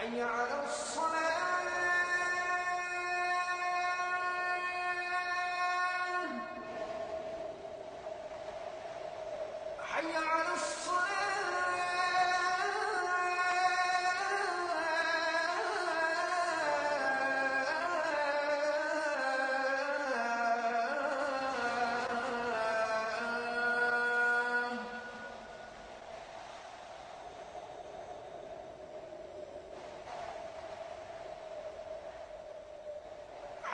حي على الصلاة حي على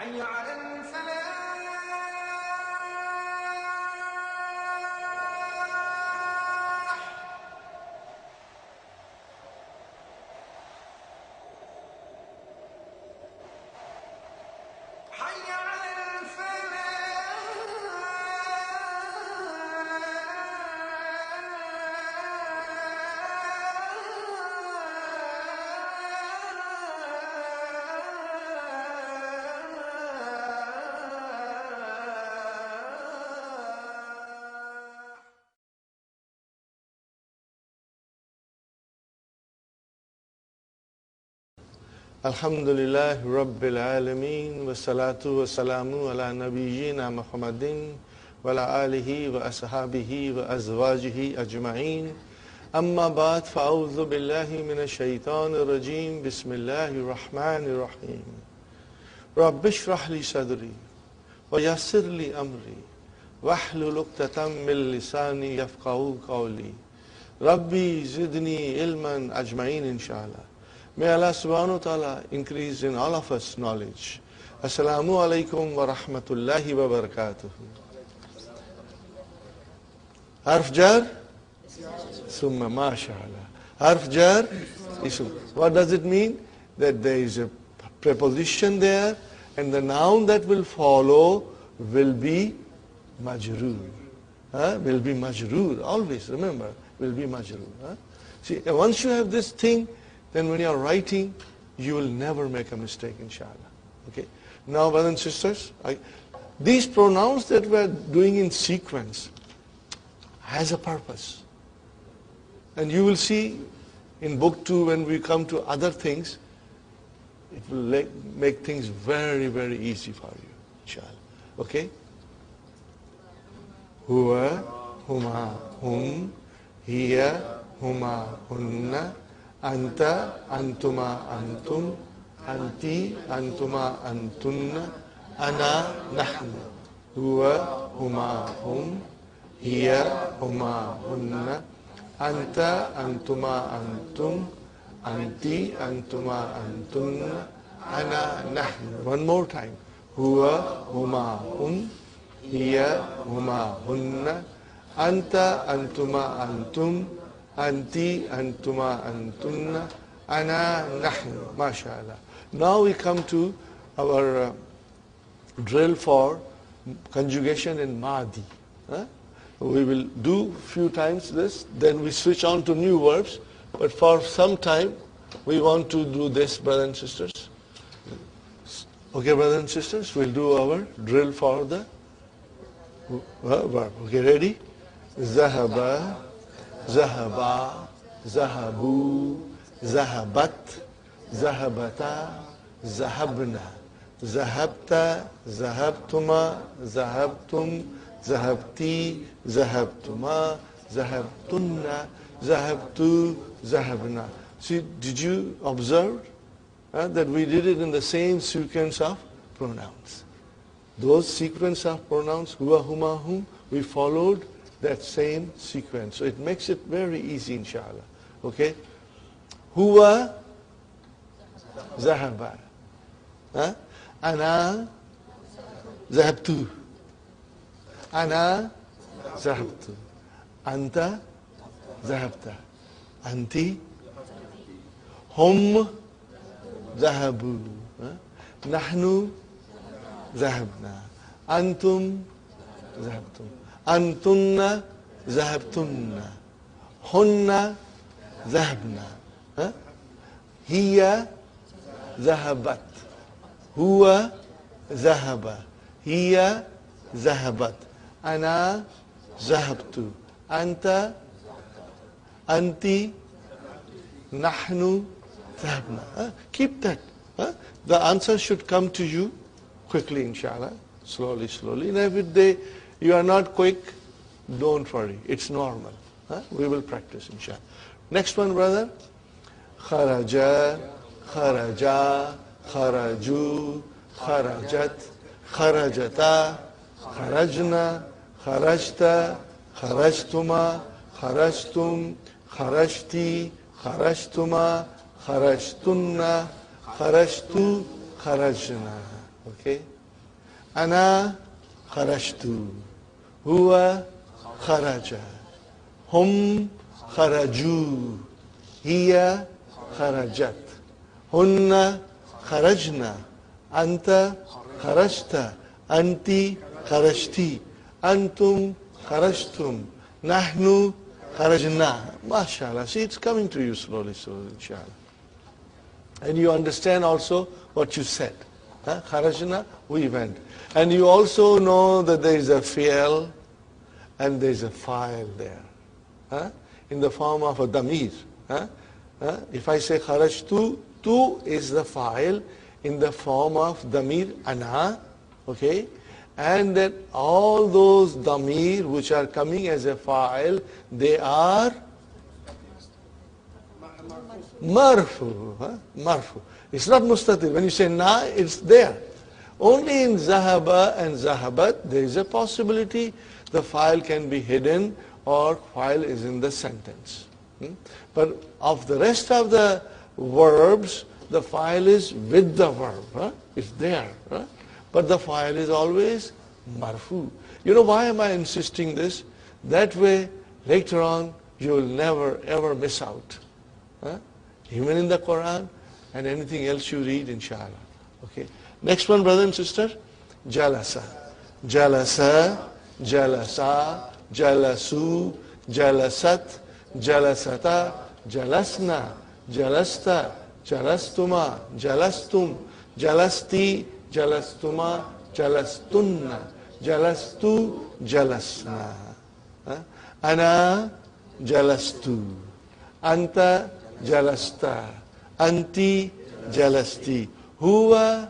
حي على الفلاح حي على Alhamdulillah Rabbil Alameen wa salatu wa salamu ala nabiyyina Muhammadin wa ala alihi wa ashabihi wa azwajihi ajma'in. Amma ba'd, fa'udhu billahi minash shaitanir rajim. Bismillahir rahmanir rahim. Rabbi shrah li sadri wa yassir li amri wahlul 'uqdatam min lisani yafqahu qawli. Rabbi zidni ilman ajma'in inshallah. May Allah subhanahu wa ta'ala increase in all of us knowledge. Assalamu alaikum wa rahmatullahi wa barakatuh. Harf jar? Summa, mashallah. Harf jar? Ism. What does it mean? That there is a preposition there and the noun that will follow will be majroor. Will be majroor. Always remember, will be majroor. See, once you have this thing, then when you are writing, you will never make a mistake, inshallah. Okay? Now, brothers and sisters, these pronouns that we are doing in sequence has a purpose. And you will see in book 2 when we come to other things, it will make things very, very easy for you, inshallah. Okay? Huwa, huma, hum, hiya, huma, hunna, Anta, antuma, antum, anti, antuma, antunna, ana, nahnu, huwa, huma, hum, hiya, huma, hunna, anta, antuma, antum, anti, antuma, antunna, ana, nahnu. One more time. Huwa, huma, hum, hiya, huma, hunna, anta, antuma, antum, Anti, antuma, antunna, ana, nahnu. MashaAllah. Now we come to our drill for conjugation in Madi. We will do few times this, then we switch on to new verbs. But for some time, we want to do this, brothers and sisters. Okay, brothers and sisters, we'll do our drill for the verb. Okay, ready? Zahaba, zahaba, zahabu, zahabat, zahabata, zahabna, zahabta, zahabtuma, zahabtum, zahabti, zahabtuma, zahabtunna, zahabtu, zahabna. See, did you observe that we did it in the same sequence of pronouns? Those sequence of pronouns, huwa, huma, hum, we followed that same sequence. So it makes it very easy, inshallah. Okay? Huwa, zahaba. Ana, zahabtu. Ana, zahabtu. Anta, zahabta. Anti, hum, zahabu. Nahnu, zahabna. Antum, zahabtum. Antunna, zahabtunna. Hunna, zahabna. Hiya, zahabat. Huwa, zahaba. Hiya, zahabat. Ana, zahabtu. Anta, anti, nahnu, zahabna. Keep that. The answer should come to you quickly, inshallah. Slowly, slowly. And every day you are not quick, don't worry. It's normal. We will practice, inshallah. Next one, brother. Kharaja, kharaja, kharaju, kharajat, kharajata, kharajna, kharajta, kharajtuma, kharajtum, kharajti, kharajtuma, kharajtunna, kharajtu, kharajna. Okay? Ana kharajtu. Huwa kharaja. Hum kharaju. Hiya kharajat. Hunna kharajna. Anta kharajta. Anti kharajti. Antum kharajtum. Nahnu kharajna. MashaAllah. See, it's coming to you slowly, slowly, inshallah. And you understand also what you said. Kharajna, we went. And you also know that there is a fi'l and there is a fa'il there. In the form of a damir. If I say kharajtu, tu is the fa'il in the form of damir ana. Okay? And then all those damir which are coming as a fa'il, they are marfu. Marfu. It's not mustatir. When you say na, it's there. Only in zahaba and zahabat, there is a possibility the file can be hidden or file is in the sentence. But of the rest of the verbs, the file is with the verb. It's there. But the file is always marfu. You know why am I insisting this? That way, later on, you will never ever miss out. Even in the Quran and anything else you read, inshallah. Okay. Next one, brother and sister. Jalasa. Jalasa. Jalasa. Jalasu. Jalasat. Jalasata. Jalasna. Jalasta. Jalastuma. Jalastum. Jalasti. Jalastuma. Jalastunna. Jalastu. Jalasna. Ana. Jalastu. Anta. Jalasta. Anti jalasti. Huwa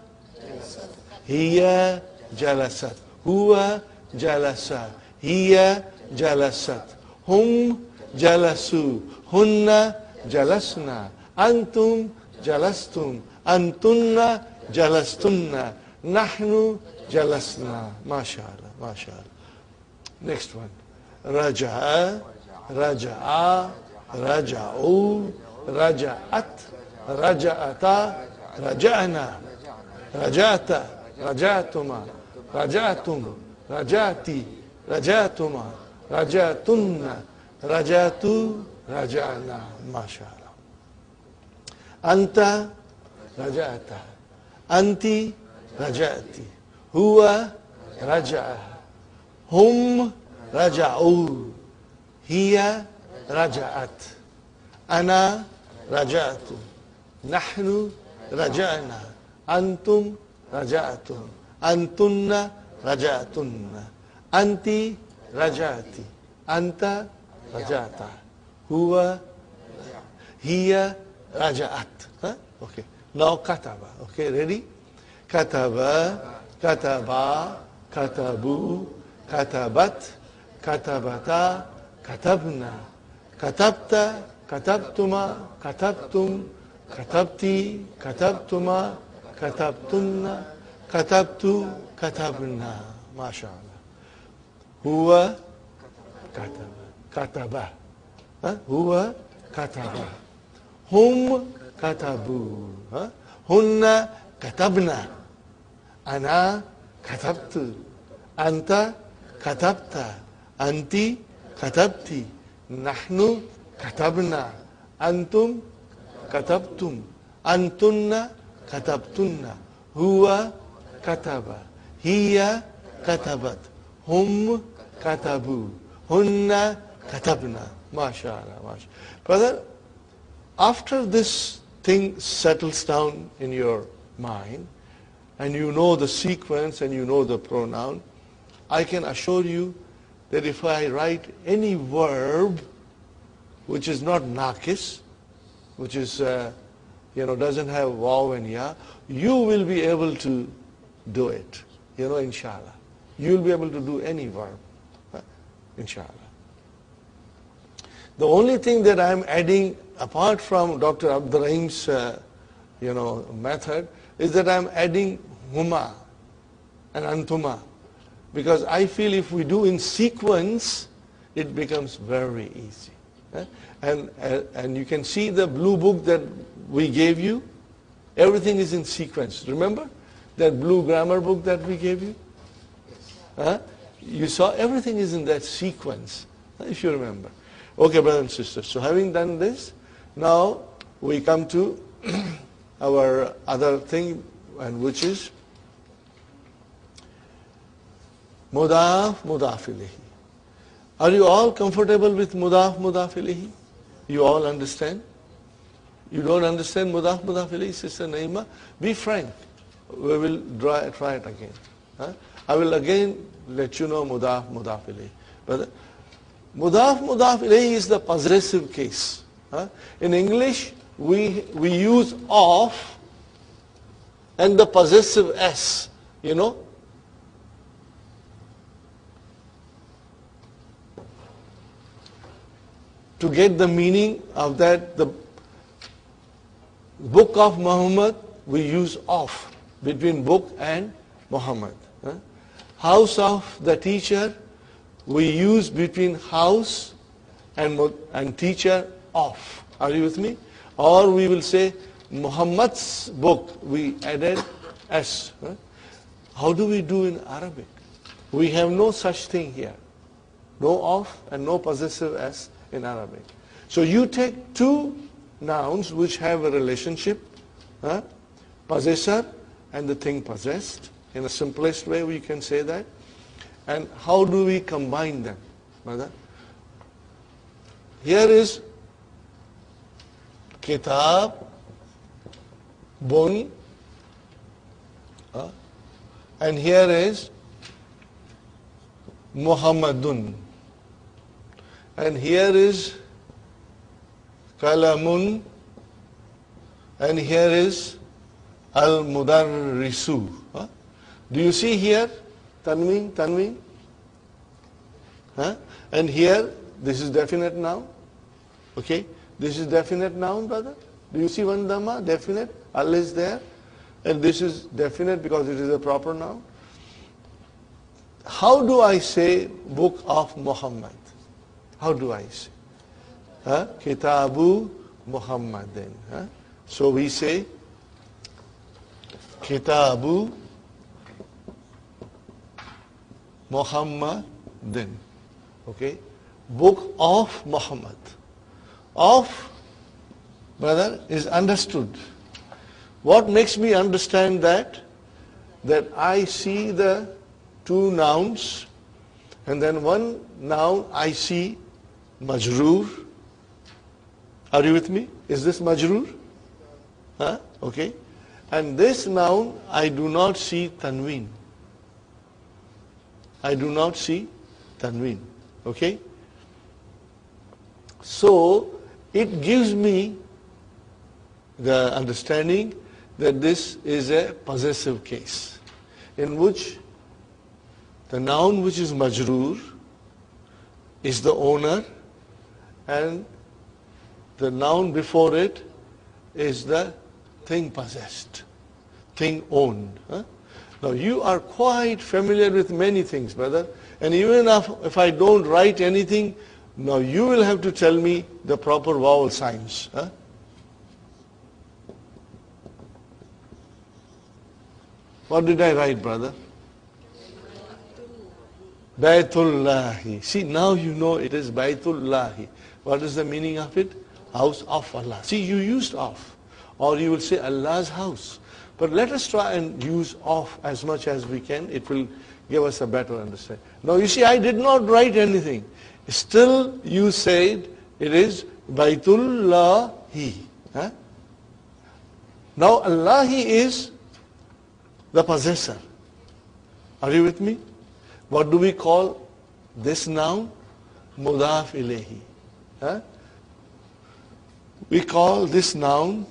hiya jalasat. Huwa jalasa. Hiya jalasat. Hum jalasu. Hunna jalasna. Antum jalastum. Antunna jalastunna. Nahnu jalasna. MashaAllah. MashaAllah. Next one. Raja'a. Raja'a. Raja'u. Raja'at. Raja'ata. Raja'na. Raja'ta. Raja'tuma. Raja'tum. Raja'ti. Raja'tuma. Raja'tunna. Raja'tu. Raja'na. MashaAllah. Anta. Raja'ta. Anti. Raja'ti. Huwa. Raja'a. Hum. Raja'u. Hiya. Raja'at. Ana. Raja'tu. Nahnu. Raja'na. Antum. raja'atun. Antunna raja'atunna. Anti raja'ati. Anta raja'ata. Huwa hiya raja'at. Huh? Okay. Now kataba. Okay, ready? Kataba, kataba, katabu, katabat, katabata, katabna, katabta, katabtuma, katabtum, katabti, katabtuma, katabtunna, katabtu, katabna. MashaAllah. Huwa kataba. Kataba. Huh? Huwa kataba. Hum katabu. Huh? Hunna katabna. Ana katabtu. Anta katabta. Anti katabti. Nahnu katabna. Antum katabtum. Antunna katabtunna. Huwa kataba. Hiya katabat. Hum katabu. Hunna katabna. MashaAllah. MashaAllah. Brother, after this thing settles down in your mind, and you know the sequence and you know the pronoun, I can assure you that if I write any verb which is not nakis, which is, doesn't have waw and ya, you will be able to do it, inshallah. You will be able to do any verb, inshallah. The only thing that I'm adding, apart from Dr. Abdurrahim's, method, is that I'm adding huma and antuma. Because I feel if we do in sequence, it becomes very easy. And you can see the blue book that we gave you. Everything is in sequence. Remember that blue grammar book that we gave you? You saw everything is in that sequence, if you remember. Okay, brothers and sisters. So having done this, now we come to our other thing, and which is mudaf, mudaf ilayhi. Are you all comfortable with mudaf, mudaf ilayhi? You all understand? You don't understand mudaf, mudaf ilayhi, Sister Naima? Be frank. We will try it again. I will again let you know mudaf, mudaf ilayhi. But mudaf, mudaf ilayhi is the possessive case. In English, we use of and the possessive s, to get the meaning of that. The book of Muhammad, we use of between book and Muhammad. House of the teacher, we use between house and teacher of. Are you with me? Or we will say Muhammad's book, we added s. How do we do in Arabic? We have no such thing here. No of and no possessive s in Arabic. So you take two nouns which have a relationship, possessor and the thing possessed. In the simplest way we can say that. And how do we combine them, brother? Here is kitab, bun, and here is Muhammadun, and here is kalamun, and here is al-mudarrisu. Do you see here tanween, tanween? And here, this is definite noun. Okay? This is definite noun, brother. Do you see one dhamma? Definite. Al is there. And this is definite because it is a proper noun. How do I say book of Muhammad? How do I say? Kitabu Muhammadin. So we say Kitabu Muhammadin. Okay? Book of Muhammad. Of, brother, is understood. What makes me understand that? That I see the two nouns, and then one noun I see majroor. Are you with me? Is this majroor? Okay. And this noun, I do not see tanween. I do not see tanween. Okay? So, it gives me the understanding that this is a possessive case, in which the noun which is majroor is the owner, and the noun before it is the thing possessed, thing owned. Now you are quite familiar with many things, brother, and even if I don't write anything, now you will have to tell me the proper vowel signs. What did I write, brother? Baytullahi. See, now you know it is Baytullahi. What is the meaning of it? House of Allah. See, you used of. Or you will say Allah's house. But let us try and use of as much as we can. It will give us a better understanding. Now you see, I did not write anything. Still you said it is Baytullahi. Now Allahi is the possessor. Are you with me? What do we call this noun? Mudaf ilayhi. We call this noun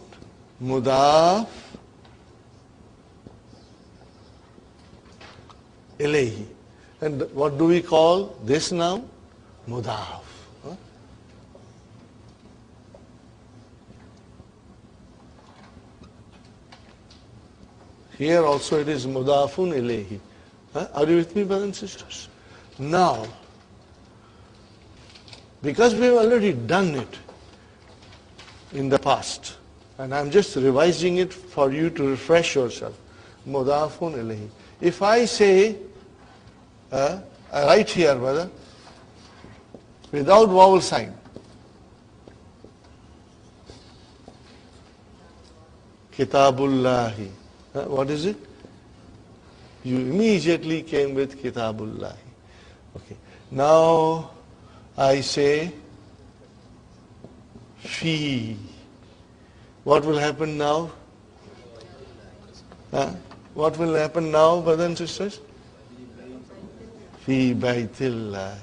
Mudaf ilayhi. And what do we call this noun? Mudaf. Here also it is Mudafun ilayhi. Are you with me, brothers and sisters? Now, because we have already done it in the past, and I'm just revising it for you to refresh yourself. Mudafun ilayhi. If I say, I write here, brother, without vowel sign, Kitabullahi. What is it? You immediately came with Kitabullahi. Okay. Now I say Fi. What will happen now? What will happen now, brothers and sisters? Fi Baitillahi.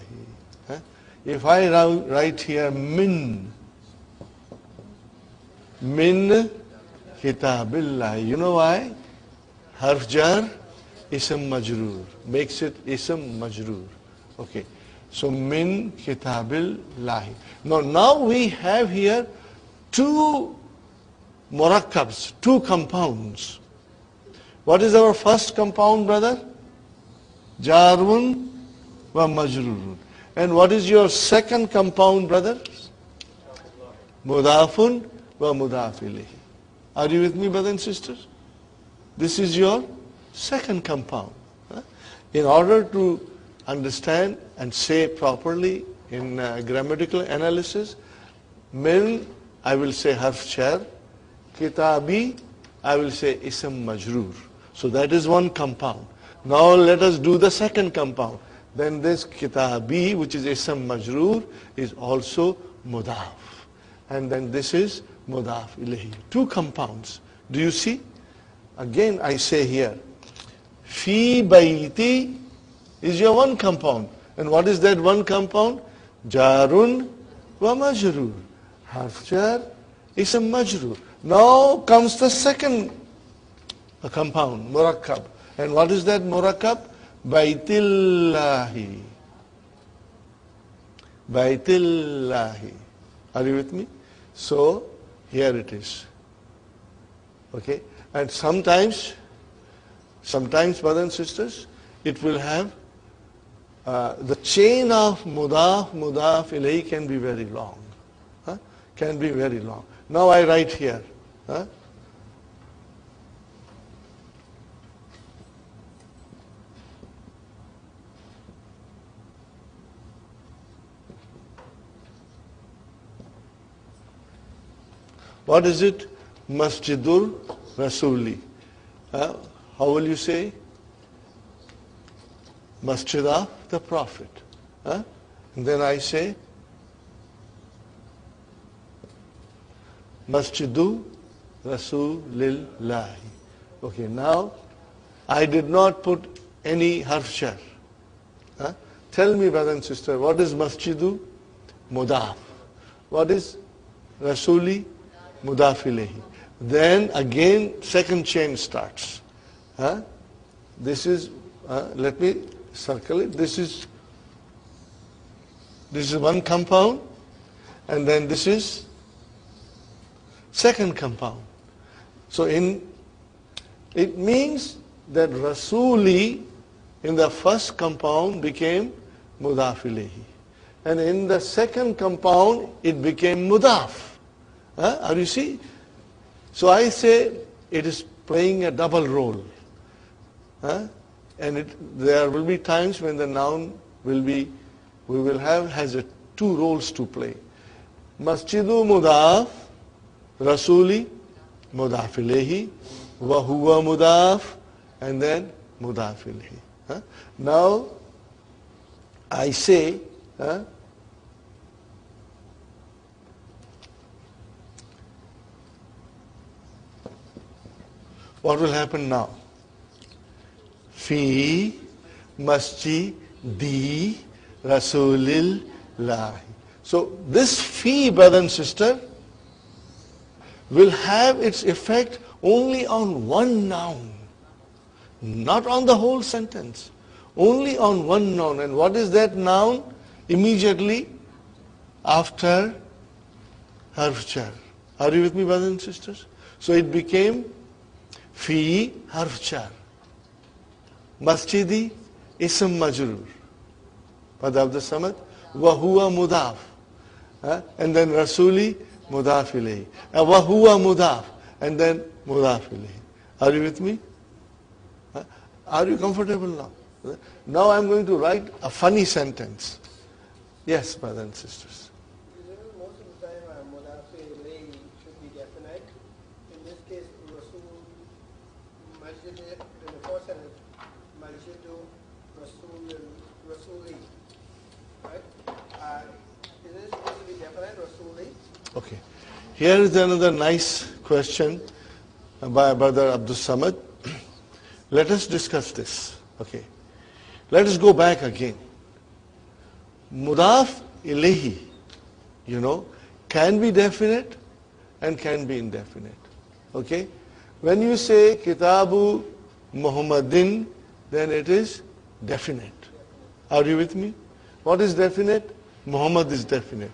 If I write here Min Kitabillahi, you know why? Harf jar, ism majroor. Makes it ism majroor. Okay. So Min Kitabillahi. Now we have here two murakkabs, two compounds. What is our first compound, brother? Jarun wa majrurun. And what is your second compound, brother? Mudafun wa mudaf ilayhi. Are you with me, brothers and sisters? This is your second compound. In order to understand and say properly in grammatical analysis, min, I will say harf jar, kitabi, I will say ism majroor. So that is one compound. Now let us do the second compound. Then this kitabi, which is ism majroor, is also mudaf. And then this is mudaf ilayhi. Two compounds. Do you see? Again I say here, fi bayti is your one compound. And what is that one compound? Jarun wa majroor. Harf jar, ism majroor. Now comes the second compound, murakkab. And what is that murakkab? Baitillahi. Baitillahi. Are you with me? So, here it is. Okay? And sometimes, brothers and sisters, it will have, the chain of mudaf ilayhi can be very long. Can be very long. Now I write here. What is it? Masjidur Rasuli. How will you say? Masjid of the Prophet. And then I say Masjidu Rasulillahi. Okay, now I did not put any harf jar. Huh? Tell me, brother and sister, what is masjidu? Mudaf. What is rasuli? Mudaf ilayhi. Then again, second chain starts. Huh? This is, let me circle it. This is one compound, and then this is second compound. So it means that rasuli in the first compound became mudaf ilayhi. And in the second compound, it became mudaf. Are you see? So I say it is playing a double role. And there will be times when the noun has two roles to play. Masjidu mudaf, rasuli mudaf ilayhi, wa huwa mudaf, and then mudaf ilayhi. Now I say, what will happen now? Fi masjidi rasulillahi. So this fi, brother and sister, will have its effect only on one noun, not on the whole sentence, only on one noun. And what is that noun? Immediately after harf jar. Are you with me, brothers and sisters? So it became fi harf jar. Masjidi ism majrur. Pad Abd Samad. Wa huwa mudaf. And then rasuli mudaf ilayhi. Wa huwa mudaf. And then mudaf ilayhi. Are you with me? Are you comfortable now? Now I'm going to write a funny sentence. Yes, brothers and sisters. Most of the time, mudaf ilayhi should be definite. In this case, rasul, masjid, in the first sentence, masjidu, rasuli. Right? Is this supposed to be definite, rasuli? Okay. Here is another nice question by Brother Abdul Samad. Let us discuss this. Okay. Let us go back again. Mudaf ilayhi, can be definite and can be indefinite. Okay? When you say Kitabu Muhammadin, then it is definite. Are you with me? What is definite? Muhammad is definite.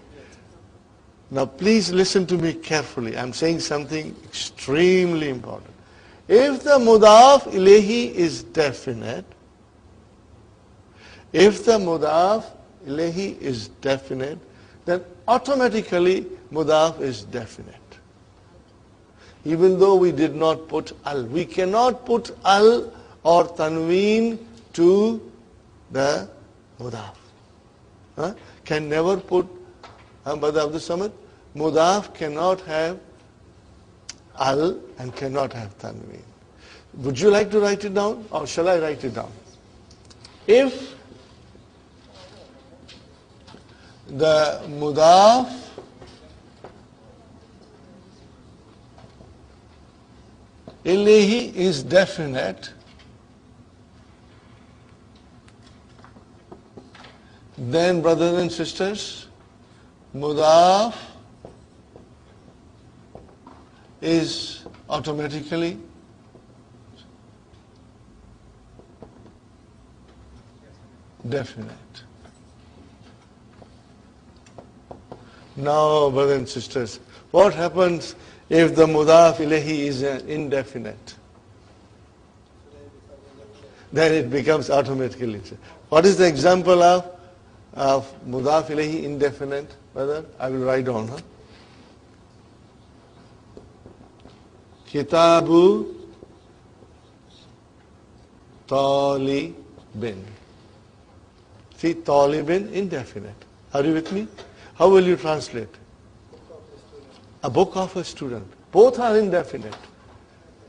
Now please listen to me carefully. I'm saying something extremely important. If the mudaf ilayhi is definite, then automatically mudaf is definite. Even though we did not put al. We cannot put al or tanween to the mudaf. Can never put, Brother Abdul Samad, mudaf cannot have al and cannot have tanween. Would you like to write it down, or shall I write it down? If the mudaf ilayhi is definite, then, brothers and sisters, mudaf is automatically definite. Now, brothers and sisters, what happens if the mudaf ilayhi is indefinite? Then it becomes automatically. What is the example of mudaf ilayhi indefinite, brother? I will write down. Kitabu talibin. See, talibin, indefinite. Are you with me? How will you translate? A book of a student. Both are indefinite.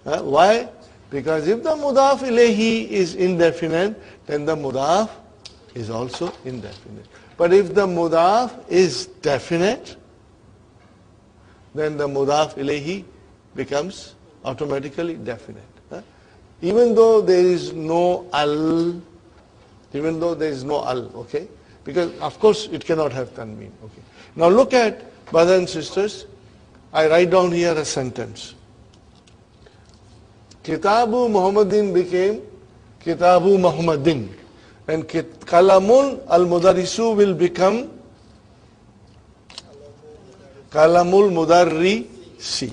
Why? Because if the mudaf ilayhi is indefinite, then the mudaf is also indefinite. But if the mudaf is definite, then the mudaf ilayhi becomes automatically definite. even though there is no al, okay? Because of course it cannot have tanween, okay? Now look at, brothers and sisters, I write down here a sentence. Kitabu Muhammadin became Kitabu Muhammadin. And Kalamun al-Mudarisu will become Kalamul Mudarrisi.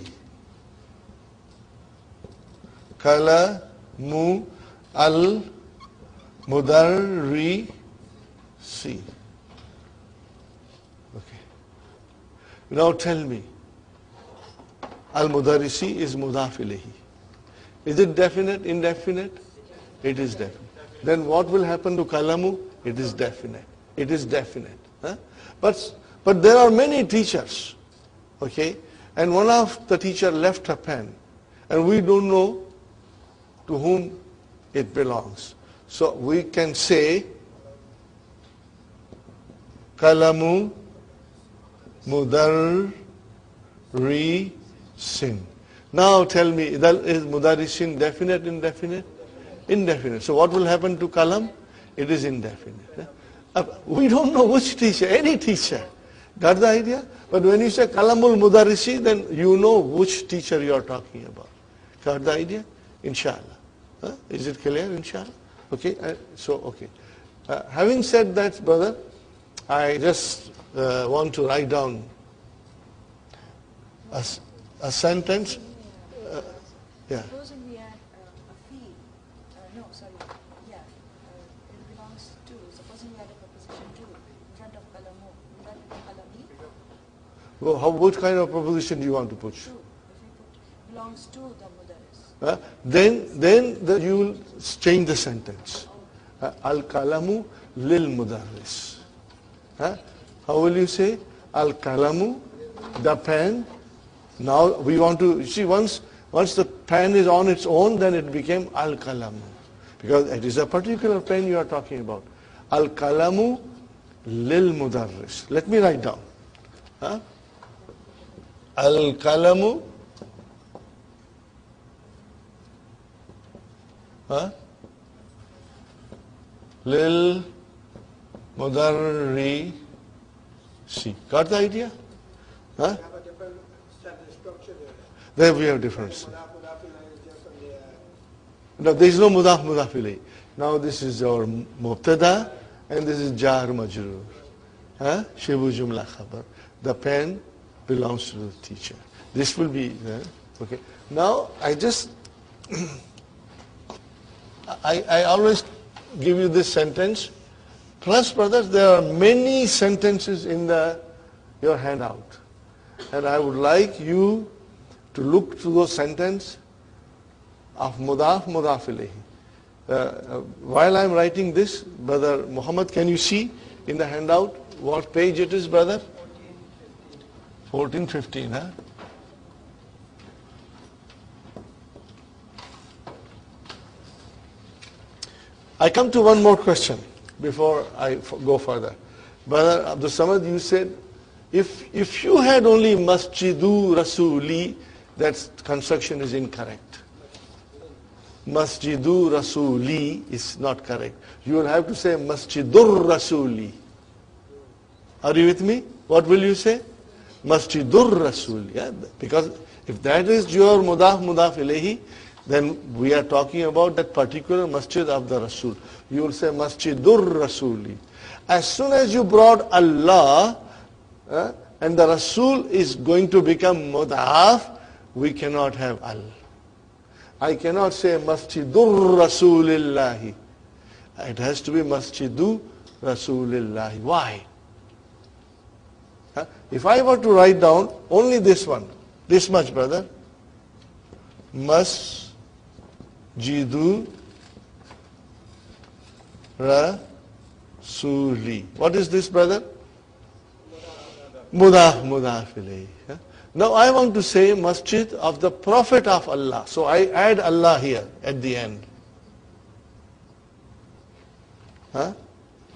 Kalamu al-Mudarrisi. Okay. Now tell me, al-Mudarrisi is mudaf ilayhi. Is it definite, indefinite? It is definite. Then what will happen to kalamu? It is definite. It is definite. Huh? But there are many teachers, okay? And one of the teacher left a pen, and we don't know to whom it belongs. So we can say kalamu mudarrisin. Now tell me, is mudarrisin definite, indefinite? Indefinite. So what will happen to kalam? It is indefinite. We don't know which teacher, any teacher. Got the idea? But when you say kalamul mudarrisi, then you know which teacher you are talking about. Got the idea? Inshallah. Is it clear? Inshallah. Okay. Okay. Having said that, brother, I just want to write down a sentence. Yeah. Supposing we add a fee, it belongs to, supposing we add a preposition to in front of kalamu, will that become kalami? Well, what kind of proposition do you want to put? To, if we put belongs to the mudaris. Then you will change the sentence. Al-kalamu lil mudarris. How will you say? Al-kalamu, the pen. Now we want to, see, once the pen is on its own, then it became al-kalamu. Because it is a particular pen you are talking about. Al-kalamu lil mudarris. Let me write down. Al-kalamu lil mudarrisi. Got the idea? We have a different sentence structure there. There we have difference. Mudaf ilayhi is just on the, No, there is no mudaf ilayhi. Now this is our mubtada and this is jar majroor. Shibu jumla khabar. The pen belongs to the teacher. This will be, okay. Now I just, I always give you this sentence. Plus, brothers, there are many sentences in your handout. And I would like you to look through those sentences of mudaf ilayhi. While I'm writing this, Brother Muhammad, can you see in the handout what page it is, brother? 14, 15, huh? I come to one more question before I go further. Brother Abdul Samad, you said, if you had only Masjidu Rasuli, that construction is incorrect. Masjidu Rasuli is not correct. You will have to say Masjidur Rasuli. Are you with me? What will you say? Masjidur Rasuli. Yeah? Because if that is your mudaf ilayhi, then we are talking about that particular masjid of the Rasul. You will say Masjidur Rasuli. As soon as you brought Allah, and the Rasul is going to become mudaf, we cannot have al. I cannot say Masjidur Rasulillahi. It has to be Masjidu Rasulillahi. Why? If I were to write down only this one, this much, brother, Masjidu Rasuli. What is this, brother? Mudaf ilayhi. Now I want to say masjid of the Prophet of Allah. So I add Allah here at the end.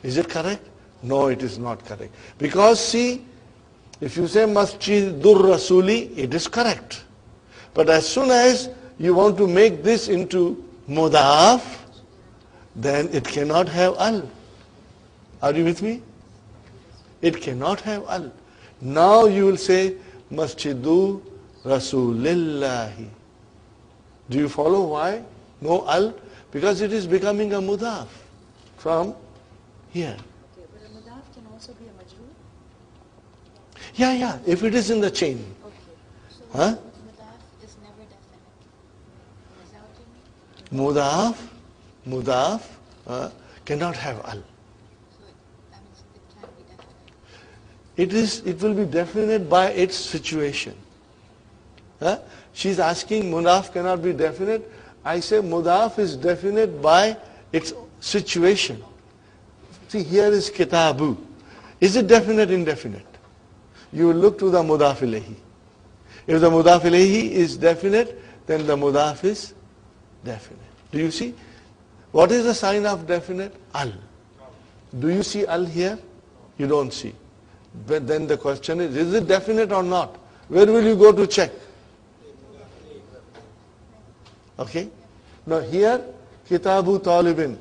Is it correct? No, it is not correct. Because see, if you say Masjidur Rasuli, it is correct. But as soon as you want to make this into mudaf, then it cannot have al. Are you with me? It cannot have al. Now you will say Masjidu Rasulillahi. Do you follow why? No al? Because it is becoming a mudaf from here. Okay, but a mudaf can also be a majroor? Yeah, if it is in the chain. Okay. So Huh? mudaf is never definite. Is that what you mean? Mudaf cannot have al. So that means it can't be definite. It will be definite by its situation. Huh? She's asking mudaf cannot be definite. I say mudaf is definite by its situation. See, here is kitabu. Is it definite, indefinite? You will look to the mudaf ilayhi. If the mudaf ilayhi is definite, then the mudaf is definite. Do you see? What is the sign of definite? Al. Do you see al here? You don't see. But then the question is it definite or not? Where will you go to check? Okay? Now here, kitabu talibin.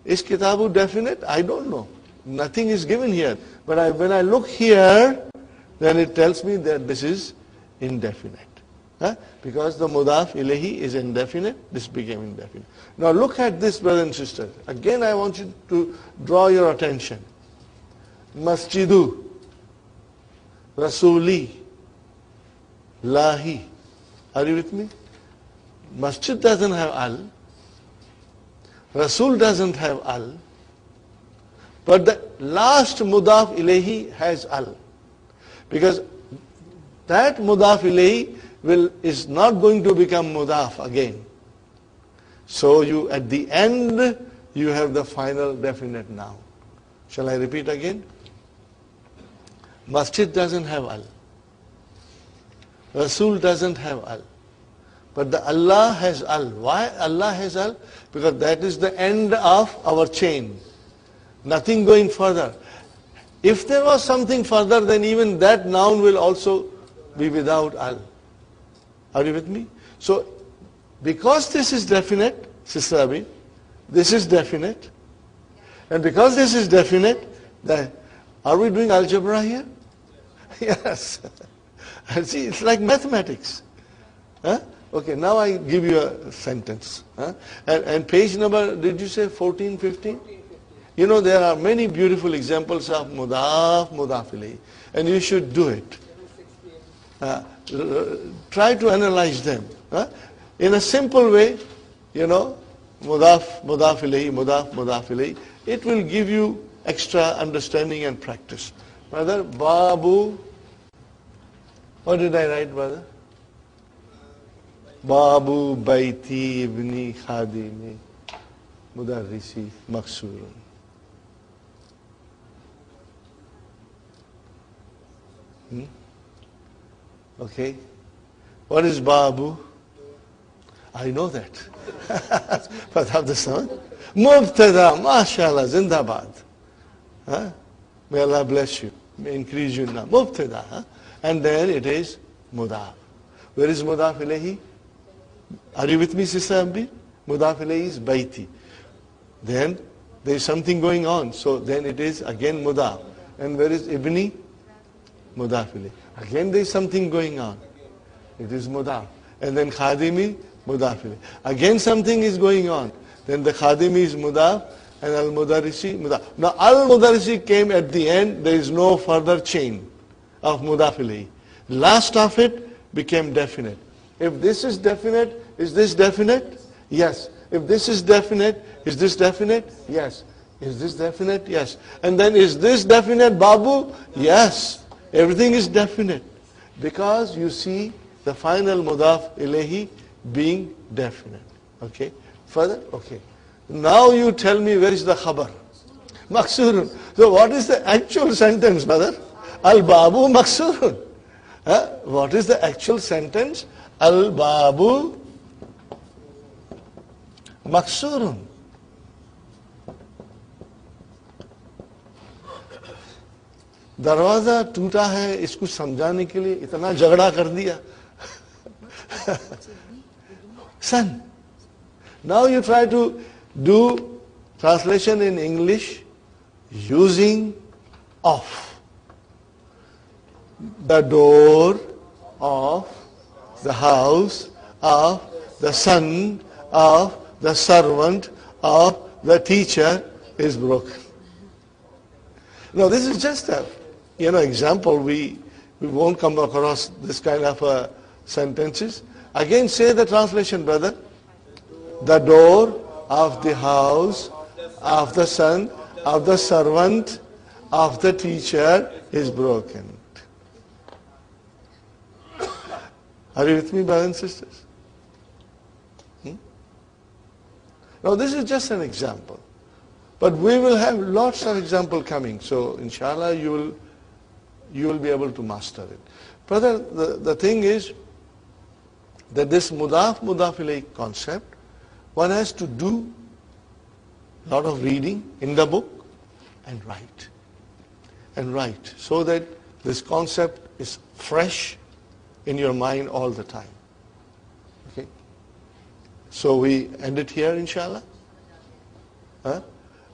Is kitabu definite? I don't know. Nothing is given here. But when I look here, then it tells me that this is indefinite. Huh? Because the mudaf ilahi is indefinite, this became indefinite. Now look at this, brothers and sisters. Again I want you to draw your attention. Masjidu, Rasuli, Lahi. Are you with me? Masjid doesn't have al. Rasul doesn't have al. But the last mudaf ilayhi has al. Because that mudaf ilayhi is not going to become mudaf again. So you at the end you have the final definite noun. Shall I repeat again? Masjid doesn't have al. Rasul doesn't have al. But the Allah has al. Why Allah has al? Because that is the end of our chain. Nothing going further. If there was something further, then even that noun will also be without al. Are you with me? So, because this is definite, Sister Abi, this is definite. And because this is definite, then are we doing algebra here? Yes. See, it's like mathematics. Huh? Okay, now I give you a sentence. Huh? And page number, did you say 14, 15? You know, there are many beautiful examples of mudaf, mudaf ilayhi, and you should do it. Try to analyze them. In a simple way, you know, mudaf, mudaf ilayhi, mudaf, mudaf ilayhi. It will give you extra understanding and practice. Brother, Babu, what did I write, brother? Babu, Baiti, Ibni, Khadimi, Mudarrisi, Maksurun. Okay. What is Babu? I know that. But have the sound. Mubtada, mashallah, zindabad. Huh? May Allah bless you. May increase you now. Mubtada. Huh? And then it is mudaf. Where is mudaf ilayhi? Are you with me, Sister Ambi? Mudaf ilayhi is baiti. Then there is something going on. So then it is again mudaf. And where is ibni? Mudaf ilayhi. Again there is something going on. It is mudaf. And then khadimi, mudaf ilayhi. Again something is going on. Then the khadimi is mudaf and al-mudarrisi, mudaf. Now al-mudarrisi came at the end. There is no further chain of mudaf ilayhi. Last of it became definite. If this is definite, is this definite? Yes. If this is definite, is this definite? Yes. Is this definite? Yes. And then is this definite, Babu? Yes. Everything is definite. Because you see the final mudaf ilayhi being definite. Okay. Further? Okay. Now you tell me where is the khabar? Maksurun. So what is the actual sentence, brother? Al-Babu Maksurun. What is the actual sentence? Al-Babu Maksurun. दरवाजा टूटा है इसको समझाने के लिए इतना झगड़ा कर दिया. Son, Now you try to do translation in English using of. The door of the house of the son of the servant of the teacher is broken. Now this is just a example. We won't come across this kind of sentences. Again say the translation, brother. The door of the house of the son of the servant of the teacher is broken. Are you with me, brothers and sisters? Now this is just an example. But we will have lots of examples coming. So inshallah you will be able to master it. Brother, the thing is that this mudaf ilayh concept, one has to do a lot of reading in the book and write. So that this concept is fresh in your mind all the time. Okay? So we end it here, inshallah.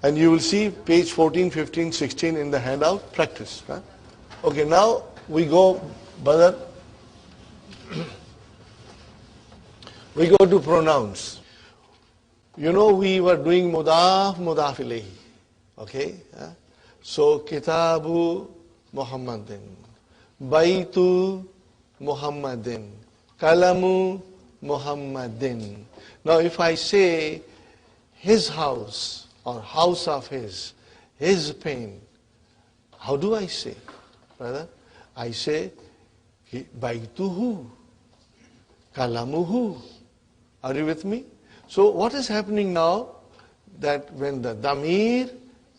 And you will see page 14, 15, 16 in the handout, practice. Okay, now we go, brother. We go to pronouns. We were doing mudaf ilayhi. Okay? So, kitabu Muhammadin, baitu Muhammadin, kalamu Muhammadin. Now if I say his house or house of his pen, how do I say, brother? I say baituhu, kalamuhu. Are you with me? So what is happening now? That when the damir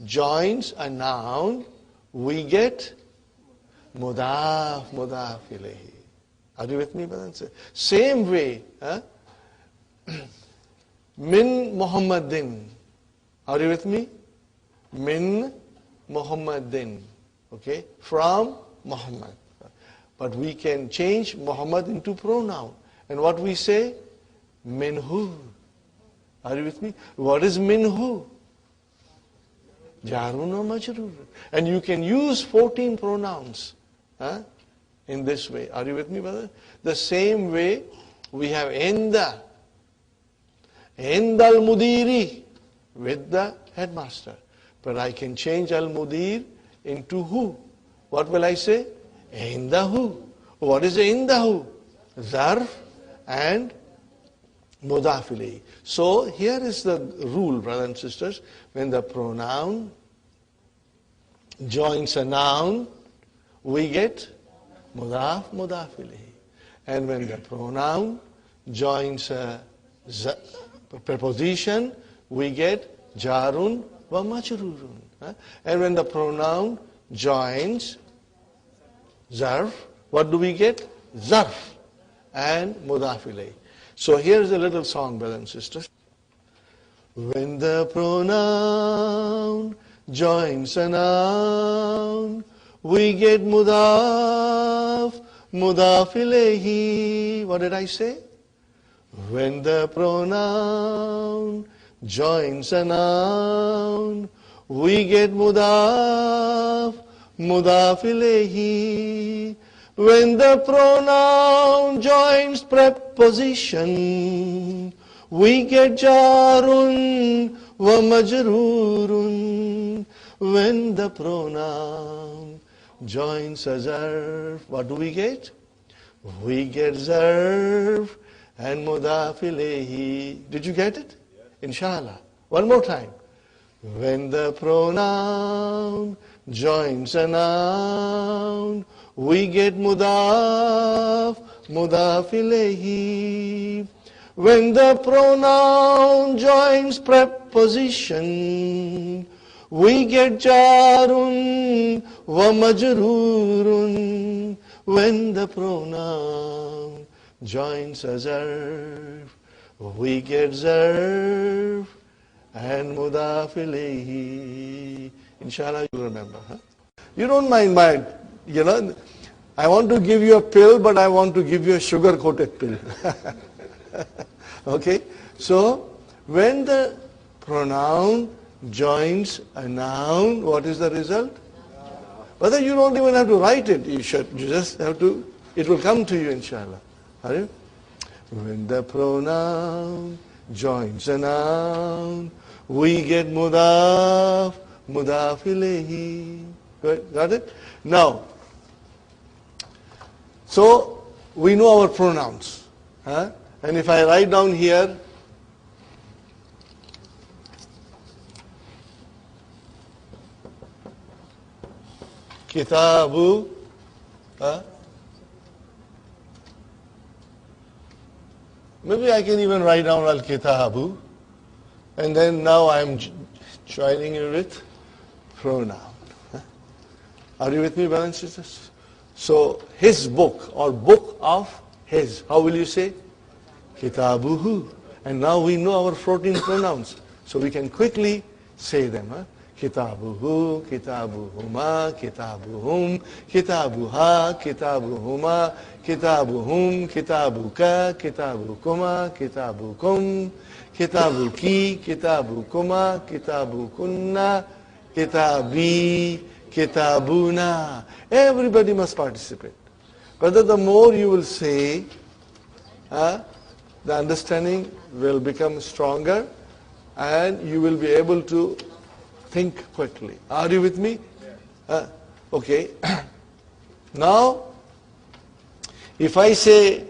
joins a noun, we get mudaf ilayhi. Are you with me, brother? Same way, min Muhammadin. Are you with me? Min Muhammadin. Okay? From Muhammad. But we can change Muhammad into pronoun. And what we say? Minhu. Are you with me? What is minhu? Jarun or majrur. And you can use 14 pronouns. In this way. Are you with me, brother? The same way we have inda. Inda al-mudiri, with the headmaster. But I can change al-mudir into who. What will I say? Indahu. What is indahu? Zarf and mudaf ilayhi. So here is the rule, brothers and sisters. When the pronoun joins a noun, we get mudaf ilayhi. And when the pronoun joins a preposition, we get jarun wa majrurun. And when the pronoun joins zarf, what do we get? Zarf and mudaf ilayhi. So here's a little song, brothers and sisters. When the pronoun joins a noun, we get mudaf ilayhi. What did I say? When the pronoun joins a noun, we get mudaf ilayhi. When the pronoun joins preposition, we get jarun wa majrurun. When the pronoun joins a zarf, what do we get? We get zarf and mudaf ilayhi. Did you get it? Inshallah. One more time. When the pronoun joins a noun, we get mudaf ilayhi. When the pronoun joins preposition, we get jarun wa majrurun. When the pronoun joins a zarf, we get zarf and mudaf ilayhi. Inshallah you remember. You don't mind my, I want to give you a pill, but I want to give you a sugar-coated pill. Okay? So, When the pronoun joins a noun, what is the result? Whether you don't even have to write it, you just have to, it will come to you, inshallah. Are you? When the pronoun joins a noun, we get mudaf, mudaf ilayhi. Got it? Now, so we know our pronouns. Huh? And if I write down here, kitabu, maybe I can even write down al-kitabu, and then now I'm joining it with pronoun. Are you with me, brothers and sisters? So his book, or book of his, how will you say? Kitabuhu. And now we know our 14 pronouns, so we can quickly say them. Kitabuhu, kitabuhuma, kitabuhum, kitabuha, kitabuhuma, kitabuhum, kitabuka, kitabukuma, kitabukum, kitabuki, kitabukuma, kitabukunna, kitabi, kitabuna. Everybody must participate. But the more you will say, the understanding will become stronger and you will be able to think quickly. Are you with me? Okay. Now, if I say,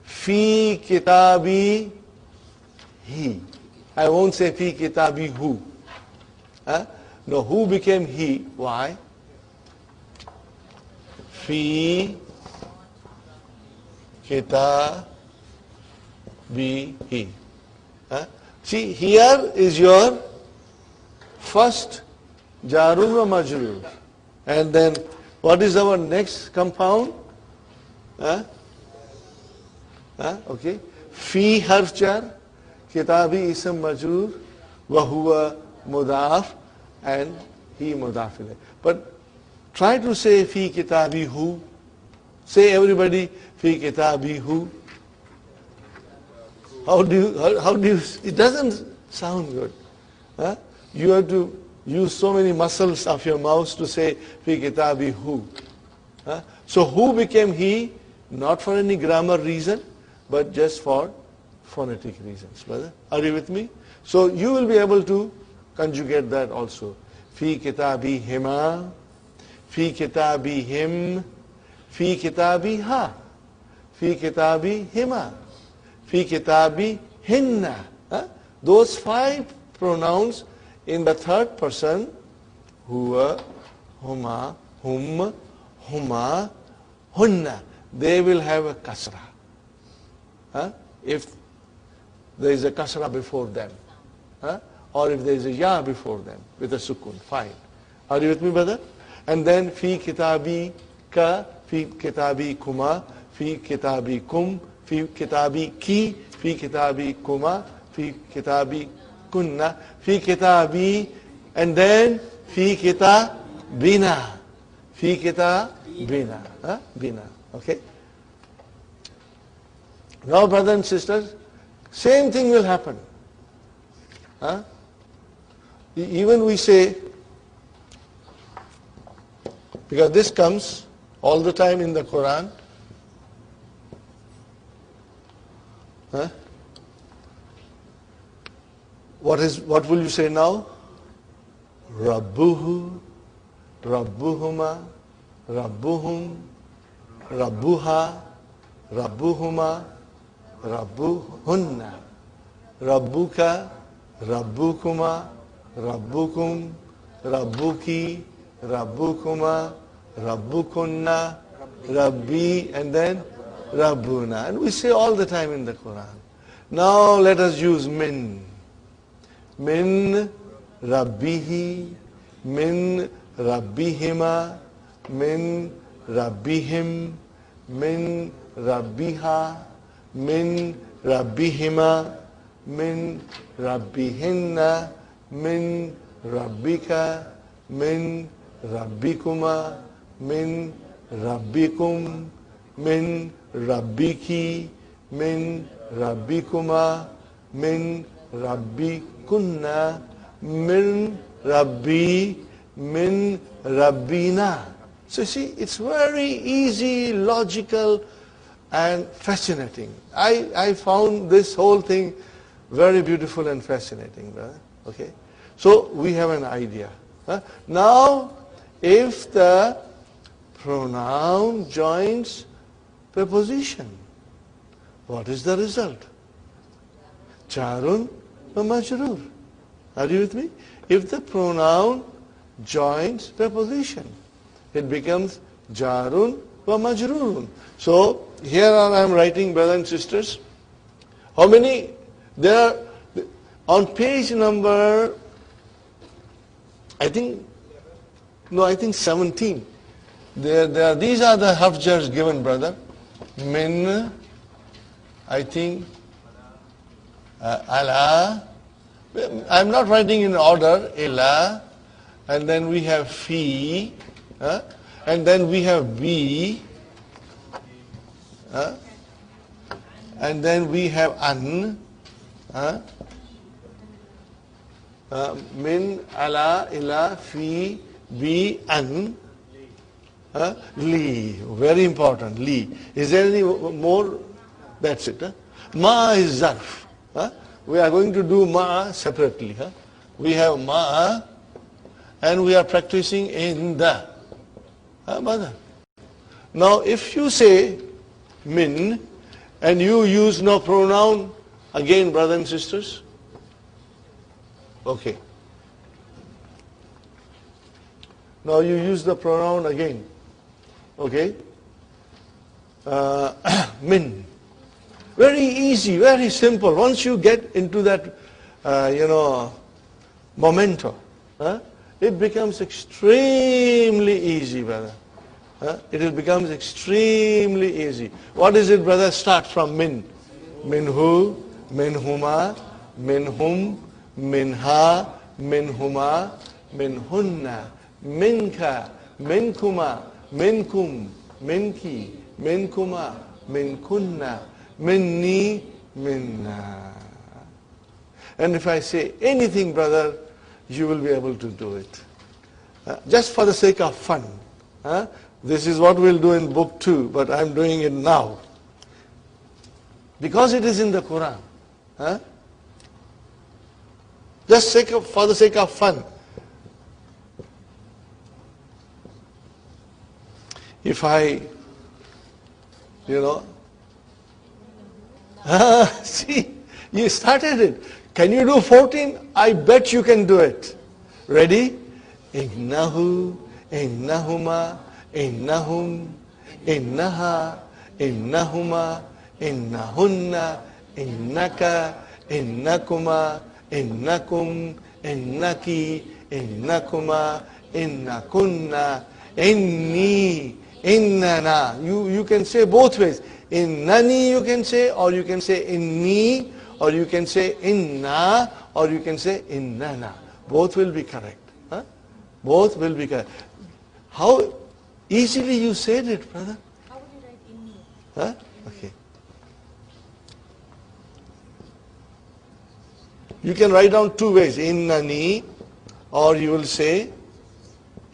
fi kitabi he, I won't say fi kitabi hu. No, who became he? Why? Fi kitabi he. See, here is your first jarur wa majrur. And then what is our next compound? Okay. Fi harf jar, kitabi ism majrur, wa huwa mudaf, and he mudaf ilayh. But try to say fi kitabi hu. Say everybody fi kitabi hu. How do you, it doesn't sound good. You have to use so many muscles of your mouth to say fi kitabi hu. So who became he? Not for any grammar reason, but just for phonetic reasons. Brother, are you with me? So you will be able to conjugate that also. Fi kitabi hima, fi kitabi him, fi kitabi ha, fi kitabi hima, fi kitabi hinna. Those 5 pronouns in the third person, huwa, huma, hum, huma, hunna, they will have a kasra. If there is a kasra before them. Or if there is a ya before them with a sukun, fine. Are you with me, brother? And then fi kitabi ka, fi kitabi kuma, fi kitabi kum, fi kitabi ki, fi kitabi kuma, fi kitabi kunna, fi kitabi, and then fi kitabina, fi kitabina, bina. Okay. Now, brothers and sisters, same thing will happen. Even we say, because this comes all the time in the Quran. What will you say now? Rabbuhu, Rabbuhuma, Rabbuhum, Rabbuha, Rabbuhuma, Rabbuhunna, Rabbuka, Rabbukuma, Rabbukum, Rabbuki, Rabbukuma, Rabbukunna, Rabbi, and then Rabbuna. And we say all the time in the Quran. Now let us use min. Min Rabbihi, min Rabbihima, min Rabbihim, min Rabbiha, min Rabbihima, min Rabbihinna, min Rabbika, min Rabbikuma, min Rabbikum, min Rabbiki, min Rabbikuma, min Rabbi kunna, min Rabbi, min Rabbina. So see, it's very easy, logical, and fascinating. I found this whole thing very beautiful and fascinating, brother. Okay? So we have an idea. Now, if the pronoun joins preposition, what is the result? Jarun wa majroor. Are you with me? If the pronoun joins preposition, it becomes jarun wa majroorun. So here I am writing, brothers and sisters. How many? There are on page number, I think 17. These are the harf jars given, brother. Min, I think, ala. I'm not writing in order. Ila, and then we have fi, and then we have bi, and then we have an. Min, ala, ila, fi, bi, an. Li, very important, li. Is there any more? That's it. Ma is zarf. We are going to do ma separately. We have ma, and we are practicing in the. Now if you say min, and you use no pronoun, again, brothers and sisters, okay. Now you use the pronoun again. Okay? Min. Very easy, very simple. Once you get into that, momento, it becomes extremely easy, brother. It becomes extremely easy. What is it, brother? Start from min. Minhu, minhuma, minhum, minha, minhuma, minhunna, minka, minkuma, minkum, minki, minkuma, minkunna, minni, minna. And if I say anything, brother, you will be able to do it. Just for the sake of fun. This is what we'll do in book 2, but I'm doing it now. Because it is in the Quran. Just for the sake of fun. If I, see, you started it. Can you do 14? I bet you can do it. Ready? Innahu, innahuma, innahum, innaha, innahuma, innahunna, innaka, innakuma, innakum, innaki, innakuma, innakunna, inni, innana. You can say both ways. Innani you can say, or you can say inni, or you can say inna, or you can say innana. Both will be correct. Both will be correct. How easily you said it, brother. How would you write inni? Okay. You can write down two ways, innani, or you will say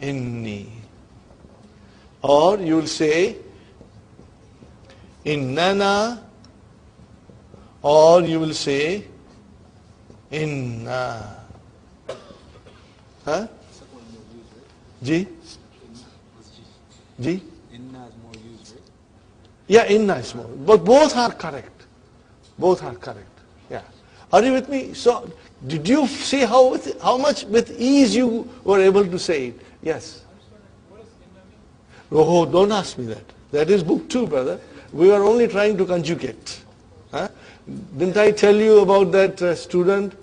inni. Or you will say innana, or you will say inna. Ji? Ji? Inna is more used, right? Yeah, inna is more. But both are correct. Both are correct. Yeah. Are you with me? So, did you see how much with ease you were able to say it? Yes. Oh, don't ask me that. That is book 2, brother. We were only trying to conjugate. Didn't I tell you about that student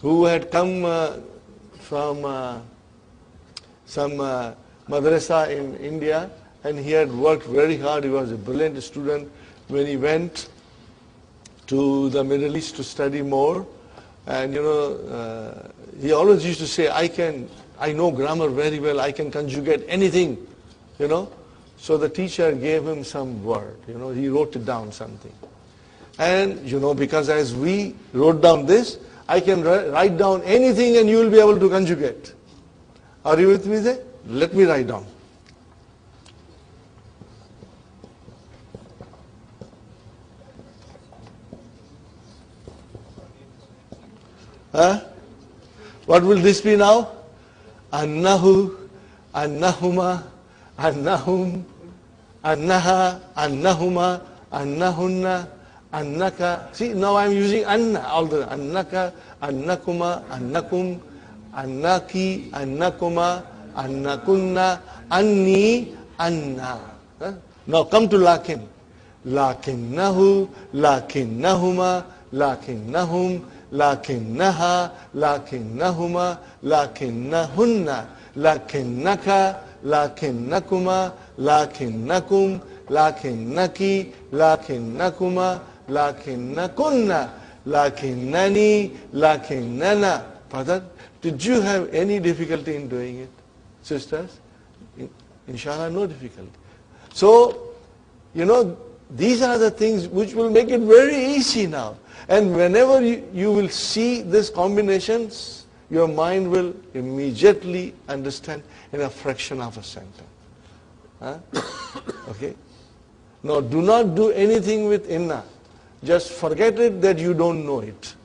who had come from some madrasa in India, and he had worked very hard. He was a brilliant student. When he went to the Middle East to study more, and he always used to say, I know grammar very well, I can conjugate anything, So the teacher gave him some word, he wrote it down something. And, because as we wrote down this, I can write down anything and you will be able to conjugate. Are you with me there? Let me write down. Huh? What will this be now? Annahu, annahuma, annahum, annaha, annahuma, annahunna, annaka. See, now I am using anna all the annaka, annakuma, annakum, annaki, annakuma, annakunna, anni, anna. Huh? Now come to lakin. Lakinnahu, lakinnahuma, lakinnahum, lakinnaha, lakinnahuma, lakinnahunna, lakinnaka, lakinnakuma, lakinnakum, lakinnaki, lakinnakuma, lakinnakunna, lakinnani, lakinnana. Father, did you have any difficulty in doing it? Sisters? Inshallah, no difficulty. So, these are the things which will make it very easy now. And whenever you will see these combinations, your mind will immediately understand in a fraction of a sentence. Huh? Okay? Now, do not do anything with inna. Just forget it that you don't know it.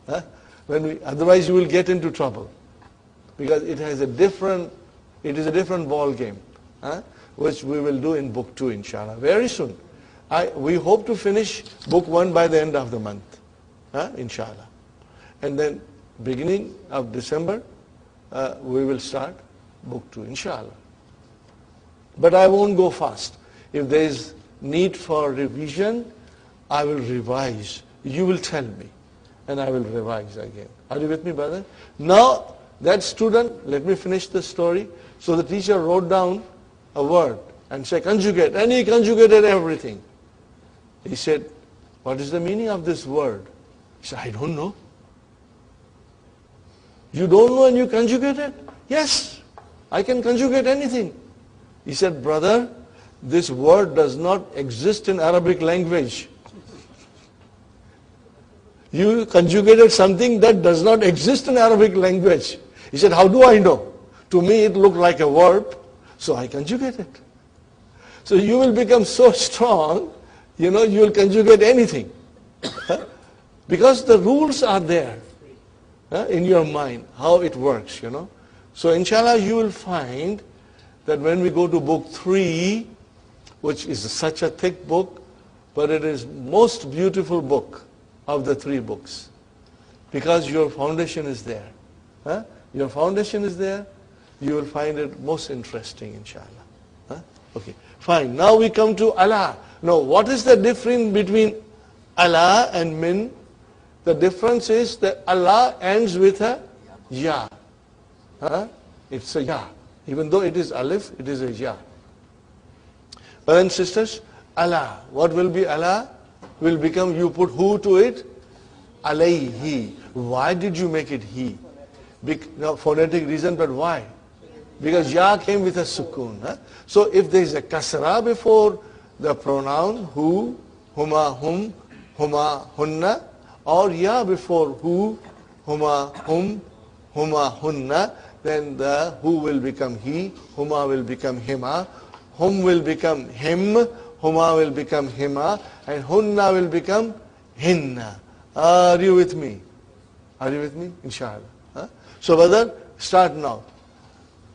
Huh? Otherwise, you will get into trouble. Because it is a different ball game. Huh? Which we will do in book 2, inshallah, very soon. We hope to finish book 1 by the end of the month, inshallah. And then beginning of December, we will start book 2, inshallah. But I won't go fast. If there is need for revision, I will revise. You will tell me, and I will revise again. Are you with me, brother? Now, that student, let me finish the story. So the teacher wrote down a word and said, conjugate. And he conjugated everything. He said, what is the meaning of this word? He said, I don't know. You don't know and you conjugate it? Yes, I can conjugate anything. He said, brother, this word does not exist in Arabic language. You conjugated something that does not exist in Arabic language. He said, how do I know? To me it looked like a verb, so I conjugated. So you will become so strong, you will conjugate anything. Because the rules are there in your mind, how it works, So inshallah you will find that when we go to book 3, which is such a thick book, but it is most beautiful book of the 3 books. Because your foundation is there. Your foundation is there, you will find it most interesting, inshallah. Okay, fine. Now we come to Allah. Now, what is the difference between Allah and min? The difference is that Allah ends with a ya. It's a ya. Even though it is alif, it is a ya. Brothers and sisters, Allah. What will be Allah? Will become, you put who to it? Alayhi. Why did you make it he? Now, phonetic reason, but why? Because ya came with a sukoon. So if there is a kasra before the pronoun who, huma, hum, huma, hunna, or ya before who, huma, hum, huma, hunna, then the who will become he, huma will become hima, hum will become him, huma will become hima, and hunna will become hinna. Are you with me? Are you with me? Inshallah. So brother, start now.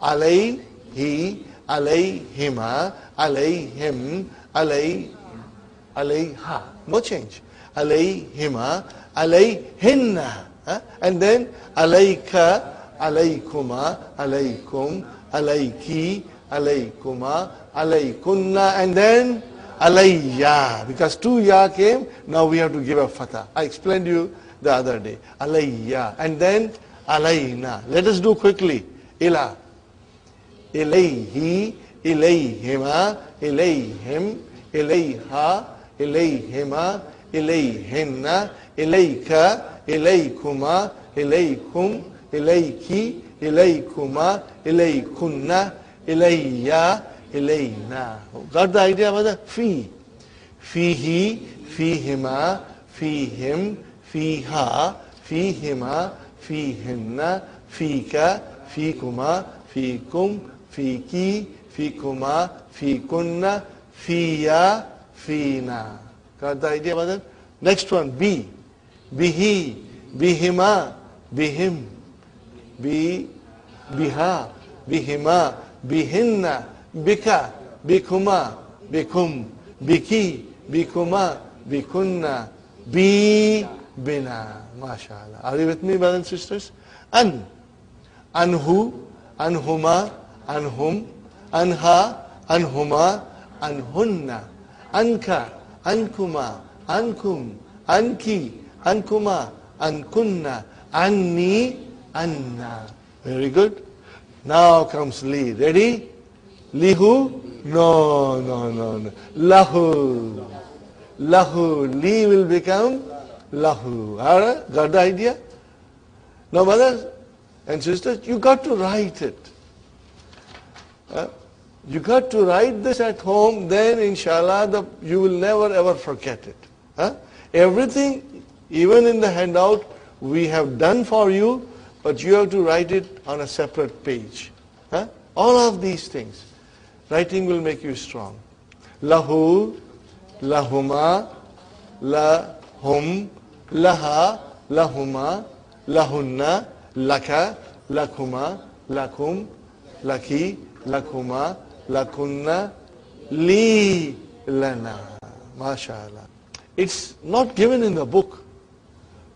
Alayhi, alayhima, alayhim, alayha. No change. Alayhima, alayhinna. And then alayka, alaykuma, alaykum, alayki, alaykuma, alaykunna, and then alayya. Because 2 ya came, now we have to give a fatha. I explained to you the other day. Alayya. And then alayna. Let us do quickly. Ila. Ilayhi, ilayhima, ilayhim, ilayha, ilayhima, ilayhinna, ilayka, ilaykuma, ilaykum, ilayki, ilaykuma, ilaykunna, ilayya, ilayna. Got the idea about the fi? Fihi, fihima, fihim, fiha, فيهما فيهن فيك فيكما فيكم فيكي فيكما فيكن فيا فينا. Got the idea about that? Next one, be. Bihi, bihima, bihim, biha, bihima, bihinna, bika, bikuma, bikum, biki, bikuma, bikunna, bina. MashaAllah. Are you with me, brothers and sisters? Anhu, anhuma, anhum, anha, anhuma, anhunna, anka, ankuma, ankum, anki, ankuma, ankunna, anni, anna. Very good. Now comes li. Ready? Lihu? No. Lahu. Lahu. Li will become lahu. Alright? Got the idea? Now, brothers and sisters, you got to write it. You got to write this at home, then inshallah you will never ever forget it. Everything, even in the handout, we have done for you, but you have to write it on a separate page. All of these things. Writing will make you strong. Lahu, lahuma, lahum, laha, lahuma, lahunna, laka, lakuma, lakum, laki, lakuma, lakunna, li, lana. MashaAllah. It's not given in the book.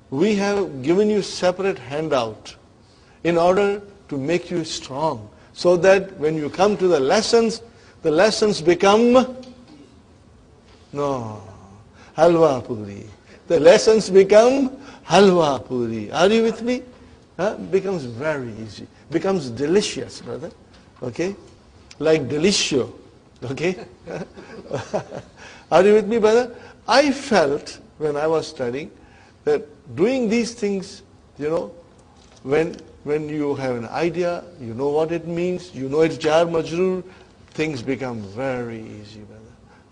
We have given you separate handout in order to make you strong, so that when you come to the lessons become halwa puri. The lessons become halwa puri. Are you with me? Becomes very easy. Becomes delicious, brother. Okay? Like delicioso. Okay? Are you with me, brother? I felt when I was studying that doing these things, when you have an idea, you know what it means, you know it's jar majroor, things become very easy, brother.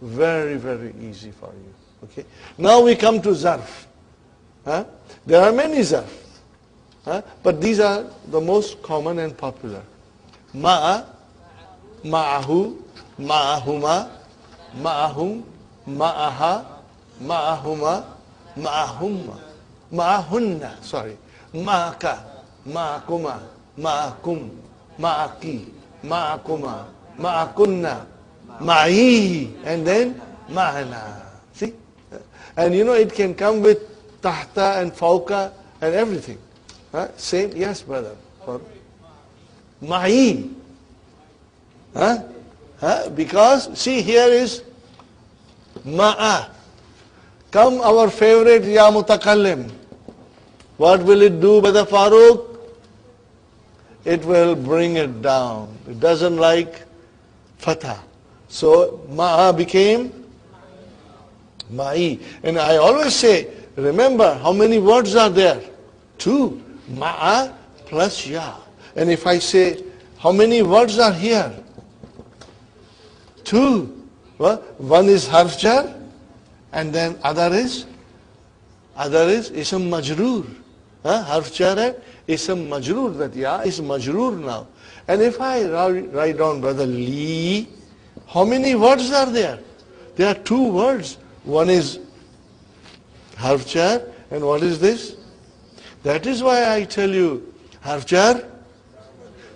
Very, very easy for you. Okay? Now we come to zarf. There are many zarf. But these are the most common and popular. Ma'a, ma'ahu, ma'ahuma, ma'ahum, ma'aha, ma'ahuma, ma'ahumma, ma'ahunna, ma'aka, ma'akuma, ma'akum, ma'aki, ma'akuma, ma'akunna, ma'i, and then ma'ana. See? And it can come with tahta and fauka and everything. Same, yes, brother. Ma'i. Because, see, here is ma'a. Come our favorite ya mutakallim. What will it do, Brother Farooq? It will bring it down. It doesn't like fatha. So ma'a became ma'i. And I always say, remember how many words are there? 2. Ma'a plus ya. And if I say, how many words are here? 2. Well, one is harf jar, and then other is ism majroor. Harf jar hai, ism majroor. That ya is majroor now. And if I write down, brother, li, how many words are there? There are 2 words. One is harf jar, and what is this? That is why I tell you, harf jar,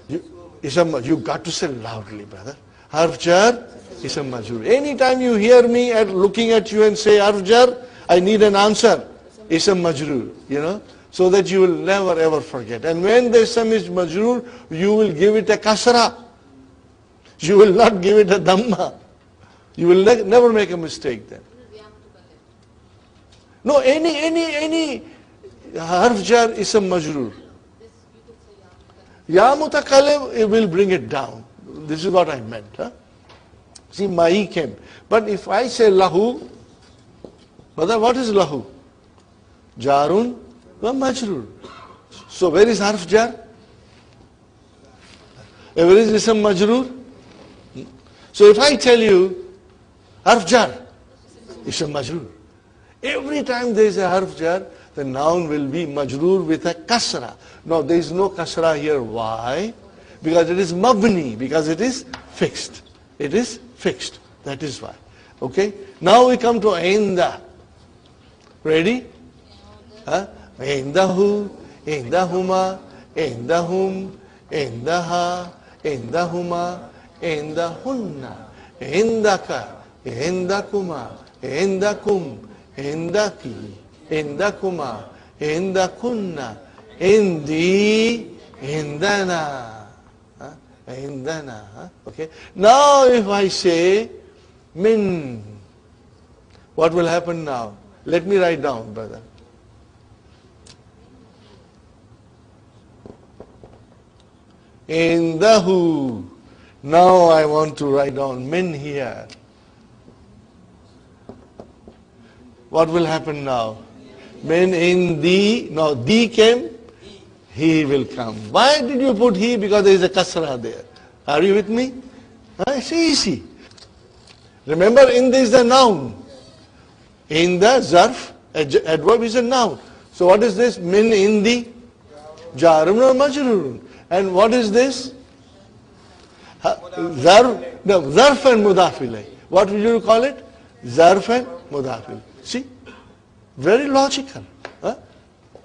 you got to say loudly, brother. Harf jar, ism majroor. Anytime you hear me looking at you and say harf jar, I need an answer. Ism majroor, so that you will never ever forget. And when the ism is majroor, you will give it a kasra. You will not give it a dhamma. You will never make a mistake then. No, any harf jar ism majroor. Ya mutakallim, it will bring it down. This is what I meant. See, ma'i came. But if I say lahu, brother, what is lahu? Jarun wa majroor. So where is harf jar? Where is ism majroor? So if I tell you harf jar, ism majroor. Every time there is a harf jar, the noun will be majroor with a kasra. Now there is no kasra here. Why? Because it is mabni, because it is fixed. It is fixed. That is why. Okay? Now we come to inda. Ready? Indahu, indahuma, indahum, indaha, indahuma, indahunna, indaka, indakuma, indakum, indaki, indakuma, indakunna, indi, indana. Indana. Okay. Now if I say min, what will happen now? Let me write down, brother. Indahu. Now I want to write down min here. What will happen now? Min in the, now the came, he will come. Why did you put he? Because there is a kasra there. Are you with me? It's easy. Remember, in this is a noun. In the zarf, adverb is a noun. So what is this? Min in the jarun or majrurun. And what is this? Zarf, no, zarf and mudaf ilayh. What will you call it? Zarf and mudaf ilayh. See? Very logical.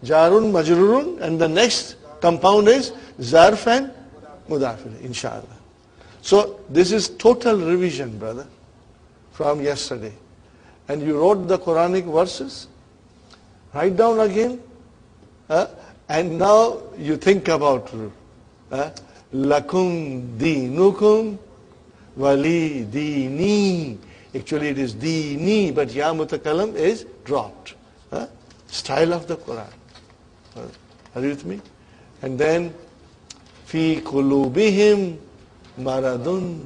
Jarun, majrurun, and the next compound is zarf and mudaf ilayh, inshallah. So this is total revision, brother, from yesterday. And you wrote the Quranic verses. Write down again. And now you think about lakum dinukum wali dini. Actually it is dini, but ya mutakalam is dropped. Style of the Quran. Are you with me? And then fi qulubihim maradun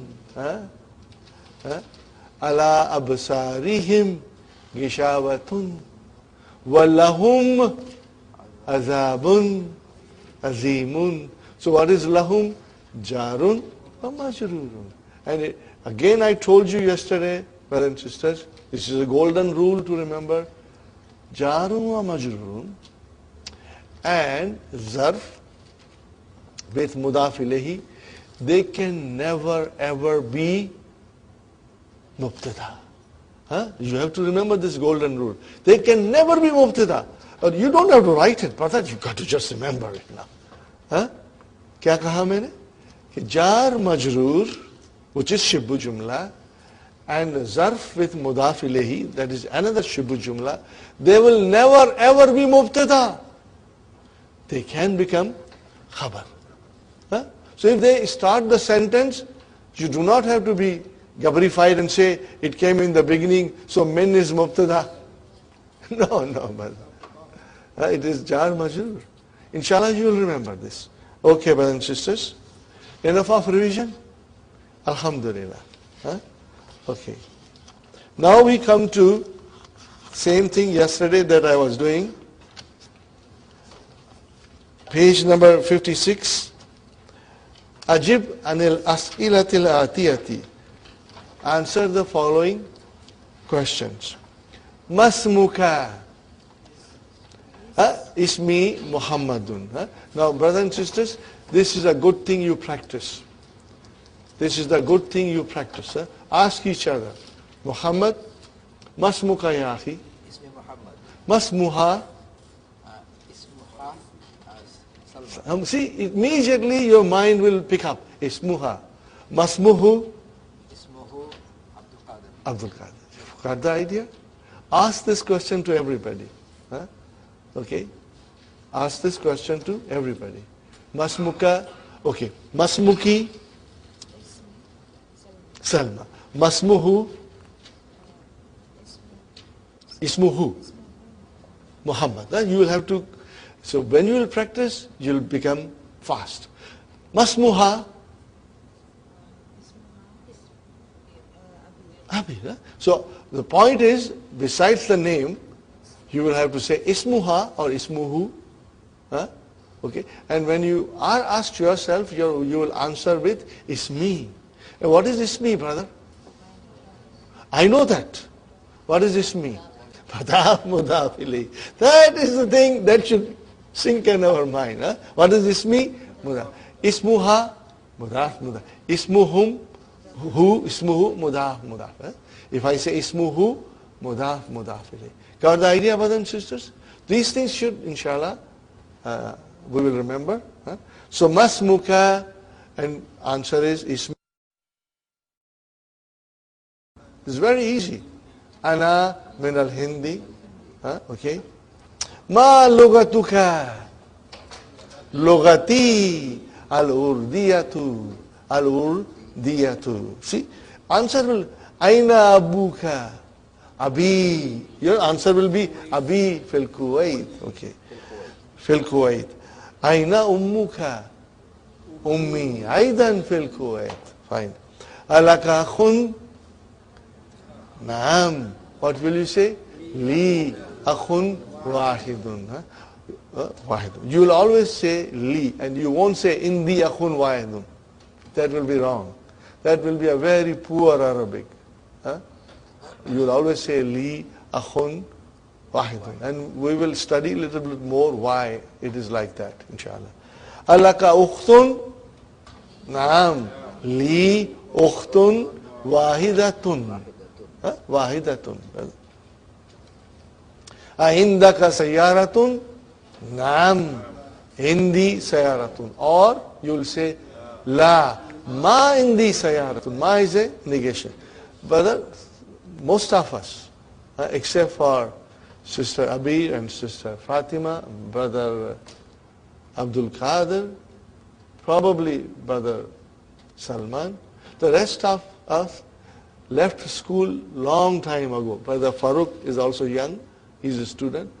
ala absarihim gishawatun walahum azabun azimun. So what is lahum? Jarun or majrurun. And again I told you yesterday, brothers and sisters, this is a golden rule to remember. Jarun or majrurun and zarf with mudaf ilayhi, they can never ever be mubtada. You have to remember this golden rule. They can never be mubtada. Or you don't have to write it, but you've got to just remember it now. क्या कहा मैंने? कि jar majroor, which is shibbu jumla, and zarf with mudaf ilayhi, that is another shibbu jumla, they will never ever be mubtada. They can become khabar. So if they start the sentence, you do not have to be gabrified and say, it came in the beginning, so min is mubtada. No, brother. It is jar majroor. Inshallah you will remember this. Okay, brothers and sisters. Enough of revision? Alhamdulillah. Okay. Now we come to same thing yesterday that I was doing. Page number 56. Ajib anil as'ilatil atiyati. Answer the following questions. Masmuka. Ismi Muhammadun. Now, brothers and sisters, this is a good thing you practice. This is the good thing you practice. Ask each other. Muhammad, masmuka ya akhi? Ismi Muhammad. Masmuha? Ismuha Salma. See, immediately your mind will pick up. Ismuha. Masmuhu? Ismuhu Abdul Qadir. Abdul Qadir. Got the idea? Ask this question to everybody. Okay? Ask this question to everybody. Masmuka, okay. Masmuki? Salma. Masmuhu? Ismuhu? Muhammad. You will have to, so when you will practice, you will become fast. Masmuha? Abi. So the point is, besides the name, you will have to say ismuha or ismuhu. Okay? And when you are asked yourself, you will answer with ismi. And what is ismi, brother? I know that. What is ismi? Mudaf, mudaf ilayh. That is the thing that should sink in our mind. Huh? What does this mean? Mudaf. Ismuha, mudaf, mudaf. Ismuhum, who, ismuhu, mudaf, mudaf. Huh? If I say ismuhu, mudaf, mudaf ilayh. Got the idea, brothers and sisters? These things should, inshallah, we will remember. Huh? So, masmuka, and answer is ismu. It's very easy. Ana min al Hindi. Okay. Ma lugatuka. Lugati al urdiyatu. Al urdiyatu. See, answer will Aina abuka. Abi. Your answer will be Abi fil Kuwait. Okay. Fil Kuwait. Aina ummuka. Ummi. Aidan fil Kuwait. Fine. Alaka akhun. Naam. What will you say? Li akhun wahidun. Wahidun. You will always say li, and you won't say indi akhun wahidun. That will be wrong. That will be a very poor Arabic. You will always say li akhun wahidun. And we will study a little bit more why it is like that, inshallah. Alaka ukhtun. Naam. Li ukhtun wahidatun. Wahidatun. Ahindaka sayaratun. Naam. Hindi sayaratun. Or you will say la. Ma indi sayaratun. Ma is a negation. But most of us, except for Sister Abir and Sister Fatima, Brother Abdul Qadir, probably Brother Salman, the rest of us left school long time ago. Brother Farooq is also young. He's a student.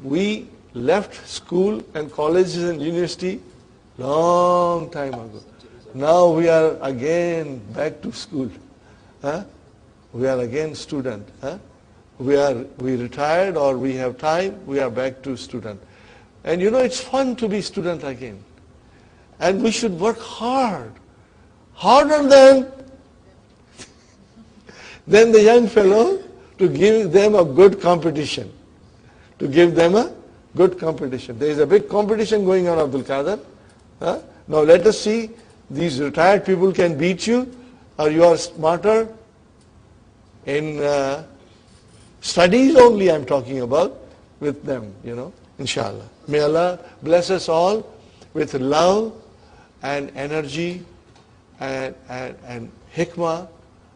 We left school and colleges and university long time ago. Now we are again back to school. We are again student. We retired or we have time, we are back to student. And you know, it's fun to be student again. And we should work hard. Harder than the young fellow, to give them a good competition. To give them a good competition. There is a big competition going on, Abdul Qadir. Now let us see, these retired people can beat you, or you are smarter in studies only I'm talking about with them, inshallah. May Allah bless us all with love and energy and hikmah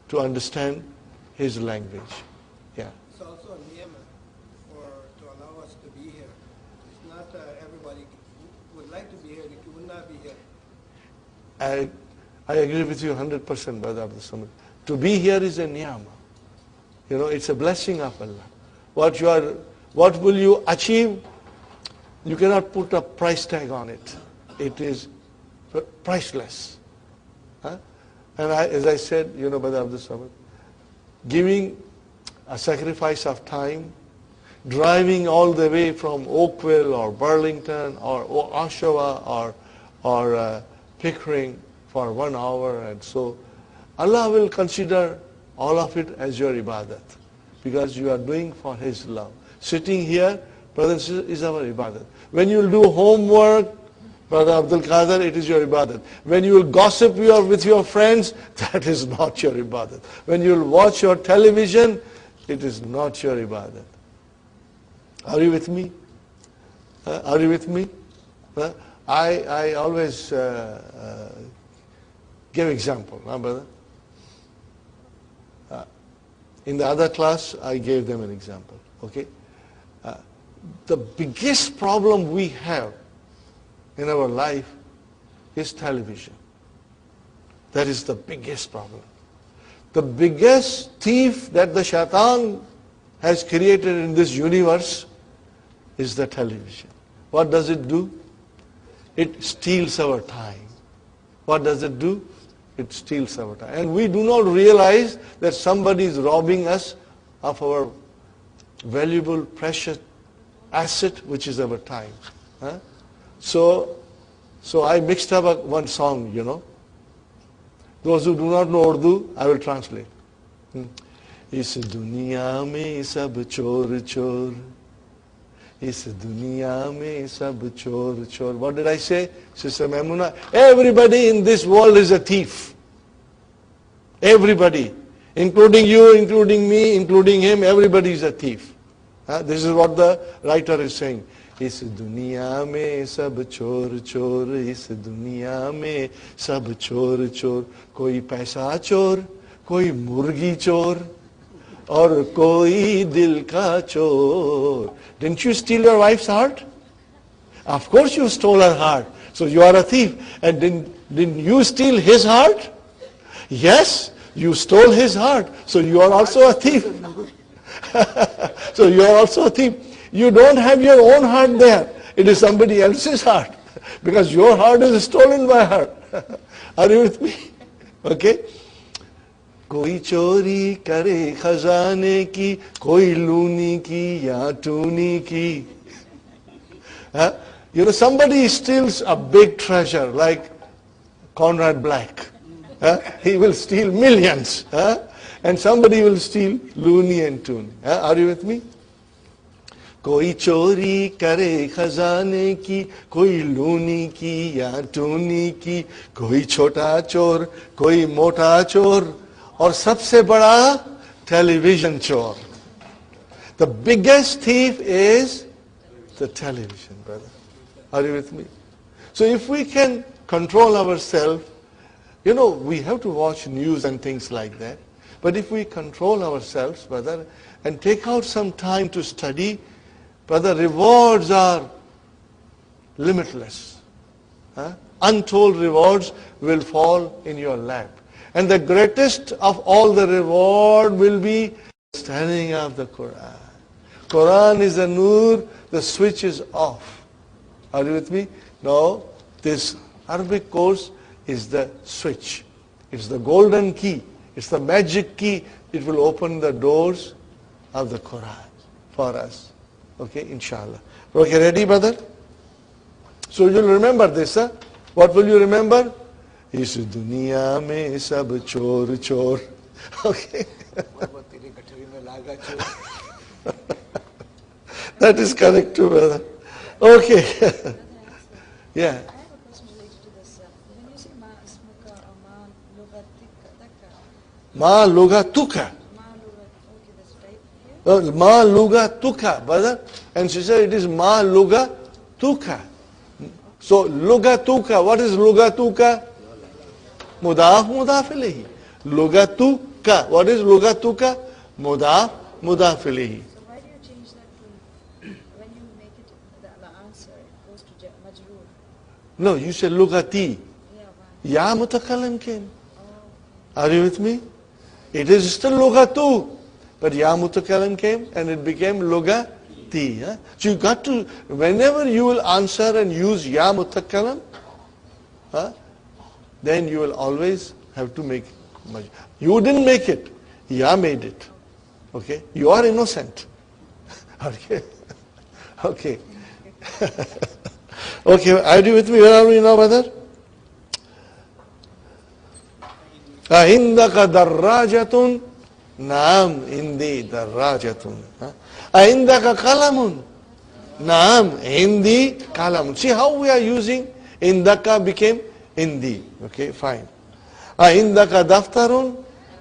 to understand His language. Yeah. It's also a niyama to allow us to be here. It's not everybody would like to be here, they would not be here. I agree with you 100%, Brother Abdul Samad. To be here is a niyama. It's a blessing of Allah. What will you achieve? You cannot put a price tag on it. It is priceless. And as I said, Brother Abdul Samad, giving a sacrifice of time, driving all the way from Oakville or Burlington or Oshawa or Pickering for 1 hour, and so Allah will consider all of it as your ibadat, because you are doing for His love. Sitting here, brother and sister, is our ibadat. When you will do homework, Brother Abdul Qadir, it is your ibadat. When you will gossip with your friends, that is not your ibadat. When you will watch your television, it is not your ibadat. Are you with me? Are you with me? I always give example, brother? In the other class, I gave them an example. Okay? The biggest problem we have in our life is television. That is the biggest problem. The biggest thief that the shaitan has created in this universe is the television. What does it do? It steals our time. What does it do? It steals our time. And we do not realize that somebody is robbing us of our valuable, precious asset, which is our time. So I mixed up one song, Those who do not know Urdu, I will translate. इस दुनिया में सब चोर चोर, इस दुनिया में सब चोर चोर. What did I say, Sister Maimuna? Everybody in this world is a thief. Everybody, including you, including me, including him, everybody is a thief. This is what the writer is saying. इस दुनिया में सब चोर चोर, इस दुनिया में सब चोर चोर. कोई पैसा चोर, कोई मुर्गी चोर, और कोई दिल का चोर. Didn't you steal your wife's heart? Of course you stole her heart. So you are a thief. And didn't you steal his heart? Yes, you stole his heart. So you are also a thief. So you are also a thief. You don't have your own heart there. It is somebody else's heart. Because your heart is stolen by her. Are you with me? Okay? कोई चोरी करे खजाने की, कोई लूनी की या टूनी की. You know, somebody steals a big treasure like Conrad Black. He will steal millions. And somebody will steal loony and toony. Are you with me? कोई चोरी करे खजाने की, कोई लूनी की या टूनी की, कोई छोटा चोर, कोई मोटा चोर, और सबसे बड़ा television चोर. The biggest thief is the television, brother. Are you with me? So if we can control ourselves, you know, we have to watch news and things like that. But if we control ourselves, brother, and take out some time to study, brother, rewards are limitless. Untold rewards will fall in your lap. And the greatest of all the reward will be studying of the Quran. Quran is a nur, the switch is off. Are you with me? Now, this Arabic course is the switch. It's the golden key. It's the magic key. It will open the doors of the Quran for us. Okay, inshallah. Okay, ready, brother? So you'll remember this, huh? What will you remember? इस दुनिया में सब चोर चोर. Okay. That is correct too, brother. Okay. Yeah. I have a question related to this. When you say ma ismuka or ma lugatika, Ma lugatuka. ma lugat, okay, that's right here. Ma lugatuka, brother. And she said it is ma lugatuka. So lugatuka, what is lugatuka? Mudaf mudaf ilayhi. Lugatuka. What is lugatuka? Mudaf mudaf ilayhi. So why do you change that to, when you make it, the answer, it goes to majroor? No, you say lugati. Yeah, why? Ya mutakallim came. Are you with me? It is still lugatu. But ya mutakallim came and it became lugati. So you got to, whenever you will answer and use ya mutakallim, then you will always have to make it. You didn't make it. Ya made it. Okay? You are innocent. Okay? Okay. Okay, are you with me? Where are we now, brother? أَعِنْدَكَ دَرَّاجَةٌ نعم عندي دراجة. عندك قلم. نعم عندي قلم. See how we are using عندك became عندي. Okay, fine. عندك دفتر.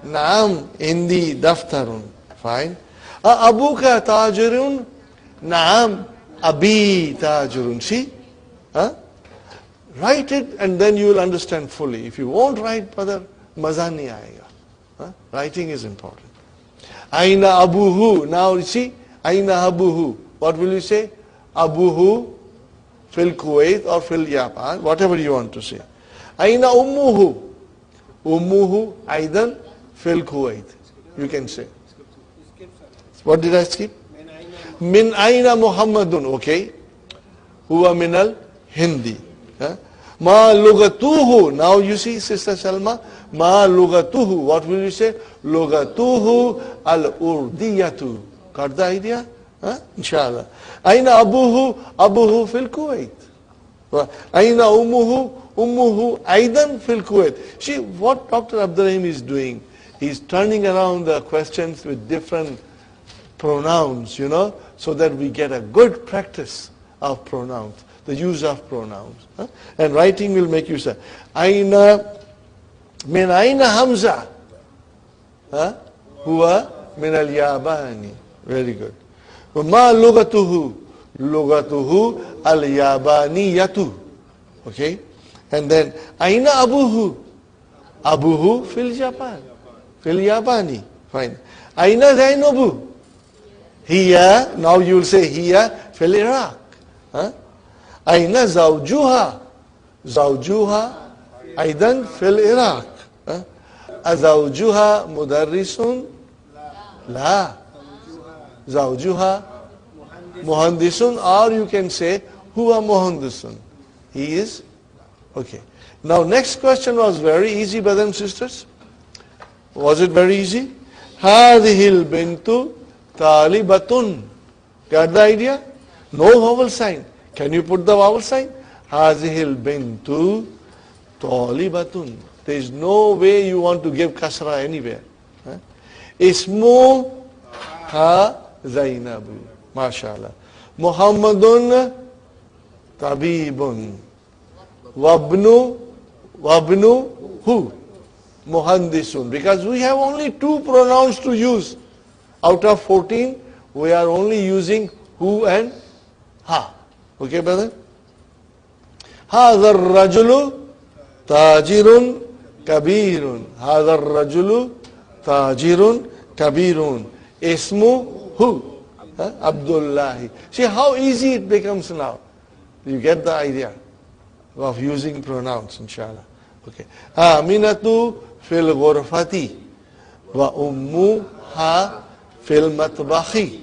نعم عندي دفتر. Fine. أبوك تاجر. نعم أبي تاجر. See? Write it and then you will understand fully. If you won't write, brother, maza nahi aayega. Writing is important. Aina abuhu. Now you see, aina abuhu. What will you say? Abuhu fil Kuwait or fil Japan, whatever you want to say. Aina ummuhu. Ummuhu aidan fil Kuwait. You can say. What did I skip? Min aina Muhammadun. Okay. Huwa minal Hindi. Ma lugatuhu. Now you see, Sister Salma, ma lugatuhu. What will you say? Lugatuhu al-urdiyatu. Got the idea? Inshallah. Aina abuhu? Abuhu fil Kuwait. Aina ummuhu? Ummuhu aidan fil Kuwait. See, what Dr. Abdurrahim is doing He's turning around the questions with different pronouns, so that we get a good practice of pronouns, the use of pronouns. And writing will make you say, Aina, min aina Hamza? Huwa min al-Yabani. Very good. Ma lugatuhu? Lugatuhu al-Yabaniyatu. Okay? And then, Aina abuhu? Abuhu fil Japan. Fil Yabani. Fine. Aina Zainabu? Here, now you will say here, fil Iraq. Aina zawjuha? Zawjuha aidan fil Iraq. Azawjuha mudarrisun? La. Zawjuha muhandisun, or you can say huwa muhandisun. He is. Okay. Now next question was very easy, brothers and sisters. Was it very easy? Hadihil bintu talibatun. Got the idea? No vowel sign. Can you put the vowel sign? Hadihil bintu talibatun. There is no way you want to give kasra anywhere. Ismu ha Zainabu. MashaAllah. Muhammadun tabibun. Wabnu hu? Muhandisun. Because we have only 2 pronouns to use. Out of 14, we are only using hu and ha. Okay, brother? Hadha ar-rajulu tajirun kabirun. Hadha ar-rajulu tajirun kabirun. Ismu hu? Abdullahi. See how easy it becomes now. You get the idea of using pronouns, inshallah. Okay. Aminatu fil ghurfati wa ummuha fil matbahi.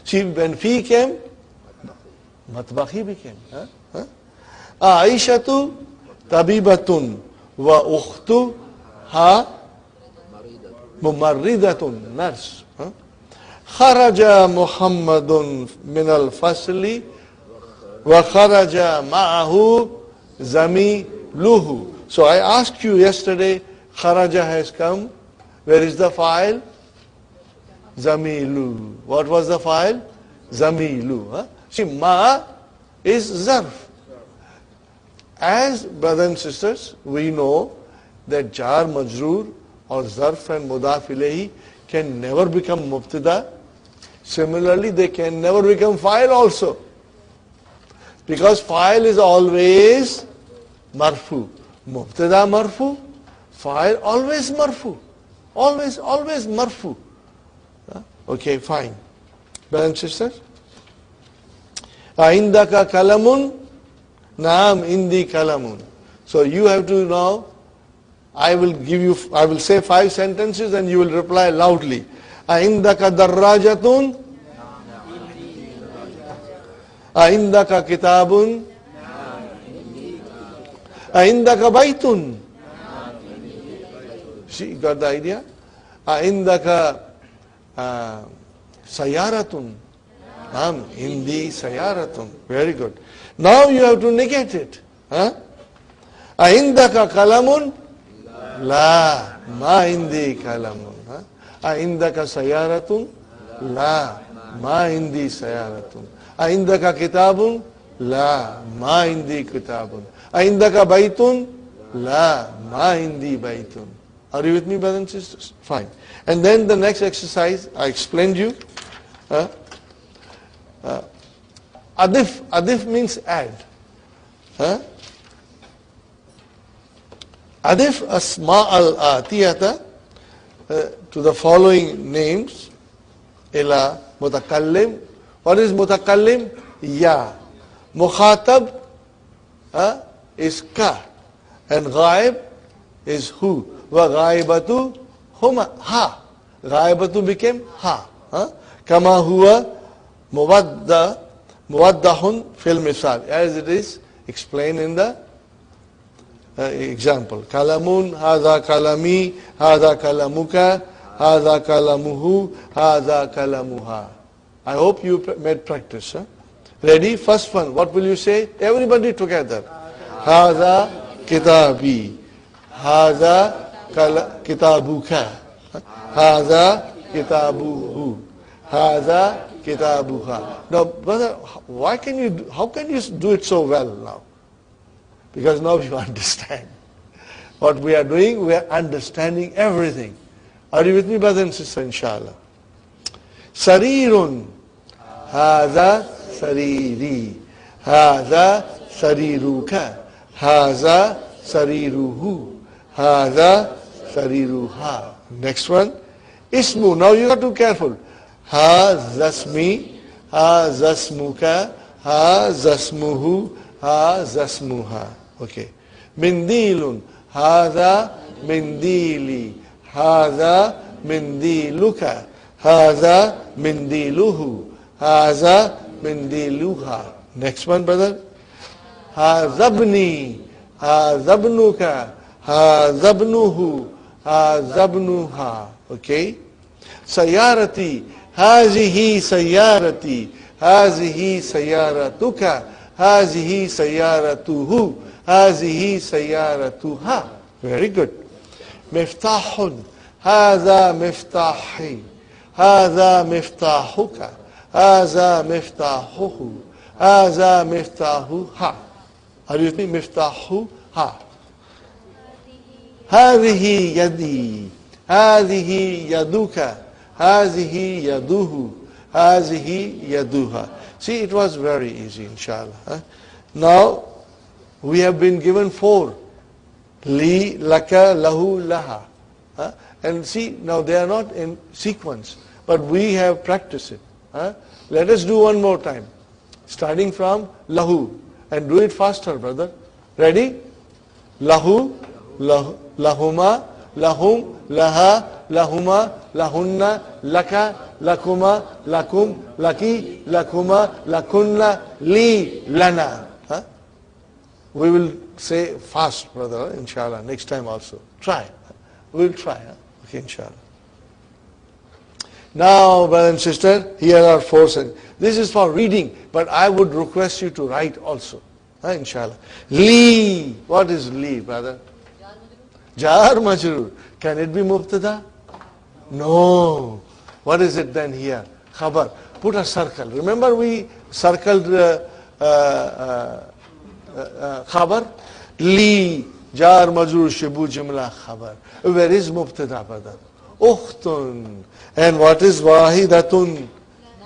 See, when fi came, matbahi became. Aishatu tabibatun wa ukhtuha mumarridatun, nurse. Kharaja Muhammadun min al-fasli wa kharaja ma'ahu zamiluhu. So I asked you yesterday, kharaja has come. Where is the file? Zamilu. What was the file? Zamilu. See, ma is zarf. As brothers and sisters, we know that jar majroor or zarf and mudaf ilayhi can never become mubtada. Similarly, they can never become file also. Because file is always marfu. Mubtada marfu, file always marfu. Always marfu. Okay, fine. Brothers and sisters? Aindaka kalamun? Naam indi kalamun. So you have to now, I will say 5 sentences and you will reply loudly. Aindaka darrajatun? Aindaka kitabun? Aindaka baitun? See, got the idea? Aindaka sayaratun? Indi sayaratun. Very good. Now you have to negate it. Aindaka kalamun? La. Ma indi kalamun. Aindaka sayaratun? La. Ma indi sayaratun. Aindaka kitabun? La. Ma indi kitabun. Aindaka baitun? La. Ma indi baitun. Are you with me, brothers and sisters? Fine. And then the next exercise, I explained you. Adif means add. Adif asma al-atiyata to the following names. Ila mutakallim. What is mutakallim? Ya. Mukhatab is ka. And ghaib is who. Wa ghaibatu huma ha. Ghaibatu became ha. Kama huwa muwaddahun fil misal. As it is explained in the example. Kalamun, hadha kalami, hadha kalamuka, hadha kalamuhu, hadha kalamuha. I hope you made practice. Ready? First one. What will you say? Everybody together. Hadha kitabi. Hadha kitabuka. Haza kitabuhu. Haza kitabuha. Now, brother, how can you do it so well now? Because now you understand. What we are doing, we are understanding everything. Are you with me, brother and sister, inshallah? Sarirun. Haza sariri. Haza sariruka. Haza sariruhu. Haza sariruha. Next one. Ismu. Now you got to be careful. Hazasmi. Hazasmuka. Hazasmuhu. Hazasmuha. Okay. Mindilun. Haza mindili. Haza mindiluka. Haza mindiluhu. Haza mindiluha. Next one, brother. Hazabni. Hazabnuka. Hazabnuhu. Hazabnuha. Okay. Sayarati. Hazihi sayarati. Hazihi sayaratuka. Hazihi sayaratuhu. Hazihi sayaratuha. Very good. Miftahun. Haza miftahi. Haza miftahuka. Haza miftahuhu. Haza miftahuha. Are you with me? Miftahuha. Hadihi yadi. Hadihi yaduka. Hadihi yaduhu. Hadihi yaduha. See, it was very easy, inshallah. Huh? Now, we have been given 4. Li, laka, lahu, laha. Huh? And see, now they are not in sequence, but we have practiced it. Huh? Let us do one more time. Starting from lahu. And do it faster, brother. Ready? Lahu, lahu, lahuma, lahum, laha, lahuma, lahunna, laka, lakuma, lakum, laki, lakuma, lakunna, li, lana. Huh? We will say fast, brother, inshallah, next time also. Try. We'll try. Huh? Okay, inshallah. Now, brother and sister, here are 4 sentences. This is for reading, but I would request you to write also. Inshallah. Li. What is li, brother? Jar majrur. Can it be mubtada? No. What is it then here? Khabar. Put a circle. Remember we circled khabar? Li. Jar majrur shibu jumla khabar. Where is mubtada, brother? Ukhtun. And what is wahidatun?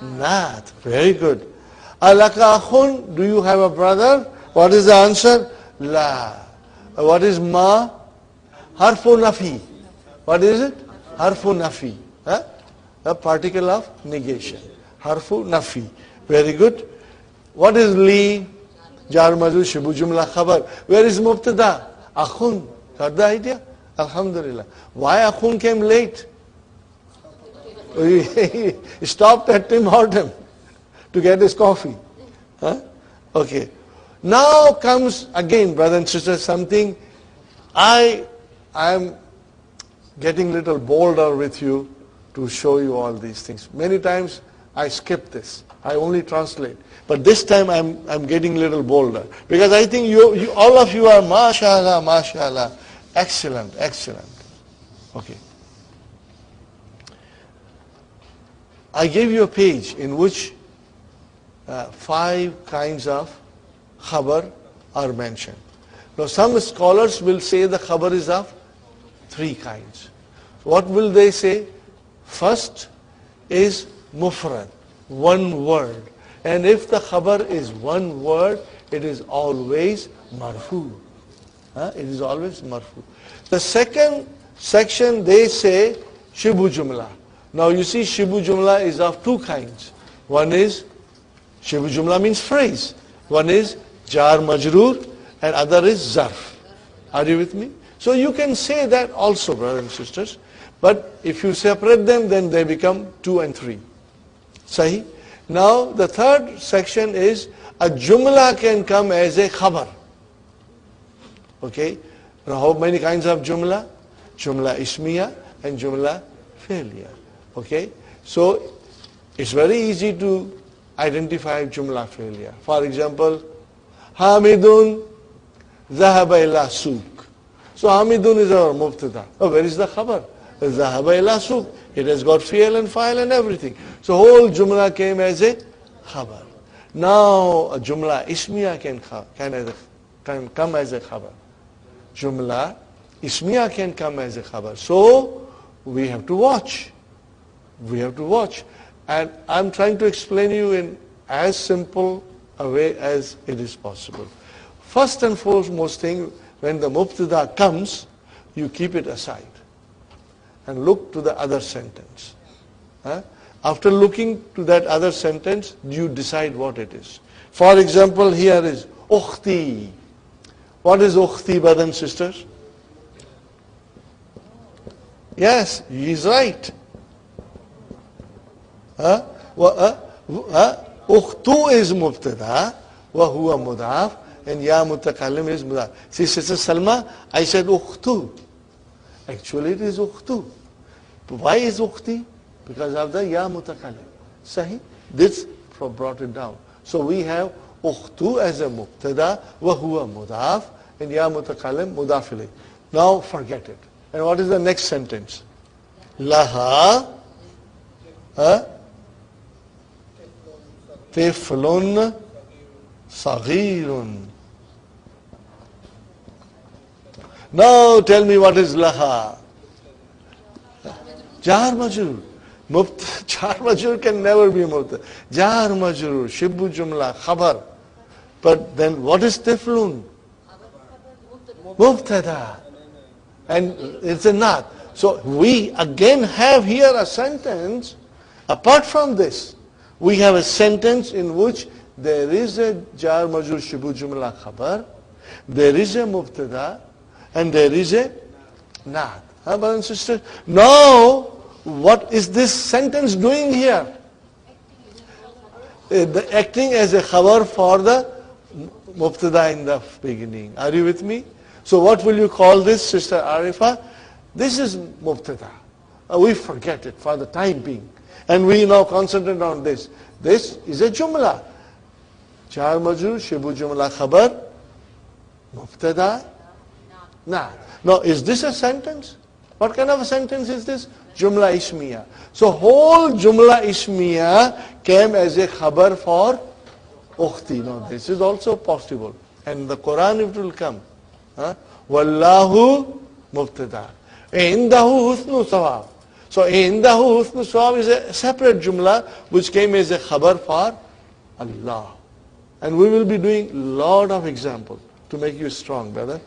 Naat. Very good. Alaka akhun. Do you have a brother? What is the answer? La. What is ma? Harfu nafi. What is it? Harfu nafi. Huh? A particle of negation. Harfu nafi. Very good. What is li? Jar majrur shibu jumla khabar. Where is mubtada? Akhun. Got the idea? Alhamdulillah. Why akhun came late? He stopped at Tim Hortons to get his coffee. Huh? Okay. Now comes again, brothers and sisters, something I am getting little bolder with you to show you all these things. Many times I skip this. I only translate. But this time I'm getting little bolder. Because I think you all of you are mashallah, mashallah. Excellent, excellent. Okay. I gave you a page in which 5 kinds of khabar are mentioned. Now some scholars will say the khabar is of 3 kinds. What will they say? First is mufrad, one word. And if the khabar is one word, it is always marfu. It is always marfu. The second section they say shibu jumla. Now you see shibu jumla is of 2 kinds. One is shibu jumla means phrase. One is jar majroor and other is zarf. Are you with me? So you can say that also, brothers and sisters. But if you separate them, then they become 2 and 3. Sahi? Now the third section is a jumla can come as a khabar. Okay? Now how many kinds of jumla? Jumla ismiya and jumla fi'liya. Okay? So it's very easy to identify jumla fi'liya. For example, Hamidun zahaba ila souk. So Hamidun is our mubtada. Oh, where is the khabar? Zahaba ila suq. It has got fi'l and fa'il and everything. So whole jumla came as a khabar. Now a jumla ismiya can come as a khabar. Jumla ismiya can come as a khabar. So we have to watch. We have to watch. And I'm trying to explain you in as simple a way as it is possible. First and foremost thing, when the mubtada comes, you keep it aside and look to the other sentence. After looking to that other sentence, you decide what it is. For example, here is ukhti. What is ukhti, brothers and sisters? Yes, he is right. Ukhtu is mubtada, wa huwa mudaf, and ya mutakallim is mudaf. See, Sister Salma, I said ukhtu. Actually, it is ukhtu. Why is ukhti? Because of the ya mutakallim. Sahi? This brought it down. So we have ukhtu as a mubtada, wa huwa mudaf, and ya mutakallim mudaf ilayh. Now forget it. And what is the next sentence? Laha tiflun saghirun. Now tell me what is laha. Jar majrur. Jar majrur can never be mubtada. Jar majrur, shibbu jumla, khabar. But then what is tiflun? Mubtada. And it's a naat. So we again have here a sentence. Apart from this, we have a sentence in which there is a jar majrur shibbu jumla khabar, there is a mubtada, and there is a naat. Brothers and sisters? Now, what is this sentence doing here? Acting as a khabar for the mubtada in the beginning. Are you with me? So what will you call this, Sister Arifa? This is mubtada. We forget it for the time being. And we now concentrate on this. This is a jumla. Jar majrur, shibu jumla khabar, mubtada, naat. Now, is this a sentence? What kind of a sentence is this? Jumla ismiya. So whole jumla ismiya came as a khabar for ukhti. Now, this is also possible. And the Quran it will come. Wallahu mubtada. Indahu husnu sawab. So indahu husnu sawab is a separate jumla which came as a khabar for Allah. And we will be doing a lot of examples to make you strong, brother.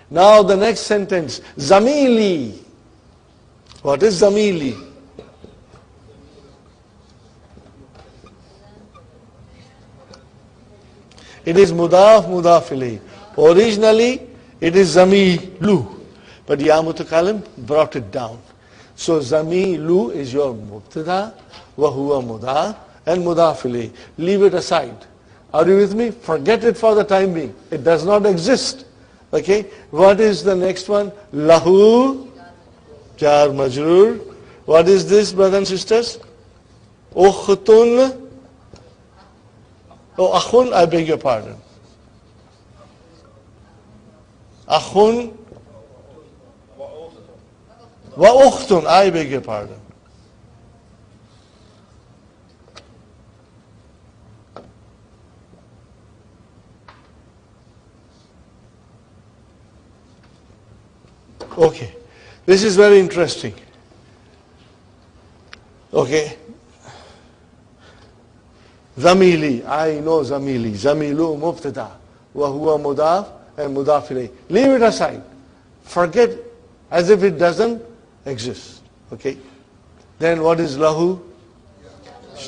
Now the next sentence, zamili. What is zamili? It is mudaf ilayh. Originally, it is zamilu. But ya mutakallim brought it down. So zamilu is your mubtada, wa huwa mudaf, and mudaf ilayh. Leave it aside. Are you with me? Forget it for the time being. It does not exist. Okay? What is the next one? Lahu, jar majrur. What is this, brothers and sisters? Ukhtun. Oh, akhun, I beg your pardon. Akhun wa ukhtun, I beg your pardon. Okay, this is very interesting. Okay, zamili, I know zamili. Zamilu mubtada, wa huwa mudaf and mudaf ilayh. Leave it aside. Forget as if it doesn't exist. Okay. Then what is lahu?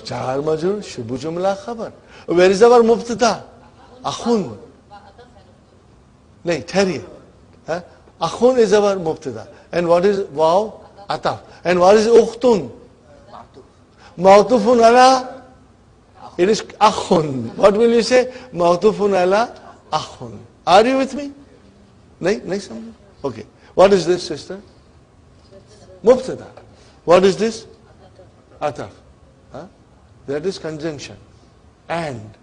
Jar majrur, shibu jumla khabar. Where is our mubtada? Akhun. Nahi, theriye. Akhun is our mubtada. And what is waw? Ataf. And what is ukhtun? Ma'tufun ala? It is akhun. What will you say? Ma'tufun ala akhun. Are you with me? Nahi, okay. What is this, sister? Mubtada. What is this? Ataf. That is conjunction. And.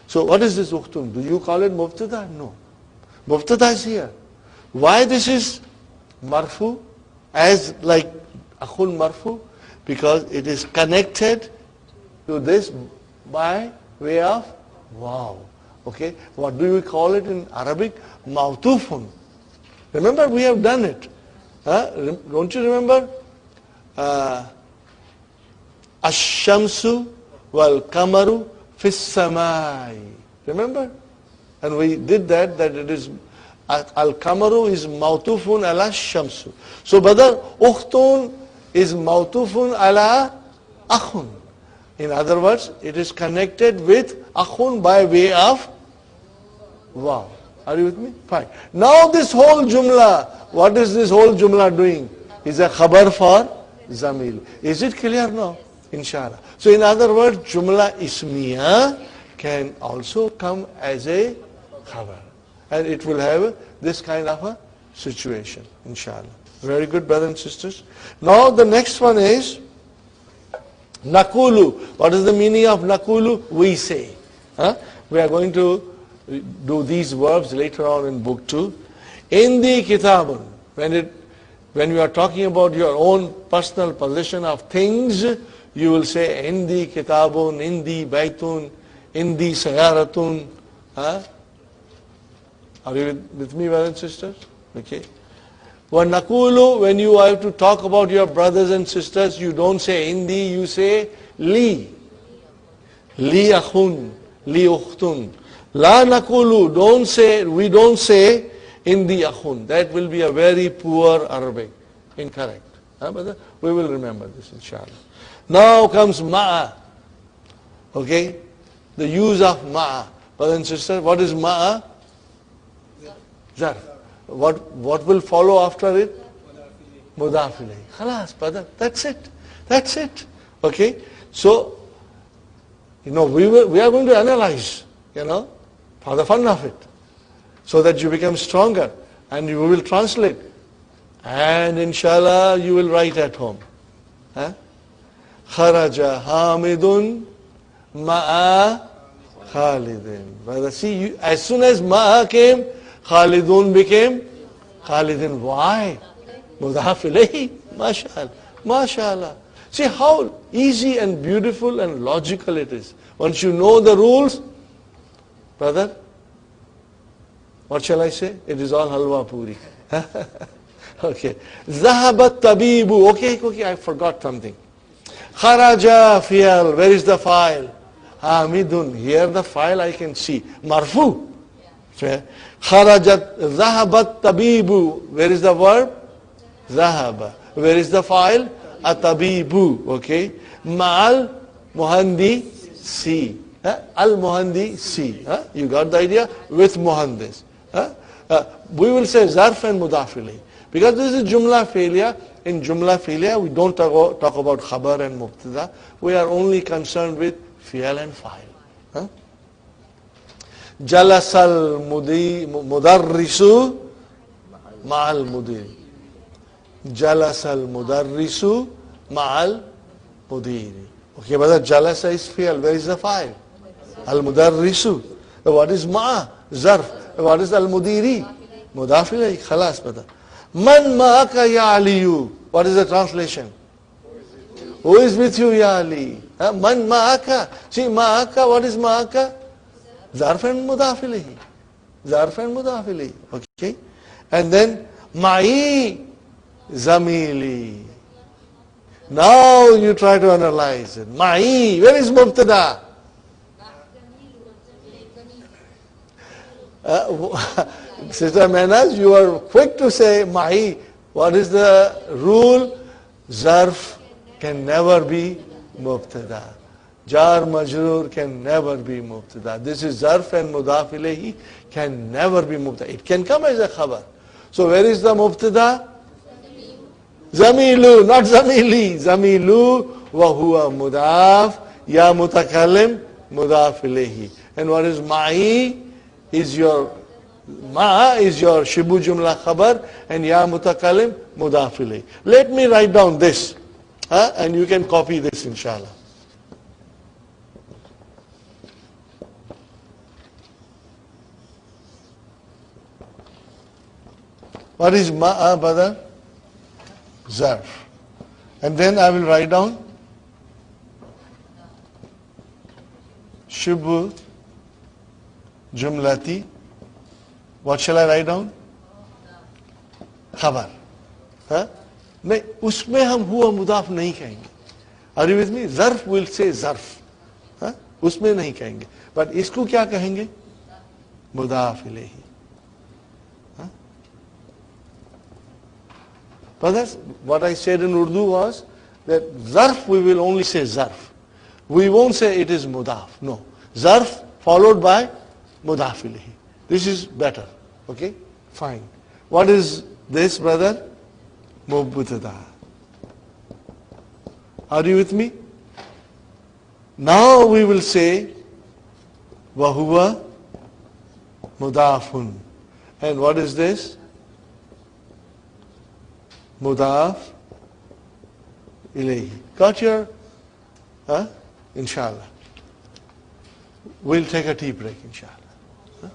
So what is this ukhtun? Do you call it mubtada? No. Mubtada is here. Why this is marfu as like akhun marfu because it is connected to this by way of wow. Okay, what do we call it in Arabic? Mawtufun. Remember, we have done it. Don't you remember? Ash-shamsu wal kamaru fis samai. Remember? And we did that it is al-kamaru is mawtufun ala shamsu. So brother, ukhtun is mawtufun ala akhun. In other words, it is connected with akhun by way of wow. Are you with me? Fine. Now this whole jumla, what is this whole jumla doing? Is a khabar for zamil. Is it clear now? Inshallah. So in other words, jumla ismiya can also come as a khabar. And it will have this kind of a situation. Inshallah. Very good, brothers and sisters. Now the next one is nakulu. What is the meaning of nakulu? We say. We are going to do these verbs later on in book 2. Indi kitabun. When you are talking about your own personal possession of things, you will say indi kitabun, indi baitun, indi sayaratun. Are you with me, brothers and sisters? Okay. Nakulu, when you have to talk about your brothers and sisters, you don't say indi, you say li. Li akhun, li ukhtun. La nakulu, we don't say indi akhun. That will be a very poor Arabic. Incorrect. But we will remember this, inshallah. Now comes ma'a. Okay? The use of ma'a. Brothers and sisters, what is ma'a? Zarf. What will follow after it? Mudaf ilayhi. Khalas, brother. That's it. That's it. Okay? So, we are going to analyze, for the fun of it, so that you become stronger and you will translate. And inshallah, you will write at home. Kharaja Hamidun Ma'a Khalidin. Brother, see, as soon as Ma'a came, Khalidun became Khalidin. Why? Mudhaf ilayhi. MashaAllah. MashaAllah. See how easy and beautiful and logical it is. Once you know the rules, brother, what shall I say? It is all halwa puri. Okay. Zahabat tabibu. Okay, I forgot something. Kharaja fi'al. Where is the file? Hamidun. Here the file I can see. Marfu. Kharajat zahabat tabibu. Where is the verb? Zahaba. Where is the file? Atabibu. Okay. Ma'al muhandi si. Al muhandi si. You got the idea? With muhandis. We will say zarf and mudaf ilayhi. Because this is jumla fi'liya. In jumla fi'liya, we don't talk about khabar and mubtada. We are only concerned with fi'al and fa'il. Jalasal mudarrisu ma'al mudiri. Jalasal mudarrisu ma'al mudiri. Okay, but jalasa is fi'al. Where is the fa'il? Al mudarrisu. What is ma'a? Zarf. What is al mudiri? Mudaf ilayhi. Khalas, brother. Man ma'aka ya aliyu. What is the translation? Who is with you, ya Ali? Man ma'aka. See, ma'aka, what is ma'aka? Zarf and mudaf ilayhi. Zarf and mudaf ilayhi. Okay. And then ma'i zamili. Now you try to analyze it. Ma'i, where is mubtada? Sister Mehnaz, you are quick to say ma'i. What is the rule? Zarf can never be mubtada. Jar majroor can never be mubtada. This is zarf and mudaf ilayhi can never be mubtada. It can come as a khabar. So where is the mubtada? Zamilu, not zamili. Zamilu wa huwa mudaf ya mutakallim mudaf ilayhi. And what is ma'i is your Ma is your shibu jumla khabar and ya mutakallim mudaf ilayhi. Let me write down this and you can copy this inshallah. What is ma'a, brother? zarf. And then I will write down shubhu jumlati. What shall I write down? Khabar. हाँ? नहीं, उसमें हम हुआ मुदाफ नहीं कहेंगे. Are you with me? Zarf will say zarf. हाँ? उसमें नहीं कहेंगे. But इसको क्या कहेंगे? मुदाफ इलेही. हाँ? But that's what I said in Urdu was that zarf we will only say zarf. We won't say it is mudaf. No. Zarf followed by mudaf ilayhi. This is better. Okay? Fine. What is this, brother? Mubtada. Are you with me? Now we will say wahuwa mudafun. And what is this? Mudaf ilayhi. Got your? Huh? Inshallah. We'll take a tea break, inshallah. Huh?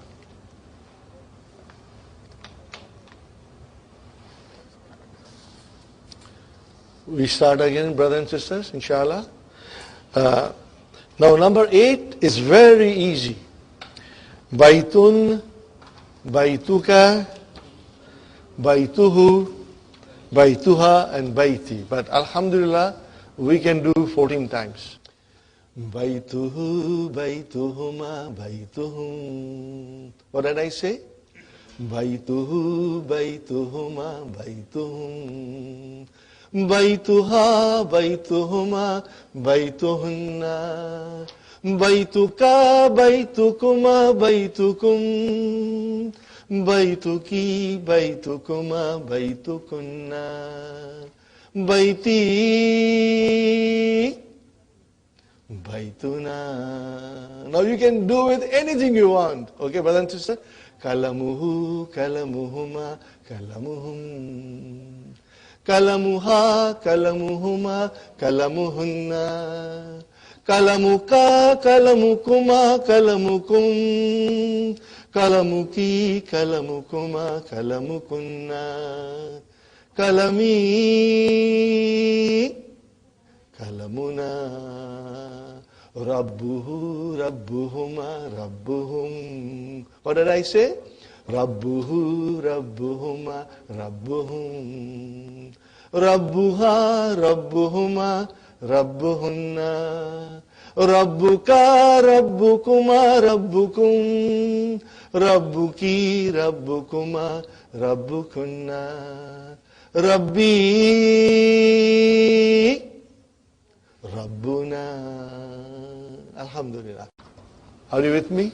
We start again, brothers and sisters, inshallah. Now number 8 is very easy. Baitun, baituka, baituhu, baituha, and baiti. But alhamdulillah, we can do 14 times. Baituhu, baituhuma, baituhum. What did I say? Baituhu, baituhuma, baituhum. Baituha, baituhuma, baituhunna. Baituka, baitukuma, baitukum. Baituki, baitukuma, baitukunna. Baiti, baituna. Now you can do with anything you want. Okay, brother and sister? Kalamuhu, kalamuhuma, kalamuhum. Kalamuha, kalamuhuma, kalamuhunna. Kalamuka, kalamukuma, kalamukum. Kalamuki, kalamukuma, kalamukunna. Kalami, kalamuna. Rabbuhu, rabbuhuma, rabbuhum. What did I say? Rabbuhu, rabbuhuma, rabbuhum. Rabbuha, rabbuhuma, rabbuhunna. Rabbuka, rabbukuma, rabbukum. Rabbuki, rabbukuma, rabbukunna. Rabbi, Rabbuna. Alhamdulillah. Are you with me?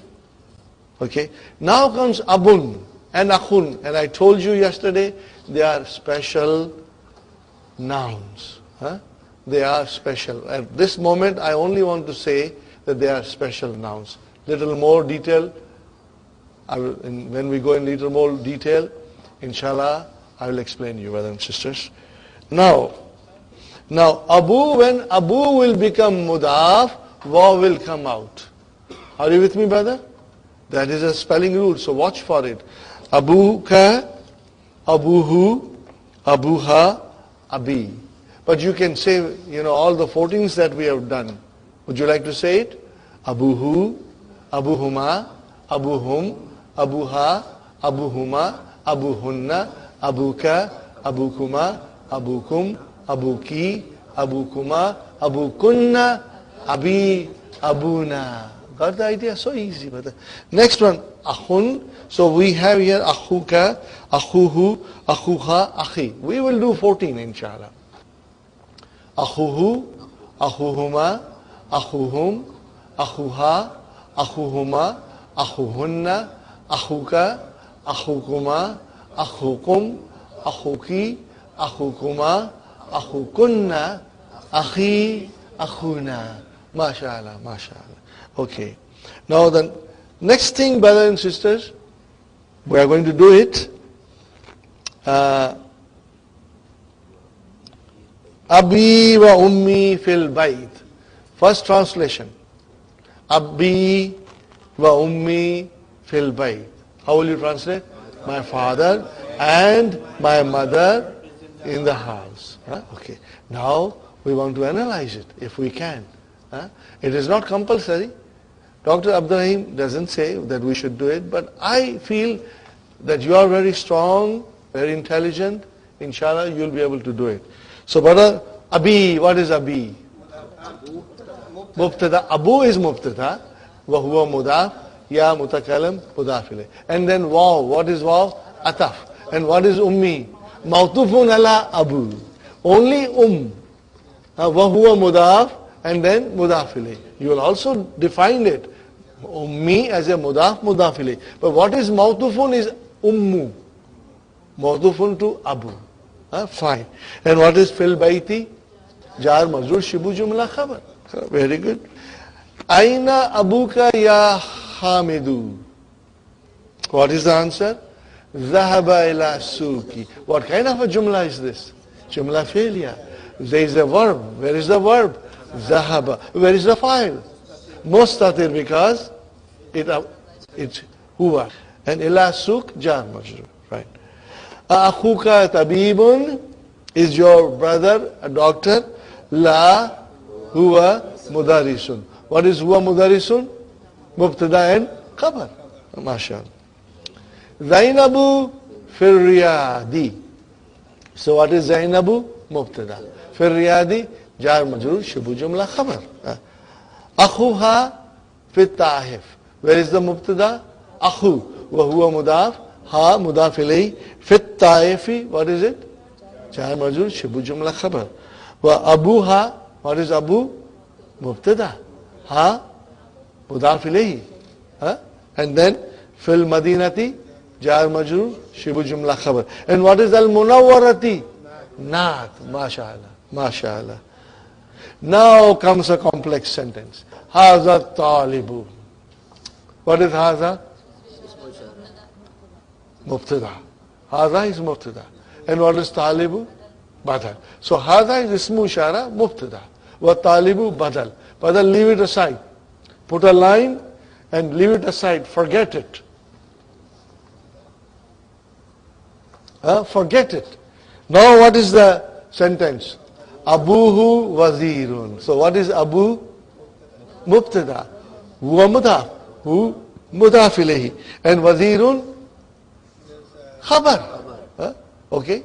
Okay. Now comes abun and akhun. And I told you yesterday, they are special nouns. Huh? They are special. At this moment, I only want to say that they are special nouns. Little more detail, when we go in little more detail, inshallah, I will explain to you, brothers and sisters. Now, abu, when abu will become mudaf, waw will come out. Are you with me, brother? That is a spelling rule, so watch for it. Abuka, abuhu, abuha, abi. But you can say, all the 14s that we have done. Would you like to say it? Abuhu, abuhuma, abuhum, abuha, abuhuma, abuhunna, abuka, abukuma, abukum, abuki, abukuma, abukunna, abi, abuna. Got the idea? So easy, brother. Next one, akhun. So we have here akhuka, akhuhu, akhuha, akhi. We will do 14, inshallah. Akhuhu, akhuhuma, akhuhum, akhuha, akhuhuma, akhuhunna, akhuka, akhukuma, akhukum, akhuki, akhukuma, akhukunna, akhi, akhuna. MashaAllah, MashaAllah. Okay. Now the next thing, brothers and sisters, we are going to do it. Abi wa ummi fil bayt. First translation. Abi wa ummi fil bayt. How will you translate? My father and my mother In the house. Okay. Now we want to analyze it if we can. It is not compulsory. Dr. Abdurrahim doesn't say that we should do it, but I feel that you are very strong, very intelligent. Inshallah, you'll be able to do it. So, brother, Abi, what is Abi? Mubtada. Abu is Mubtada. Wa huwa mudaf. Ya mutakalam mudaf ilayh. And then Waw. What is Waw? Ataf. And what is Ummi? Mawtufun ala Abu. Only Wa huwa mudaf. And then mudaf ilayh. You will also define it. Ummi as a mudaf, mudaf ilayh. But what is mawtufun is ummu. Mawtufun to Abu. Fine. And what is fil bayti? Jar majrur shibu jumla khabar. Very good. Aina abuka ya Hamidu. What is the answer? Zahaba ila suki. What kind of a jumla is this? Jumla failure. There is a verb. Where is the verb? Zahaba. Where is the file? Mustatir, because it's huwa. And ila suk jar majrur. Right. Akhuka tabibun. Is your brother a doctor? La huwa mudarisun. What is huwa mudarisun? Mubtada and khabar. MashaAllah. Zainabu fil riyadi. So what is Zainabu? Mubtada. Fil riyadi jar majrur shibu jumla khabar. Akhuha fit ta'if. Where is the mubtada? Akhu. Wa huwa mudaf. Ha mudaf ilayhi. Fit ta'ifi. What is it? Jar majrur shibu jumla khabar. Wa abuha. What is Abu? Mubtada. Ha mudaf ilayhi. And then fil madinati jar majrur shibu jumla khabar. And what is al munawwarati? Naat. MashaAllah. MashaAllah. Now comes a complex sentence. Haza talibu. What is haza? Mubtada. Haza is mubtada. And what is talibu? Badal. So haza is ismu ishara, mubtada. Wa talibu badal. Badal, leave it aside. Put a line and leave it aside. Forget it. Forget it. Now what is the sentence? Abuhu wazirun. So what is Abu? Mubtada. Huwa mudaf. Hu mudaf ilayhi. And wazirun? Khabar. Okay.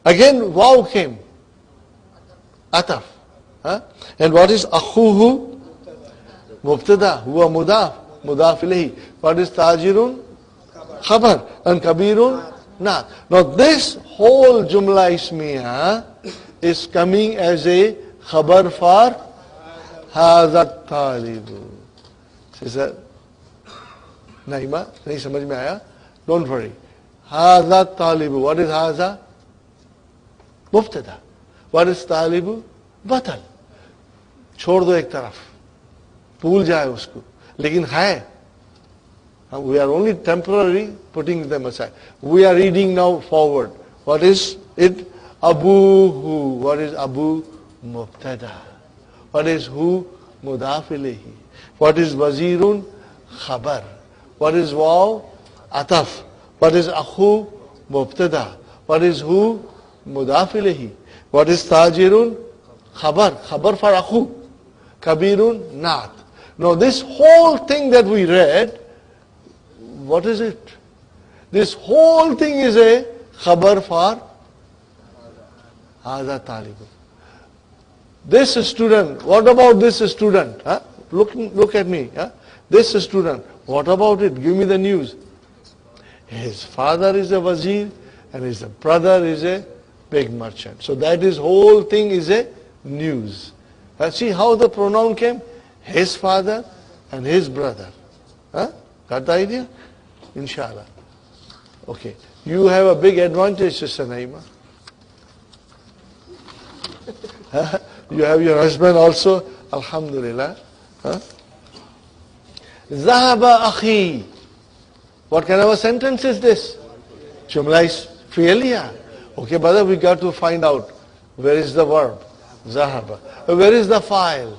Again waw came. Ataf. And what is akhuhu? Mubtada. Huwa mudaf. Mudaf ilayhi. What is tajirun? Khabar. And kabirun? Naat. Now this whole jumla ismiya is coming as a khabar for Hazat Talibu. She said, Naima, nahi samajh mein aaya? Don't worry. Hazat Talibu. What is Haza? Mubtada. What is Talibu? Batal. छोड़ दो एक तरफ. भूल जाए उसको. लेकिन है. We are only temporarily putting them aside. We are reading now forward. What is it? Abuhu. What is Abu? Mubtada. What is Hu? Mudaf ilayhi. What is Wazirun? Khabar. What is Waw? Ataf. What is Akhu? Mubtada. What is Hu? Mudaf ilayhi. What is Tajirun? Khabar. Khabar for Akhu. Kabirun? Naat. Now this whole thing that we read, what is it? This whole thing is a khabar for Haza Talibu. This student, what about this student? Look at me. This student, what about it? Give me the news. His father is a wazir and his brother is a big merchant. So that is whole thing is a news. See how the pronoun came? His father and his brother. Got the idea? Inshallah. Okay. You have a big advantage, Sister Naima. You have your husband also. Alhamdulillah. Zahaba akhi. What kind of a sentence is this? Jumla is failure. Okay, brother, we got to find out where is the verb. Zahaba. Where is the file?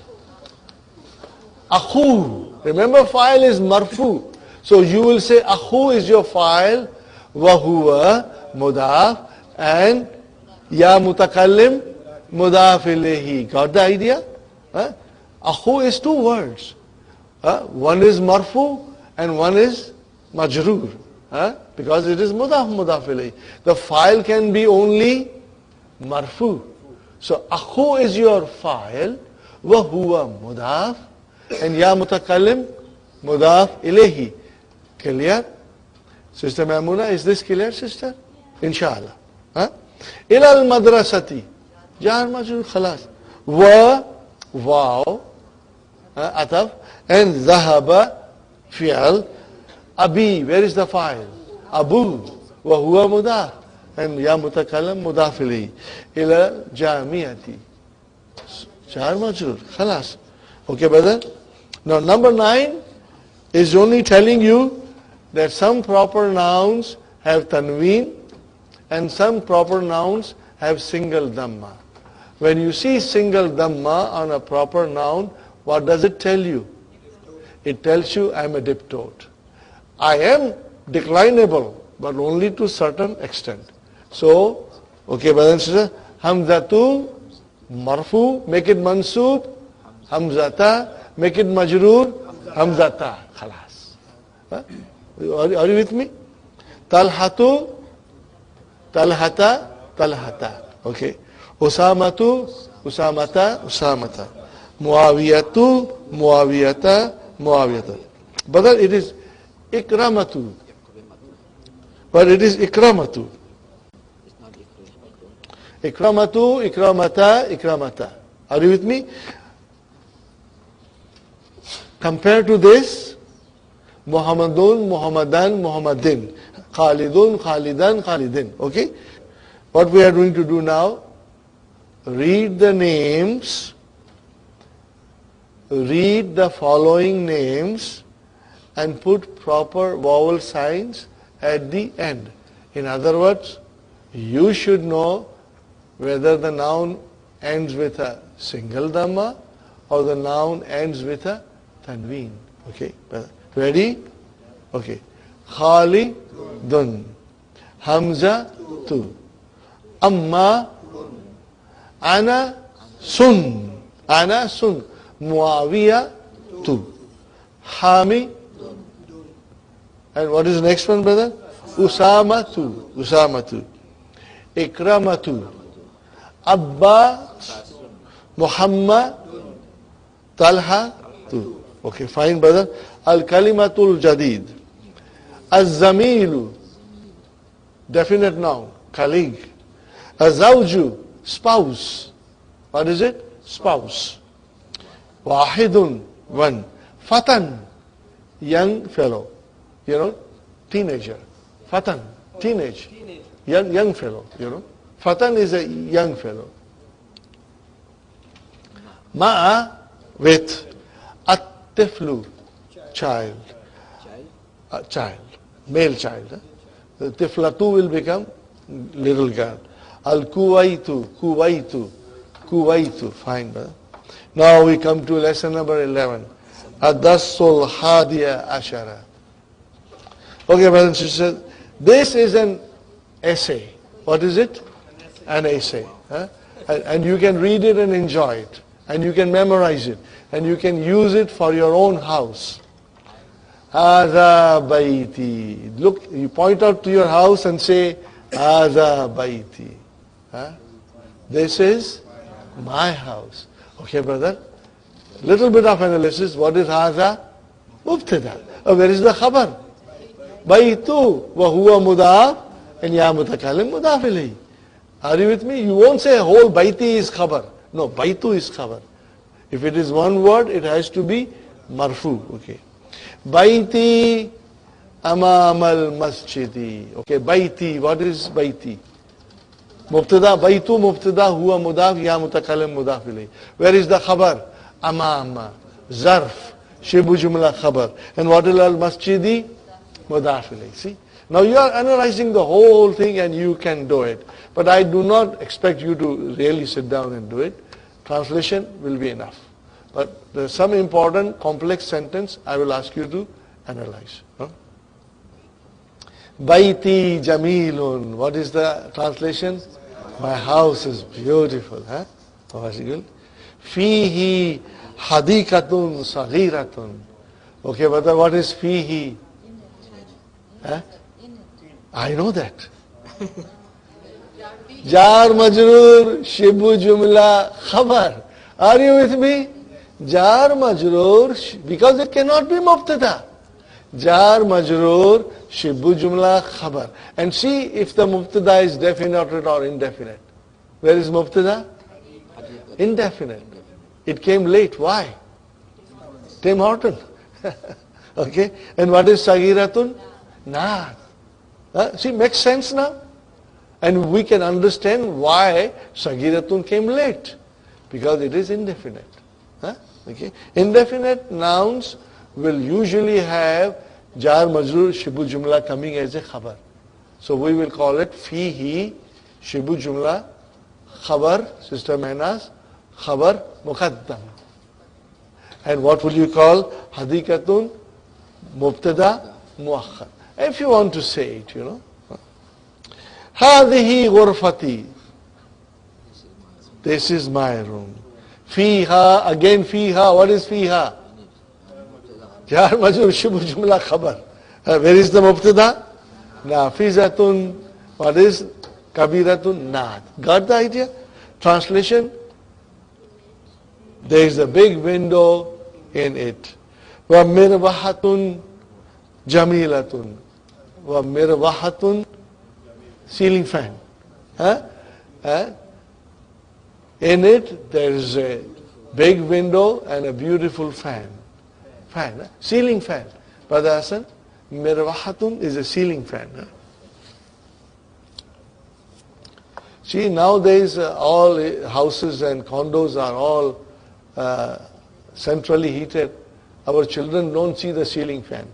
Akhu. Remember, file is marfu. So you will say Akhu is your file, wa huwa mudaf, and Ya mutakallim, mudaf ilayhi. Got the idea? Akhu is two words. One is marfu and one is majroor. Because it is mudaf ilayhi. The file can be only marfu. So akhu is your file, wa huwa mudaf, and ya mutakallim mudaf ilayhi. Clear? Sister Maimuna, is this clear, sister? Inshallah. Ila al-madrasati. Jar majrur khalas. Wa, wow, ataf, and zahaba, fi'al. Abi, where is the file? Abu, wa huwa mudaf, and ya mutakallim mudaf ilayhi. Ila jamiyati. Jar majrur khalas. Okay, brother? Now, number 9 is only telling you that some proper nouns have tanween and some proper nouns have single dhamma. When you see single dhamma on a proper noun, what does it tell you? It tells you I am a diptote. I am declinable, but only to certain extent. So, okay, brothers and sisters, hamzatu, marfu, make it mansub, hamzata, make it majroor, hamzata, khalas. Are you with me? Talhatu, talhata, talhata. Okay. Usamatu, usamata, usamata. Muawiyatu, muawiyata, muawiyata. But it is ikramatu. But it is ikramatu. Ikramatu, ikramata, ikramata. Are you with me? Compared to this, Muhammadun, Muhammadan, Muhammadin. Khalidun, Khalidan, Khalidin. Okay? What we are going to do now, read the names, read the following names, and put proper vowel signs at the end. In other words, you should know whether the noun ends with a single dhamma or the noun ends with a tanween. Okay? Ready? Okay. Khalidun. Hamza tu. Amma. Ana sun. Ana sun. Muawiya tu. Hami. And what is the next one, brother? Usama tu. Usama tu. Ikramatu. Abba. Muhammad. Talha tu. Okay, fine, brother. Al-kalimatul jadid. Az-zamilu. Definite noun. Colleague. Az-zawju. Spouse. What is it? Spouse. Wahidun. One. Fatan. Young fellow. You know, teenager. Fatan. Teenage. Young fellow. You know. Fatan is a young fellow. Ma'a. With. At-tiflu. Child. Child. Male child. The tiflatu will become little girl. Al-kuwaitu. Kuwaitu. Kuwaitu. Fine, brother. Now we come to lesson number 11. Ad-dassul hadiya ashara. Okay, brothers and sisters. This is an essay. What is it? An essay. And you can read it and enjoy it. And you can memorize it. And you can use it for your own house. Hadha baiti. Look, you point out to your house and say, Hadha baiti. This is my house. Okay, brother? Little bit of analysis. What is hadha? Mubtada. Where is the khabar? Baitu wa huwa mudaf and ya mutakallim mudaf ilayhi. Are you with me? You won't say whole baiti is khabar. No, baitu is khabar. If it is one word, it has to be marfu. Okay. Baiti amam al masjidi. Okay, baiti. What is baiti? Mubtada. Baitu mubtada huwa mudaf ya mutakallim mudaf ilayhi. Where is the khabar? Amama. Zarf. Shibu jumla khabar. And what is al masjidi? Mudaf ilayhi. See? Now you are analyzing the whole thing and you can do it. But I do not expect you to really sit down and do it. Translation will be enough. But there's some important complex sentence I will ask you to analyze. Baiti jamilun. What is the translation? My house is beautiful, huh? Very good. Fihi hadikatun saghiratun. Okay, but what is fihi? Huh? I know that. Jar majroor shibu jumla khabar. Are you with me? Jar majroor, because it cannot be mubtada. Jar majroor shibu jumla khabar. And see if the mubtada is definite or indefinite. Where is mubtada? Indefinite. It came late. Why? Tim Horton. Okay. And what is sagiratun? Naat. See, makes sense now? And we can understand why sagiratun came late. Because it is indefinite. Okay. Indefinite nouns will usually have jar majroor shibu jumla coming as a khabar. So we will call it fihi shibu jumla khabar, Sister Mehnas, khabar muqaddam. And what will you call hadikatun mubtada muakhar? If you want to say it, you know. Hadihi ghurfati. This is my room. Fiha, again fiha. What is fiha? Jar majroor shibu jumla khabar. Where is the mubtada? Nafizatun. What is kabiratun? Naat. Got the idea? Translation? There is a big window in it. Wa mirwahatun jamilatun. Wa mirwahatun, ceiling fan. In it there is a big window and a beautiful fan. Ceiling fan. Brother Hassan, mirwahatun is a ceiling fan. See, nowadays all houses and condos are all centrally heated. Our children don't see the ceiling fan.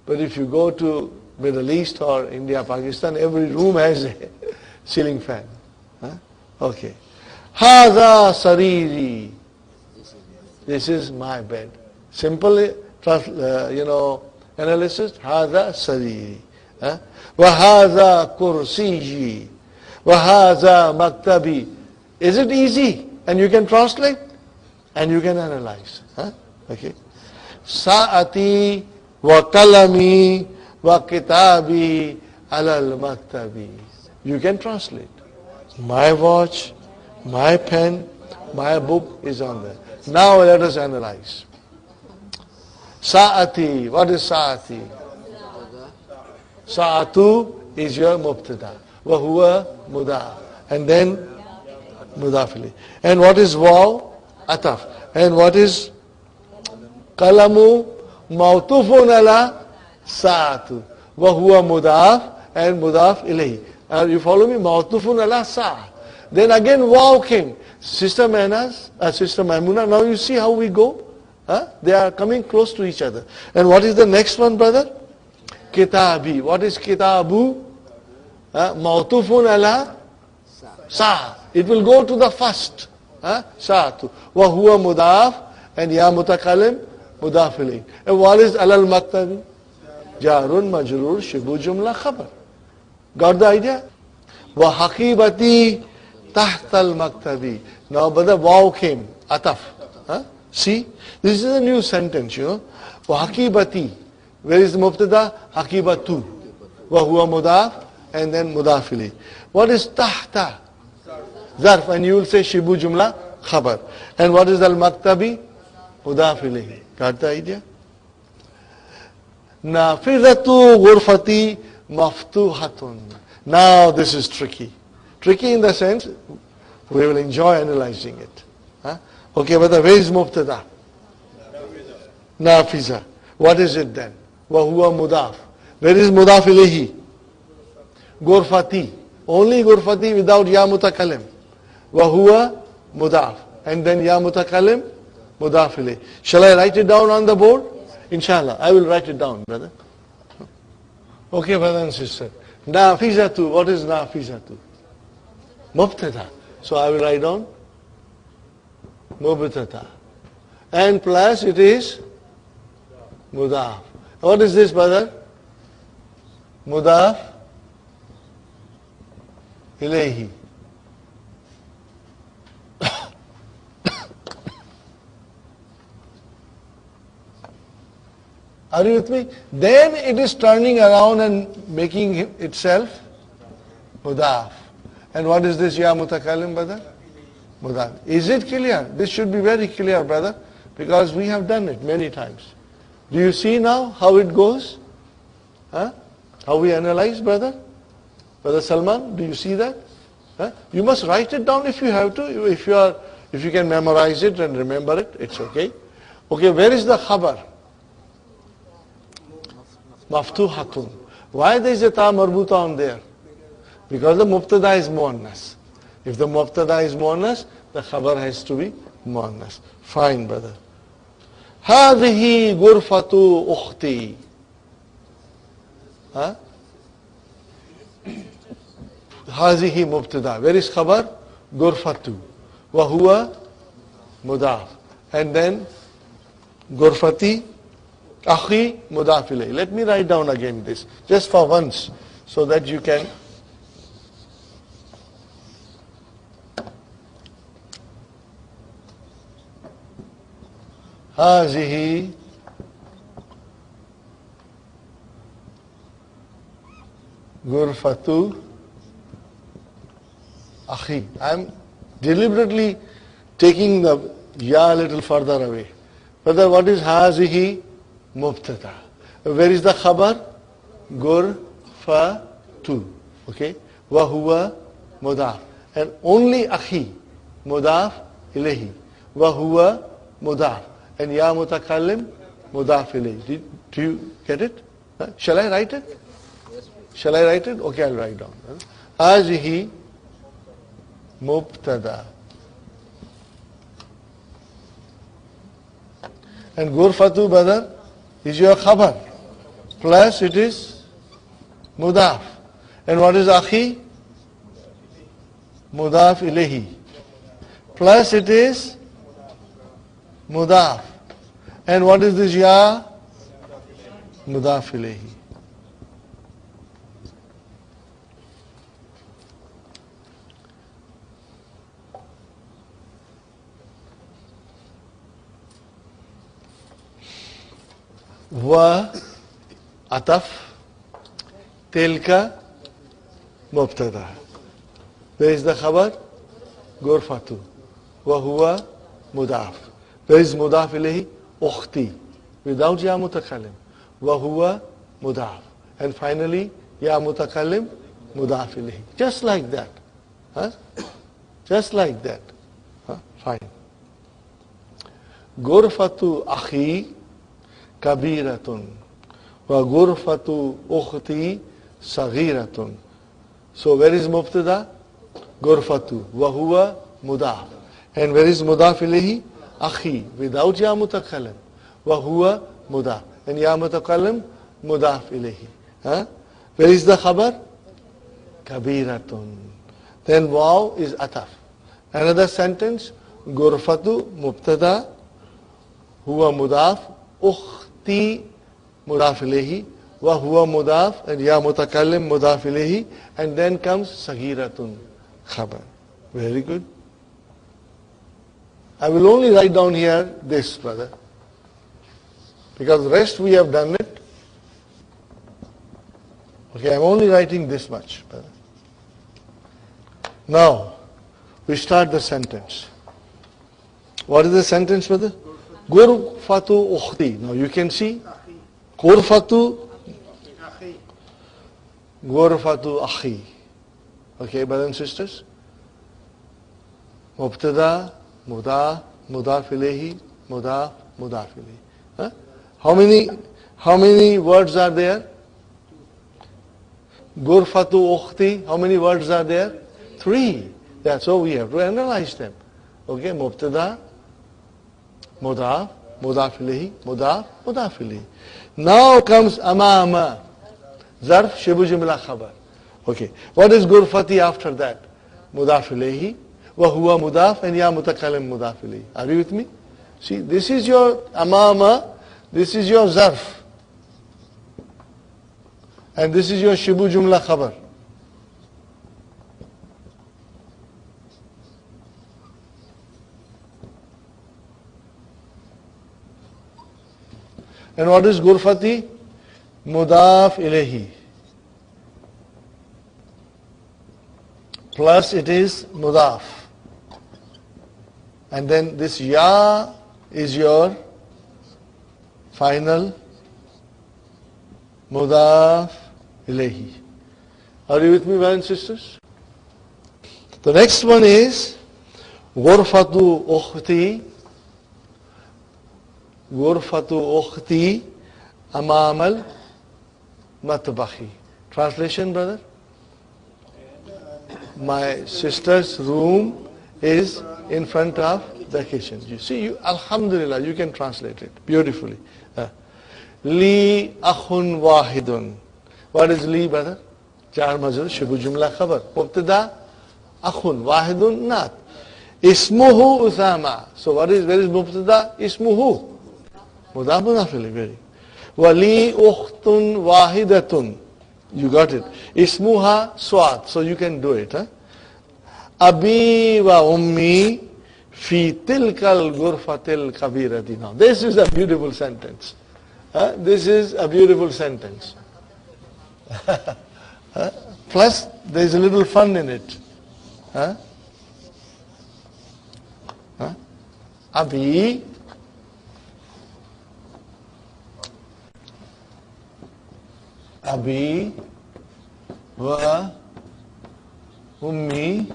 But if you go to Middle East or India, Pakistan, every room has a ceiling fan. Okay. Hadha sariri. This is my bed. Simple, analysis. Hadha sariri. Wa hadha kursiji. Wa hadha maktabi. Is it easy? And you can translate and you can analyze. Okay. Sa'ati wa kalami wa kitabi alal maktabi. You can translate. My watch, my pen, my book is on there. Now let us analyze. Sa'ati. What is sa'ati? Sa'atu is your mubtada. Wa huwa mudaf. And then mudafili. And what is waw? Ataf. And what is kalamu? Mawtufun ala sa'atu. Wa huwa mudaf and mudaf ilayhi. You follow me? Mawtufun ala sa'. Then again waw came. Sister Mehnas, Sister Maimuna, now you see how we go? They are coming close to each other. And what is the next one, brother? Kitabi. What is kitabu? Mawtufun ala sa'. It will go to the first. Sa'atu. Wa huwa mudaf and ya mutakalim mudaf ilayhi. And what is alal maktabi? Jarun majrur shibu jumla khabar. Got the idea? Wa haqibati tahtal maktabi. Now brother, waw came. Ataf. See? This is a new sentence, you know. Wa haqibati. Where is the mubtada? Haqibatu. Wa huwa mudaf and then mudaf ilayhi. What is tahta? Zarf, and you will say shibu jumla khabar. And what is al-maktabi? Mudaf ilayhi. Got the idea? Nafizatu ghurfati maftuhatun. Now this is tricky. Tricky in the sense, we will enjoy analyzing it. Okay, but where is mubtada? Nafiza. What is it then? Wa huwa mudaf. Where is mudaf ilayhi? Ghurfati. Only ghurfati without ya mutakalim. Wa huwa mudaf. And then ya mutakalim, mudaf ilayhi. Shall I write it down on the board? Inshallah, I will write it down, brother. Okay, brother and sister. Nafizatu. What is nafizatu? Mubtada. So I will write down mubtada. And plus it is mudaf. What is this, brother? Mudaf ilayhi. Are you with me? Then it is turning around and making itself mudaf. And what is this ya mutakallim, brother? Mudaf. Is it clear? This should be very clear, brother, because we have done it many times. Do you see now how it goes? Huh? How we analyze, brother? Brother Salman, do you see that? Huh? You must write it down if you have to. If you can memorize it and remember it, it's okay. Okay, where is the khabar? Maftuhatun. Why there is a ta marbuta on there? Because the mubtada is muannas. If the mubtada is muannas, the khabar has to be muannas. Fine, brother. هذه غرفة أختي. Huh? هذه مبتدا. Where is khabar? غرفة. وهو مضاف. And then غرفتي أخي مضاف إليه. Let me write down again this, just for once, so that you can. هذه غرفة أخي. I am deliberately taking the ya a little further away. Brother, what is هذه مبتدا? Where is the khabar? غرفة. Okay. وهو مضاف. And only أخي مضاف إليه. وهو مضاف. And ya mutakallim mudaf ilayh. Do you get it? Shall I write it? Shall I write it? Okay, I'll write down. هذه مبتدا. And غرفة, brother, is your khabar. Plus it is mudaf. And what is akhi? Mudaf ilayhi. Plus it is mudaf. And what is this ya? Mudaf ilayhi. Wa ataf tilka mubtada. Where is the khabar? Ghurfatu. Wa huwa mudaf. Where is mudaf ilayhi? Ukhti. Without ya mutakallim. Wa huwa mudaf. And finally, ya mutakallim mudaf ilayhi. Just like that. Huh? Just like that. Huh? Fine. Ghurfatu akhi kabiratun. Wa ghurfatu ukhti saghiratun. So where is mubtada? Ghurfatu. Wa huwa mudaf. And where is mudaf ilayhi? Akhi. Without ya mutakallim. Wa huwa mudaf. And ya mutakallim mudaf ilayhi. Huh? Where is the khabar? Kabiratun. Then waw is ataf. Another sentence. Ghurfatu mubtada. Huwa mudaf. Ukhti mudaf ilayhi. Wa huwa mudaf. And ya mutakallim mudaf ilayhi. And then comes sagiratun khabar. Very good. I will only write down here this, brother. Because the rest we have done it. Okay, I am only writing this much, brother. Now, we start the sentence. What is the sentence, brother? Ghurfatu ukhti. Now you can see. Ghurfatu akhi. Okay, brothers and sisters. Mubtada, mudaf, mudaf ilayhi, mudaf, mudaf ilayhi. Huh? How many words are there? Ghurfatu ukhti. How many words are there? 3. That's how we have to analyze them. Okay, mubtada, mudaf, mudaf ilayhi, mudaf, mudaf ilayhi. Now comes amama. Zarf, shibu jumla khabar. Okay. What is ghurfati after that? Mudaf ilayhi. Wa huwa mudaf and ya mutakallim mudaf ilayhi. Are you with me? See, this is your amama. This is your zarf. And this is your shibu jumla khabar. And what is Ghurfati? Mudaf ilayhi. Plus it is Mudaf. And then this Ya is your final Mudaf ilayhi. Are you with me, brothers and sisters? The next one is Ghurfatu ukhti. Ghurfatu ukhti amamal matbahi. Translation, brother? My sister's room is in front of the kitchen. You see, alhamdulillah, you can translate it beautifully. Li akhun wahidun. What is li, brother? Jar majrur, shibu jumla khabar. Mubtada, akhun, wahidun, not. Ismuhu Usama. So where is Mubtada? Ismuhu. Mudaf ilayhi, very. Wali ukhtun wahidatun. You got it. Ismuha Swat. So you can do it. Huh? Abi wa ummi fi tilkal ghurfatil kabirati. Now this is a beautiful sentence. This is a beautiful sentence. Plus there is a little fun in it. Abi wa ummi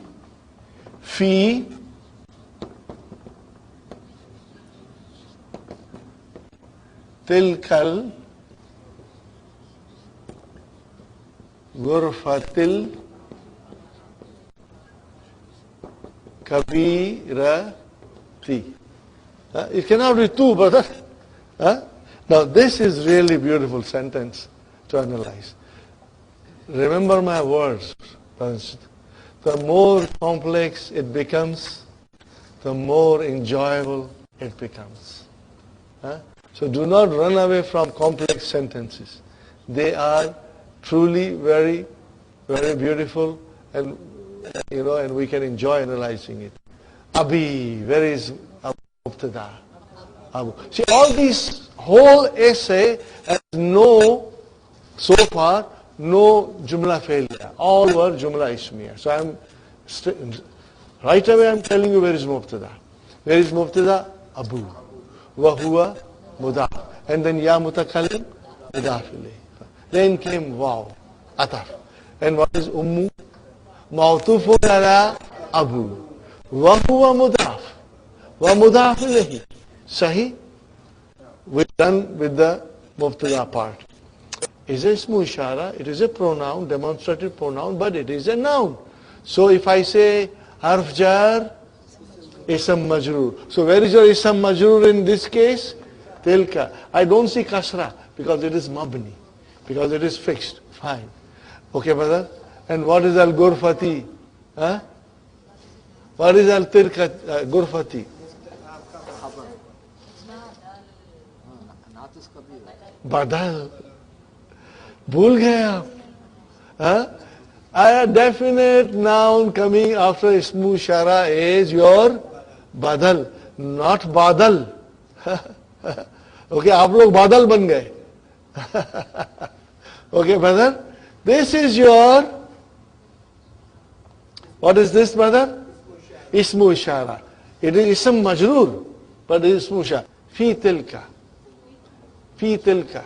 fi tilkal ghurfatil kabirati. You cannot read two, brother. Now this is really beautiful sentence to analyze. Remember my words. The more complex it becomes, the more enjoyable it becomes. So do not run away from complex sentences. They are truly very, very beautiful, and and we can enjoy analyzing it. Abi, where is Mubtada? Abu. See, all these whole essay has so far, no Jumla failure. All were Jumla Ismiya. So right away I'm telling you where is Mubtada. Where is Mubtada? Abu. Wa huwa Mudaf. And then Ya Mutakallim, Mudaf ilayhi. Then came Waw, Ataf. And what is Ummu? Ma'tufun ala Abu. Wa huwa Mudaf. Wa Mudaf ilayhi. Sahi? We're done with the Mubtada part. Is a ismu ishara, it is a pronoun, demonstrative pronoun, but it is a noun. So if I say harf jar, ism majroor. So where is your ism majroor in this case? Tilka. I don't see kasra because it is mabni, because it is fixed. Fine. Okay, brother? And what is al-ghurfati? What is al-ghurfati? Badal. Bhul gaye aap. A definite noun coming after ismu ishara is your badal, not badal. Okay, aap log badal ban gaye. Okay, brother? This is your, what is this, brother? Ismu ishara. It is ism majroor, but it is ismu ishara. Fi tilka. Fi tilka.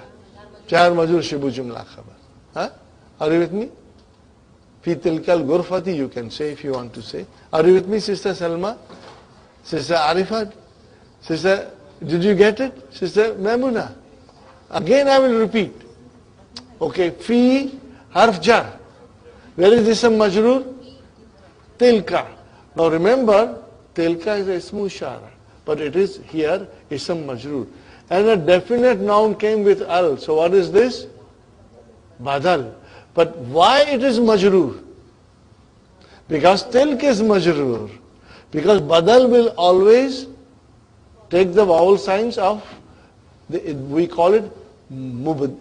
Jar majroor shibu jumla khabar. Are you with me? Fi tilkal ghurfati, you can say if you want to say. Are you with me, Sister Salma? Sister Arifat? Sister, did you get it? Sister Mamuna? Again I will repeat. Okay, fi harf jar. Where is ism majroor? Tilka. Now remember, tilka is a ismu ishara, but it is here ism majroor. And a definite noun came with al. So what is this? Badal. But why it is majroor? Because tilk is majroor. Because badal will always take the vowel signs of, we call it mubdal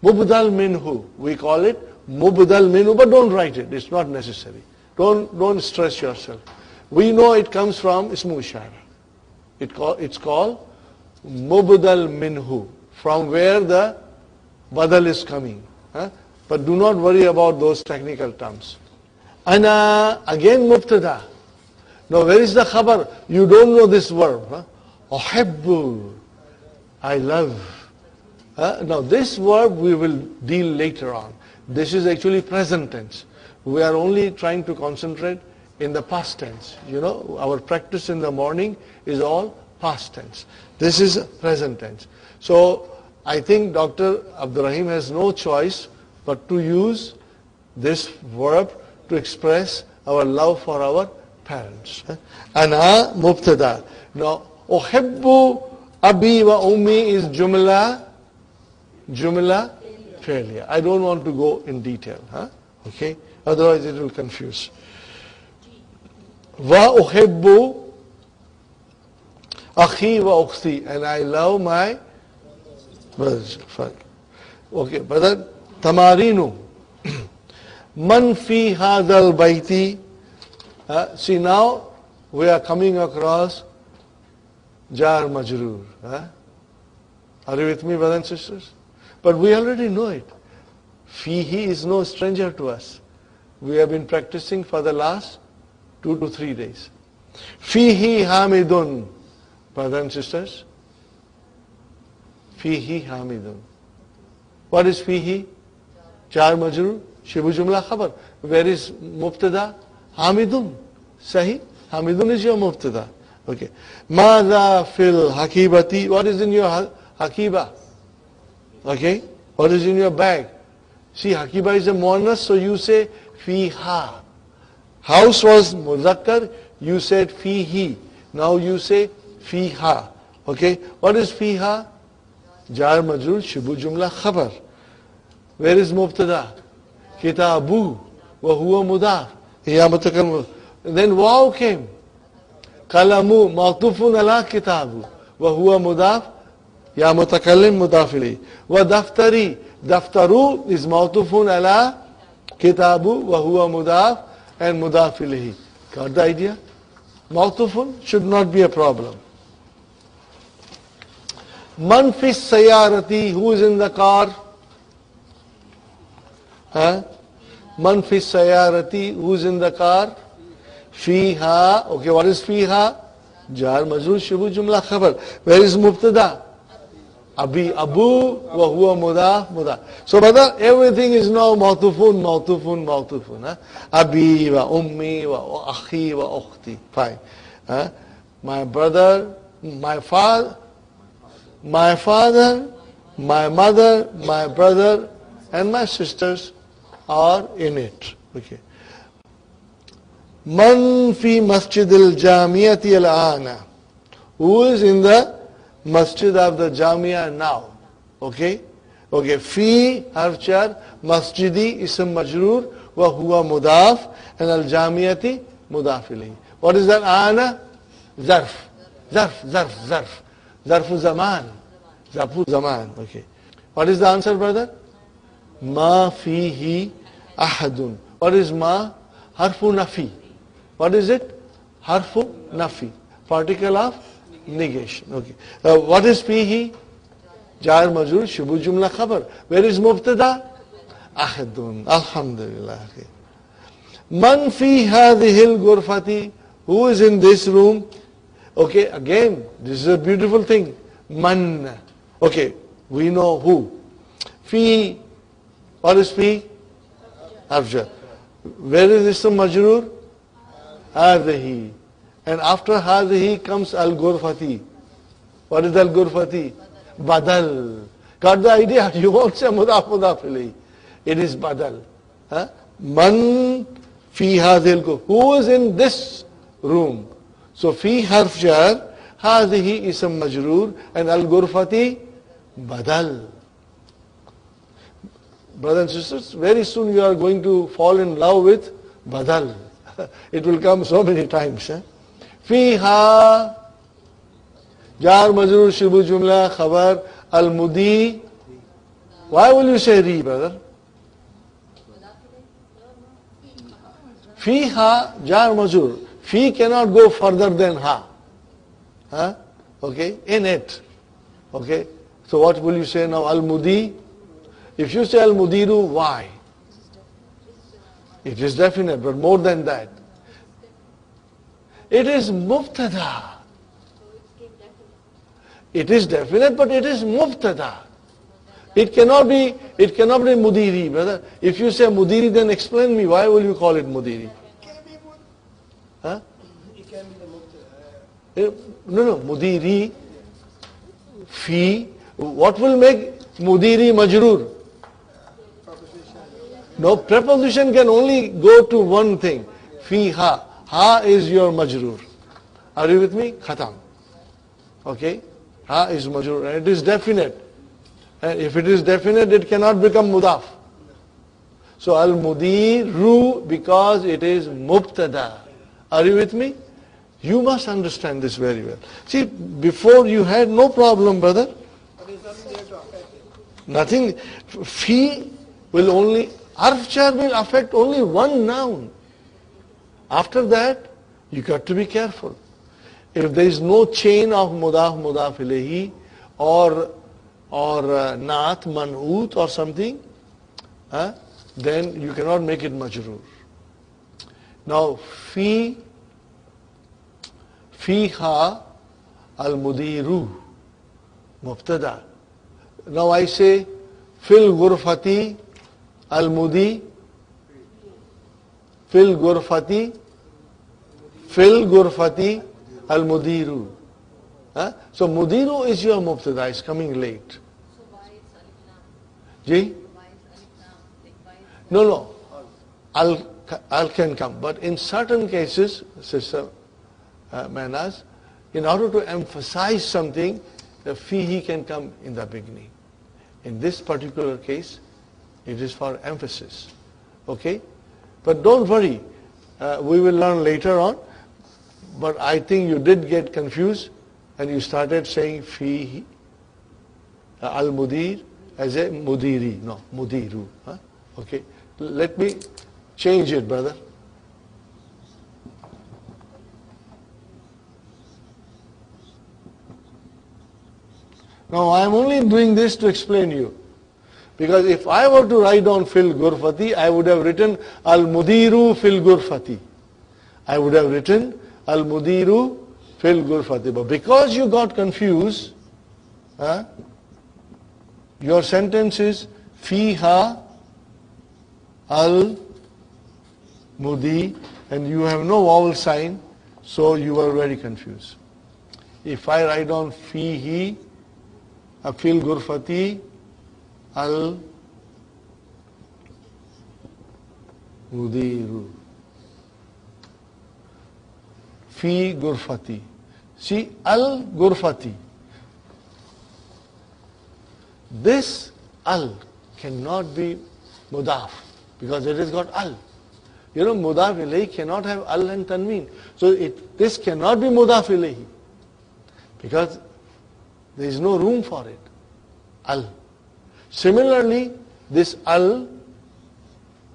minhu. We call it mubdal minhu, but don't write it. It's not necessary. Don't stress yourself. We know it comes from ismu ishara. It's called mubdal minhu. from where the badal is coming. But do not worry about those technical terms. Ana, again mubtada. Now where is the khabar? You don't know this verb. Uhibbu, I love. Now this verb we will deal later on. This is actually present tense. We are only trying to concentrate in the past tense. You know, our practice in the morning is all past tense. This is present tense. So I think Dr. Abdurrahim has no choice but to use this verb to express our love for our parents. Ana mubtada. Now, uhibbu abi wa ummi is jumla failure. I don't want to go in detail. Okay? Otherwise it will confuse. Wa uhibbu akhi wa ukhti. And I love my brothers. Okay, brother. Tamarinu. Man fi hadal baiti. See, now we are coming across jar majroor. Are you with me, brothers and sisters? But we already know it. Fihi is no stranger to us. We have been practicing for the last 2 to 3 days. Fihi hamidun. Brothers and sisters. Fihi hamidun. What is fihi? Jar majroor. Shibu jumla khabar. Where is mubtada? Hamidun. Sahi? Hamidun is your mubtada. Okay. Mada fil hakibati. What is in your hakiba? Okay. What is in your bag? See, hakiba is a muannas, so you say fiha. House was muzakkar, you said fihi. Now you say fiha. Okay. What is fiha? Jar majrur shibu jumla khabar. Where is mubtada? Kitabu wa huwa mudaf. Ya mutakallim. Then waw came. Kalamu ma'tufun ala kitabu wa huwa mudaf. Ya mutakallim mudaf ilayhi. Wa daftari. Daftaru is ma'tufun ala kitabu wa huwa mudaf and mudaf ilayhi. Got the idea? Ma'tufun should not be a problem. Man fi sayarati. Who is in the car? Man fi sayarati. Who's in the car? Fiha. Okay, what is fiha? Jar majrur shibu jumla khabar. Where is mubtada? Abi, abu, wa huwa mudaf. So brother, everything is now ma'tufun. Abi, wa ummi, wa akhi, wa ukhti. Fine. My brother, my father, my mother, my brother, and my sisters are in it. Okay. Man fi masjid al-jamiyati al-ana. Who is in the masjid of the jamia now? Okay. Okay. Fi harf jar, masjidi ism majroor wa huwa mudaf and al-jamiyati mudaf ilayhi. What is that? Ana? Zarf. Zarfu zaman. Okay. What is the answer, brother? Ma fihi ahadun. What is ma? Harfu nafi. What is it? Harfu nafi. Particle of negation. Okay. What is fihi? Jar majrur shibu jumla khabar. Where is mubtada? Ahadun. Alhamdulillah. Okay. Man fi hadhil ghurfati. Who is in this room? Okay, again, this is a beautiful thing. Man. Okay, we know who. Fi. What is fi? Harf. Where is this majroor? Hadhihi. And after hadhihi comes al-ghurfati. What is al-ghurfati? Badal. Got the idea? You won't say mudaf ilayhi. It is badal. Man fi hadhil ghurfati. Who is in this room? So fi harf jar, hadhihi ism majroor, and al-ghurfati badal. Brothers and sisters, very soon you are going to fall in love with badal. It will come so many times. Fiha jar majrur shibu jumla khabar al-mudi. Why will you say ri, brother? Fiha jar majrur. Fi cannot go further than ha. Okay? In it. Okay? So what will you say now? Al-Mudi? If you say Al-Mudiru, why? It is definite, but more than that. It is Mubtada. It is definite, but it is Mubtada. It cannot be Mudiri, brother. If you say Mudiri, then explain me, why will you call it Mudiri? It can be Huh? It can be the Mukta. No, Mudiri, Fi. What will make Mudiri Majrur? No, preposition can only go to one thing. Fi ha. Ha is your Majrur. Are you with me? Khatam. Okay? Ha is Majrur. And it is definite. And if it is definite, it cannot become Mudaf. So Al-Mudiru, because it is Mubtada. Are you with me? You must understand this very well. See, before you had no problem, brother. But there's nothing there to affect it. Nothing. Fi will only, Arf jar will affect only one noun. After that, you got to be careful. If there is no chain of Mudaf, Mudaf ilayhi, or Naat, Man'ut or something, then you cannot make it Majrur. Now, Fiha al-Mudiru, Mubtada. Now I say, Fil Gurfati al-Mudi, Fil Gurfati al-Mudiru. So Mudiru is your Mubtada, it's coming late. So why it's alif lam? Ji? Why it's alif lam? Like why is No. Al can come. But in certain cases, Sister Manas, in order to emphasize something, the fihi can come in the beginning. In this particular case, it is for emphasis. Okay? But don't worry. We will learn later on. But I think you did get confused and you started saying fihi, al-mudir as a mudiri. No, mudiru. Okay? Let me change it, brother. Now I am only doing this to explain you. Because if I were to write down fil gurfati, I would have written al-mudiru fil gurfati. I would have written al-mudiru fil gurfati. But because you got confused, your sentence is fiha al-mudi, and you have no vowel sign, so you are very confused. If I write down fihi, fil gurfati, al-mudiru, fi gurfati. See, al-gurfati. This al cannot be mudaf because it has got al. You know, mudaf ilayhi cannot have al and tanween. So this cannot be mudaf ilayhi because there is no room for it. Al. Similarly, this al,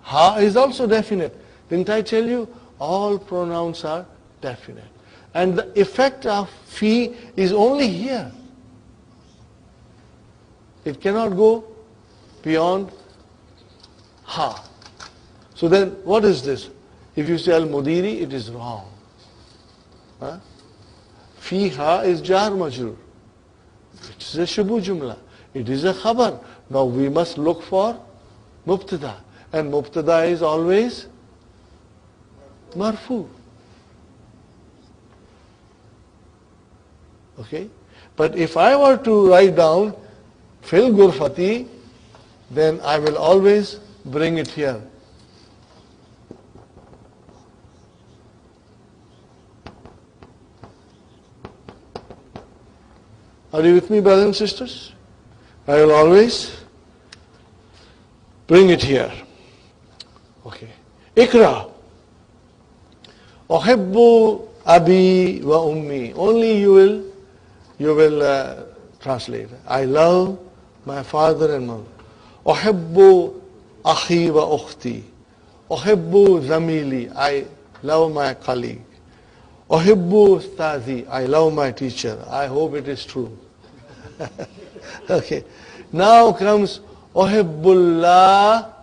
ha is also definite. Didn't I tell you? All pronouns are definite. And the effect of fi is only here. It cannot go beyond ha. So then, what is this? If you say al-mudiri, it is wrong. Fi ha is jar majrur. It is a shubu jumla. It is a khabar. Now we must look for mubtada. And mubtada is always marfu. Okay? But if I were to write down fil gurfati, then I will always bring it here. Are you with me, brothers and sisters? I will always bring it here. Okay. Ikra. Uhibbu abi wa ummi. Only you will translate. I love my father and mother. Uhibbu akhi wa ukhti. Uhibbu zamili. I love my colleague. Uhibbu ustazi. I love my teacher. I hope it is true. Okay. Now comes Uhibbullah.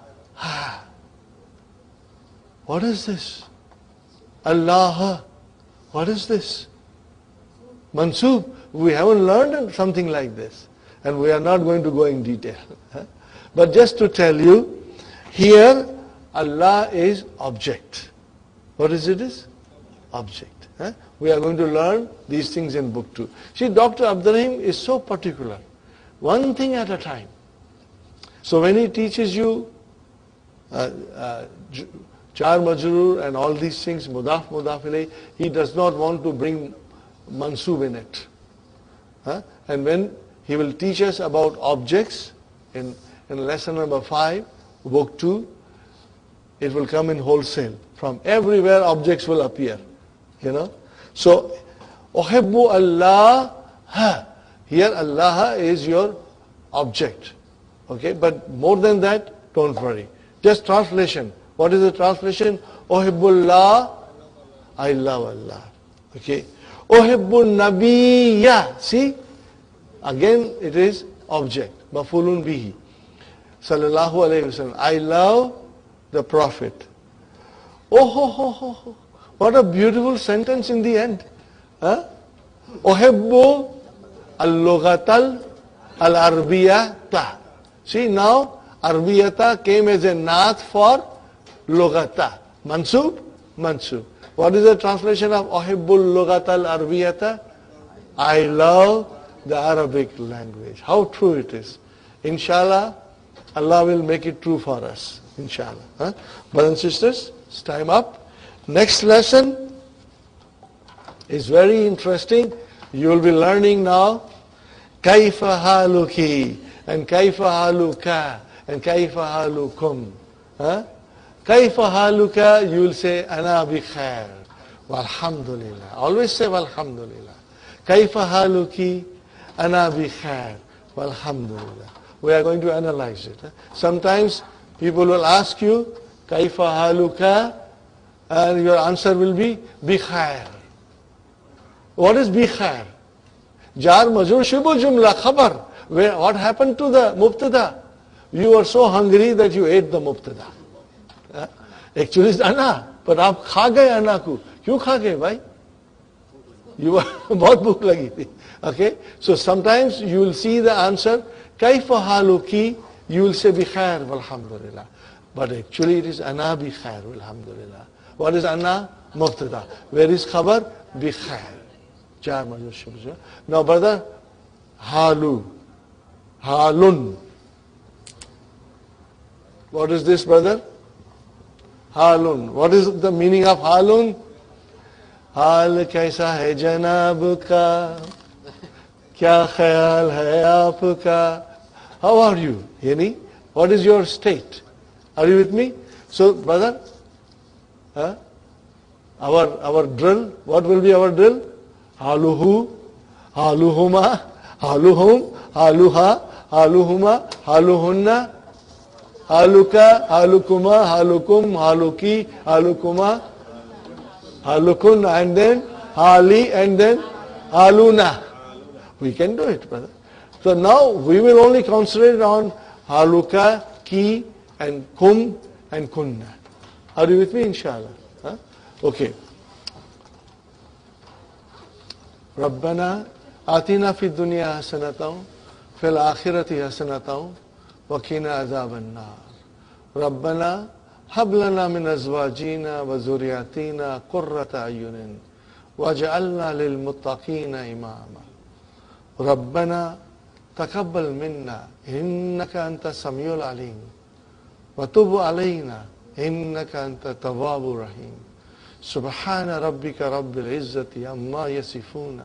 What is this? Allah. What is this? Mansub. We haven't learned something like this. And we are not going to go in detail. But just to tell you, here Allah is object. What is it? Object. We are going to learn these things in book 2. See, Dr. Abdurrahim is so particular. One thing at a time. So when he teaches you Jar Majrur and all these things, Mudaf, Mudaf ilayh, he does not want to bring Mansub in it. And when he will teach us about objects in lesson number 5, book 2, it will come in wholesale. From everywhere objects will appear. So, Uhibbu Allah. Here Allah is your object. Okay, but more than that, don't worry. Just translation. What is the translation? Uhibbullah, I love Allah. Okay. Uhibbun Nabiyya. See? Again, it is object. Mafulun bihi. Sallallahu alayhi wasallam. I love the Prophet. Oh, what a beautiful sentence in the end. Uhibbu al-lughatal al-arbiyata. See, now arbiyata came as a nath for lughata. Mansub? Mansub. What is the translation of Uhibbul lughatal arbiyata? I love the Arabic language. How true it is. Inshallah, Allah will make it true for us. Inshallah. Brothers and sisters, it's time up. Next lesson is very interesting. You will be learning now Kaifa haluki and Kaifa haluka and Kaifa halukum. Kaifa haluka, you will say Ana bi khair. Walhamdulillah. Always say Walhamdulillah. Kaifa haluki, Ana bi khair. Walhamdulillah. We are going to analyze it. Sometimes people will ask you Kaifa haluka, and your answer will be bi khair. What is bi khair? Jar majrur shibul jumla khabar. What happened to the mubtada? You were so hungry that you ate the mubtada. Actually it's ana. But aap kha gaye ana ko. Kyun kha gaye bhai? You were bahut bhook lagi thi. Okay? So sometimes you will see the answer Kaifa haluki, you will say bi khair walhamdulillah. But actually it is ana bi khair walhamdulillah. What is ana? Mubtada. Where is khabar? Bi khair. Jar majrur shibul. Now brother, halu. Halun. What is this, brother? Halun. What is the meaning of halun? Hal kaisa hai janab ka? Kya khayal hai aapka? How are you? Yani, what is your state? Are you with me? So, brother, our drill, what will be our drill? Haluhu, haluhuma, haluhum, haluha, haluhuma, haluhunna, haluka, halukuma, halukum, haluki, halukuma, halukun, and then hali, and then haluna. We can do it, brother. So now we will only concentrate on haluka, ki, and kum, and kunna. Are you with me, inshallah? Okay. ربنا آتنا في الدنيا حسنة في الآخرة حسنة وقنا عذاب النار ربنا هب لنا من أزواجنا وذرياتنا قرة أعين واجعلنا للمتقين إماما ربنا تقبل منا إنك أنت السميع العليم وتب علينا إنك أنت التواب الرحيم سبحان ربك رب العزة عما يصفون